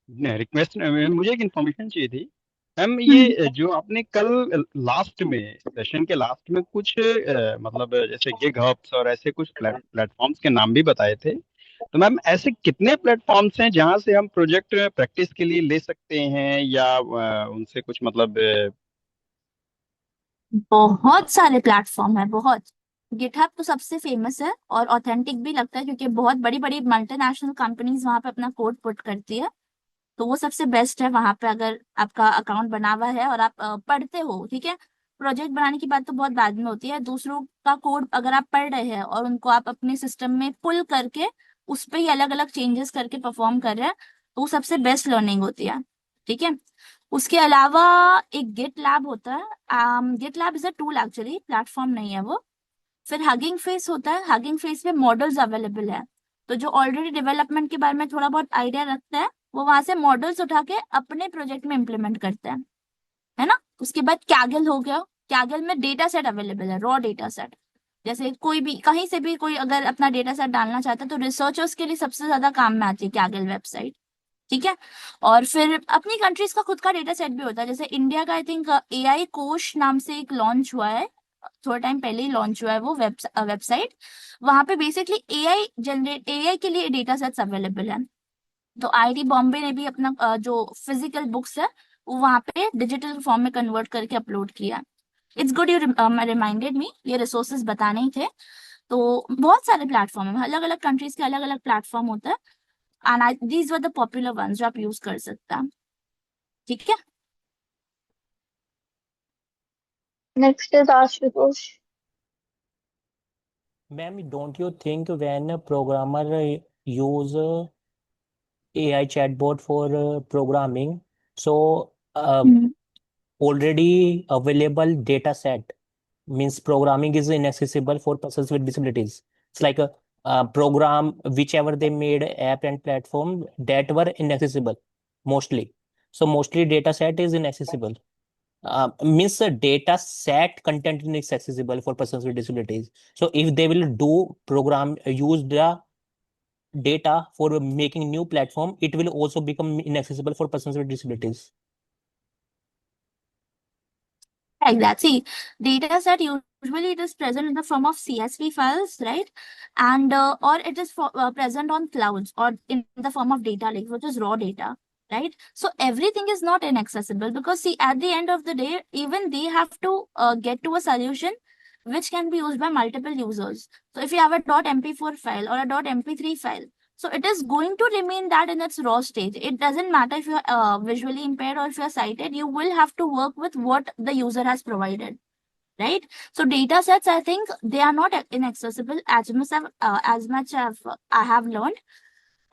रिक्वेस्ट, मुझे एक इन्फॉर्मेशन चाहिए थी मैम। ये जो आपने कल लास्ट में सेशन के लास्ट में कुछ मतलब जैसे गिग हब्स और ऐसे कुछ प्लेटफॉर्म्स के नाम भी बताए थे, तो मैम ऐसे कितने प्लेटफॉर्म्स हैं जहां से हम प्रोजेक्ट प्रैक्टिस के लिए ले सकते हैं, या उनसे कुछ मतलब बहुत सारे प्लेटफॉर्म है, बहुत। गिटहब तो सबसे फेमस है और ऑथेंटिक भी लगता है, क्योंकि बहुत बड़ी बड़ी मल्टीनेशनल कंपनीज वहां पे अपना कोड पुट करती है। तो वो सबसे बेस्ट है वहां पे, अगर आपका अकाउंट बना हुआ है और आप पढ़ते हो, ठीक है। प्रोजेक्ट बनाने की बात तो बहुत बाद में होती है, दूसरों का कोड अगर आप पढ़ रहे हैं और उनको आप अपने सिस्टम में पुल करके उस पे ही अलग अलग चेंजेस करके परफॉर्म कर रहे हैं, तो वो सबसे बेस्ट लर्निंग होती है, ठीक है। उसके अलावा एक गिट लैब होता है। GitLab is a tool actually, platform नहीं है वो। फिर हगिंग फेस होता है, हगिंग फेस पे मॉडल्स अवेलेबल है। तो जो ऑलरेडी डेवलपमेंट के बारे में थोड़ा बहुत आइडिया रखता है, वो वहां से मॉडल्स उठा के अपने प्रोजेक्ट में इम्प्लीमेंट करते हैं, है ना। उसके बाद कैगल हो गया। कैगल में डेटा सेट अवेलेबल है, रॉ डेटा सेट। जैसे कोई भी कहीं से भी कोई अगर अपना डेटा सेट डालना चाहता है, तो रिसर्चर्स के लिए सबसे ज्यादा काम में आती है कैगल वेबसाइट, ठीक है। और फिर अपनी कंट्रीज का खुद का डेटा सेट भी होता है, जैसे इंडिया का आई थिंक एआई कोश नाम से एक लॉन्च हुआ है, थोड़ा टाइम पहले ही लॉन्च हुआ है वो वेबसाइट। वहां पे बेसिकली एआई के लिए डेटा सेट्स अवेलेबल है। तो आईआईटी बॉम्बे ने भी अपना जो फिजिकल बुक्स है वो वहां पे डिजिटल फॉर्म में कन्वर्ट करके अपलोड किया। It's good you reminded me, ये रिसोर्सेज बताने ही थे। तो बहुत सारे प्लेटफॉर्म है, अलग अलग कंट्रीज के अलग अलग प्लेटफॉर्म होता है। And these were the popular ones जो आप यूज कर सकते हैं, ठीक है। Next is Ashutosh. Ma'am, don't you think when a programmer use AI chatbot for programming, so already available data set means programming is inaccessible for persons with disabilities. It's like a program whichever they made app and platform that were inaccessible mostly. So mostly data set is inaccessible. Means a data set content is accessible for persons with disabilities. So if they will do program use the data for making new platform, it will also become inaccessible for persons with disabilities. Like that. See, data set usually it is present in the form of CSV files, right? And or it is present on clouds or in the form of data lake, which is raw data, right? So everything is not inaccessible, because see, at the end of the day, even they have to get to a solution which can be used by multiple users. So if you have a .mp4 file or a .mp3 file, so it is going to remain that in its raw stage. It doesn't matter if you're visually impaired or if you're sighted, you will have to work with what the user has provided, right? So data sets, I think they are not inaccessible as much as I have learned.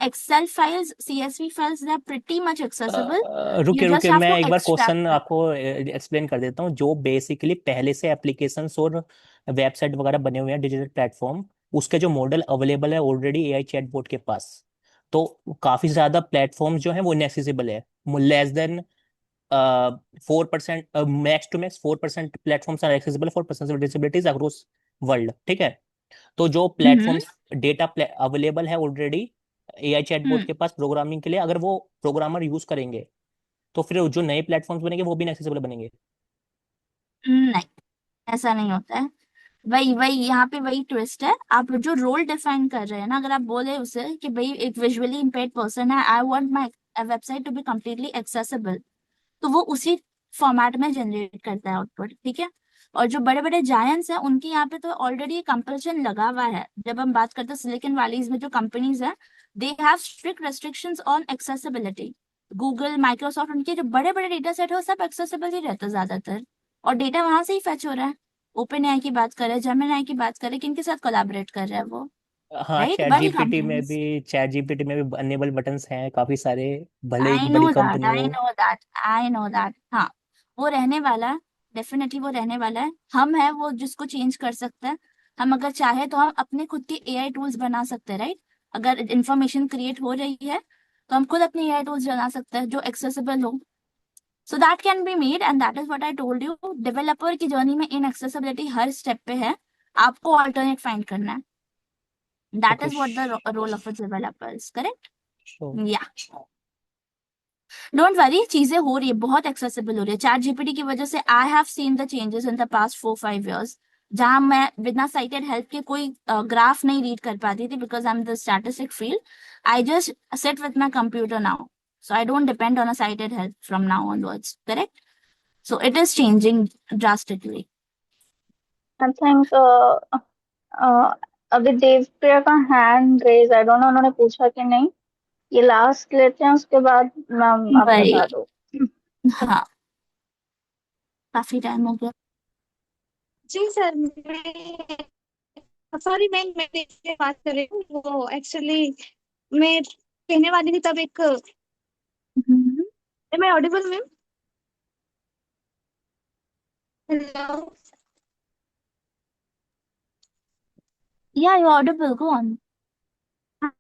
Excel files, CSV files, they are pretty much accessible. रुके You just रुके have मैं to एक बार extract question them. आपको explain कर देता हूँ। जो basically पहले से एप्लीकेशंस और वेबसाइट वगैरह बने हुए हैं डिजिटल प्लेटफॉर्म, उसके जो मॉडल अवेलेबल है ऑलरेडी एआई चैटबॉट के पास, तो काफी ज्यादा प्लेटफॉर्म जो है वो इनएक्सेसिबल है। Less than 4%, max to max 4% platforms are accessible for person with disabilities across world, ठीक है। तो जो प्लेटफॉर्म्स डेटा अवेलेबल है ऑलरेडी एआई चैटबॉट के पास प्रोग्रामिंग के लिए, अगर वो प्रोग्रामर यूज करेंगे तो फिर जो नए प्लेटफॉर्म्स बनेंगे वो भी इनएक्सेसिबल बनेंगे। नहीं, ऐसा नहीं होता है। वही वही यहाँ पे वही ट्विस्ट है। आप जो रोल डिफाइन कर रहे हैं ना, अगर आप बोले उसे कि भाई एक विजुअली इम्पेयर्ड पर्सन है, I want my website to be completely accessible, तो वो उसी फॉर्मेट में जनरेट करता है आउटपुट, ठीक है। और जो बड़े बड़े जायंट्स हैं उनके यहाँ पे तो ऑलरेडी कंपल्शन लगा हुआ है। जब हम बात करते हैं सिलिकॉन वैलीज में जो कंपनीज है, they have strict restrictions on accessibility. Google, Microsoft, उनके जो बड़े बड़े डेटा सेट है वो सब एक्सेसिबल ही रहता है ज्यादातर, और डेटा वहां से ही फेच हो रहा है। ओपन एआई की बात करें, जेमिनी की बात करें, किनके साथ कोलैबोरेट कर रहा है वो, हाँ, राइट? बड़ी कंपनीज। चैट जीपीटी में भी अनेबल बटन्स हैं काफी सारे, भले आई एक नो बड़ी दैट, कंपनी आई हो। Know that, I know that. हाँ, वो रहने वाला है, डेफिनेटली वो रहने वाला है। हम है वो जिसको चेंज कर सकते हैं। हम अगर चाहे तो हम अपने खुद के एआई टूल्स बना सकते हैं, राइट? अगर इंफॉर्मेशन क्रिएट हो रही है तो हम खुद अपने एआई टूल्स बना सकते हैं जो एक्सेसिबल हो। So that can be made, and that is what I told you. Developer की जर्नी में इनएक्सेसिबिलिटी हर स्टेप पे है, आपको ऑल्टरनेट फाइंड करना है। That okay, is what the role of a developer is, correct? Sure. Yeah don't worry, चीजें हो रही है, बहुत एक्सेसिबल हो रही है चैट जीपीटी की वजह से। I have seen the changes in the past 4-5 years, जहां मैं बिना साइटेड हेल्प के कोई ग्राफ नहीं रीड कर पाती थी, because I am the statistic field. I just sit with my computer now, so I don't depend on a sighted help from now onwards, correct? So it is changing drastically. I think अभी देवप्रिया का hand raise, I don't know उन्होंने पूछा कि नहीं। ये last लेते हैं, उसके बाद मैम आप वही, बता दो। हाँ, काफी टाइम हो गया। जी सर, सॉरी मैम, मैं देख के बात कर रही हूँ। वो एक्चुअली मैं कहने वाली थी तब एक, am I audible ma'am? Hello? Yeah, you're audible, go on. हाँ,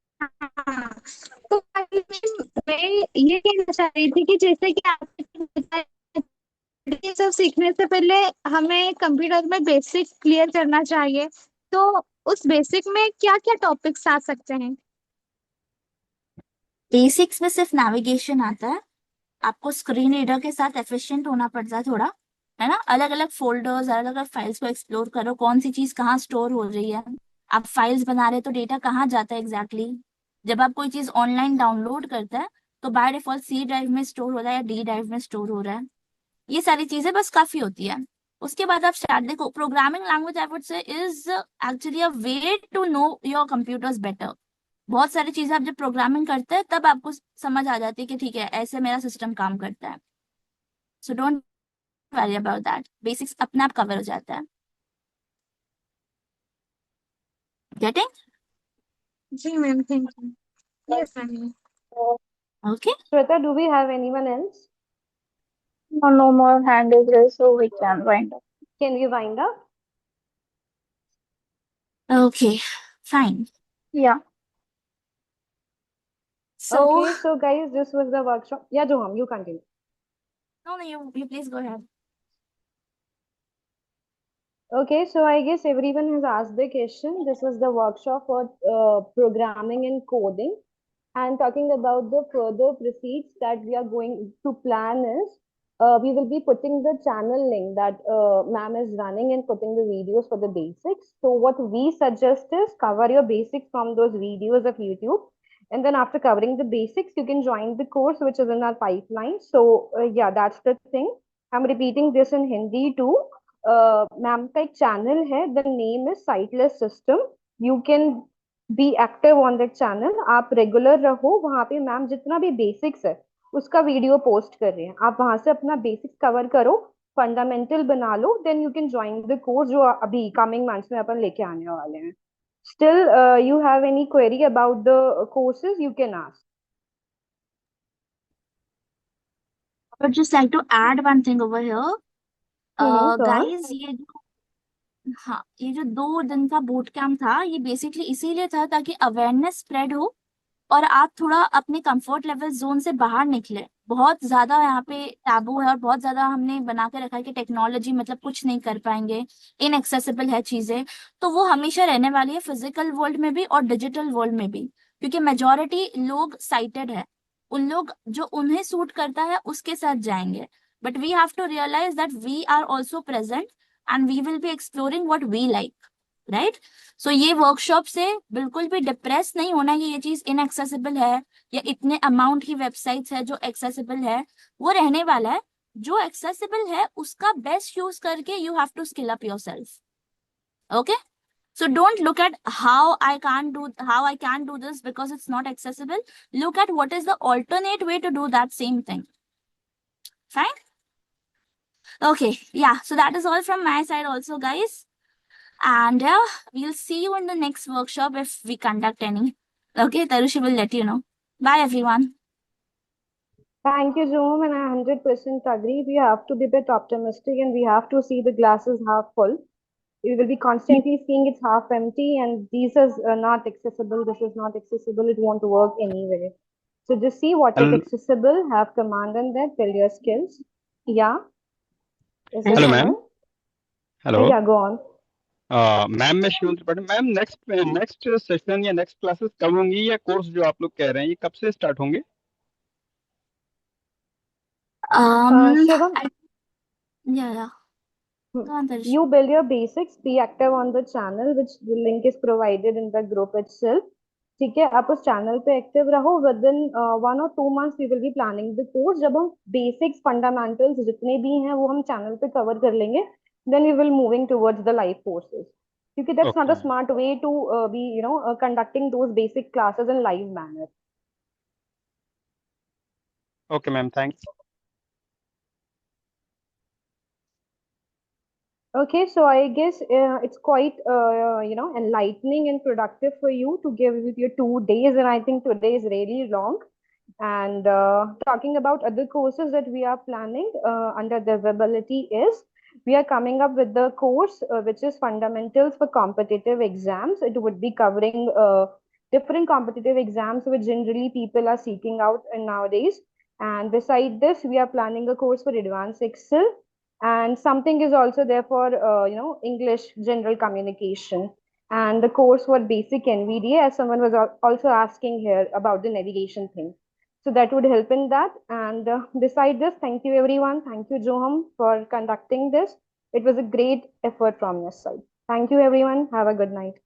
तो मैं ये कहना चाह रही थी कि जैसे कि आपने बताया, ये सब सीखने से पहले हमें कंप्यूटर में बेसिक क्लियर करना चाहिए। तो उस बेसिक में क्या क्या टॉपिक्स आ सकते हैं? बेसिक्स में सिर्फ नेविगेशन आता है, आपको स्क्रीन रीडर के साथ एफिशिएंट होना पड़ता है थोड़ा, है ना। अलग अलग फोल्डर्स, अलग अलग फाइल्स को एक्सप्लोर करो, कौन सी चीज कहाँ स्टोर हो रही है। आप फाइल्स बना रहे हो तो डेटा कहाँ जाता है एग्जैक्टली जब आप कोई चीज ऑनलाइन डाउनलोड करते हैं तो बाय डिफॉल्ट सी ड्राइव में स्टोर हो रहा है या डी ड्राइव में स्टोर हो रहा है। ये सारी चीजें बस काफी होती है। उसके बाद आप स्टार्ट देखो, programming language I would say is actually a way to know your computers better. बहुत सारी चीजें आप जब प्रोग्रामिंग करते हैं तब आपको समझ आ जाती है कि ठीक है, ऐसे मेरा सिस्टम काम करता है। So don't worry about that, basics अपने आप कवर हो जाता है। गेटिंग? जी ma'am, thank you. Yes ma'am. Okay. Shweta, do we have anyone else? No more hand is raised, so we can wind up. Can we wind up? Okay, fine. Yeah. So Okay, so guys, this was the workshop. Yeah, Joham, you continue. no, you please go ahead. Okay, so I guess everyone has asked the question. This was the workshop for programming and coding. And talking about the further proceeds that we are going to plan is, we will be putting the channel link that ma'am is running and putting the videos for the basics. So what we suggest is cover your basics from those videos of YouTube. And then after covering the basics, you can join the course, which is in our pipeline. So yeah, that's the thing. I'm repeating this in Hindi too. Ma'am का एक channel है, the name is sightless system. You can be active on that channel. आप regular रहो वहां पे। Ma'am जितना भी basics है उसका वीडियो पोस्ट कर रहे हैं, आप वहां से अपना बेसिक्स कवर करो, फंडामेंटल बना लो, then you can join the course जो अभी कमिंग मंथ्स में अपन लेके आने वाले हैं। Still you have any query about the courses, you can ask. I would just like to add one thing over here. Guys, ये जो 2 दिन का बूट कैंप था, ये बेसिकली इसीलिए था ताकि अवेयरनेस स्प्रेड हो और आप थोड़ा अपने कंफर्ट लेवल जोन से बाहर निकले। बहुत ज्यादा यहाँ पे टैबू है और बहुत ज्यादा हमने बना के रखा है कि टेक्नोलॉजी मतलब कुछ नहीं कर पाएंगे, इनएक्सेसिबल है चीजें। तो वो हमेशा रहने वाली है फिजिकल वर्ल्ड में भी और डिजिटल वर्ल्ड में भी, क्योंकि मेजोरिटी लोग साइटेड है। उन लोग जो उन्हें सूट करता है उसके साथ जाएंगे, but we have to realise that we are also present and we will be exploring what we like, right. So ये वर्कशॉप से बिल्कुल भी डिप्रेस नहीं होना कि ये चीज इनएक्सेसिबल है या इतने अमाउंट की वेबसाइट्स है जो एक्सेसिबल है। वो रहने वाला है, जो एक्सेसिबल है उसका बेस्ट यूज करके you have to skill up yourself. Okay, so don't look at how I can do this because it's not accessible. Look at what is the alternate way to do that same thing. Fine? Okay, yeah, so that is all from my side also, guys. And we'll see you in the next workshop if we conduct any. Okay, Tarushi will let you know. Bye, everyone. Thank you, Zoom, and I 100% agree. We have to be a bit optimistic and we have to see the glasses half full. We will be constantly seeing it's half empty and this is not accessible, this is not accessible, it won't work anyway. So just see what is accessible, have command on that, build your skills. Yeah? Is there Hello, someone? ma'am. Hello. Yeah, go on. Ma'am मैं Shivam Tripathi. Ma'am next session या next classes कब होंगी, या course जो आप लोग कह रहे हैं ये कब से स्टार्ट होंगे? Shubham, Yeah. Go on, Tarish. you build your basics, be active on the channel, which the link is provided in the group itself. ठीक है, आप उस चैनल पे एक्टिव रहो. Within 1 or 2 months we will be planning the course. जब हम basics fundamentals जितने भी हैं वो हम चैनल पे कवर कर लेंगे, then we will moving towards the live courses, क्योंकि that's not a smart way to be conducting those basic classes in live manner. Okay, ma'am. Thanks. Okay, so I guess it's quite enlightening and productive for you to give with your 2 days, and I think today is really long. And talking about other courses that we are planning under Livability is we are coming up with the course which is Fundamentals for Competitive Exams. It would be covering different competitive exams which generally people are seeking out in nowadays. And beside this, we are planning a course for Advanced Excel, and something is also there for English general communication, and the course for basic NVDA, as someone was also asking here about the navigation thing. So that would help in that. And beside this, thank you everyone. Thank you, Joham, for conducting this. It was a great effort from your side. Thank you everyone. Have a good night.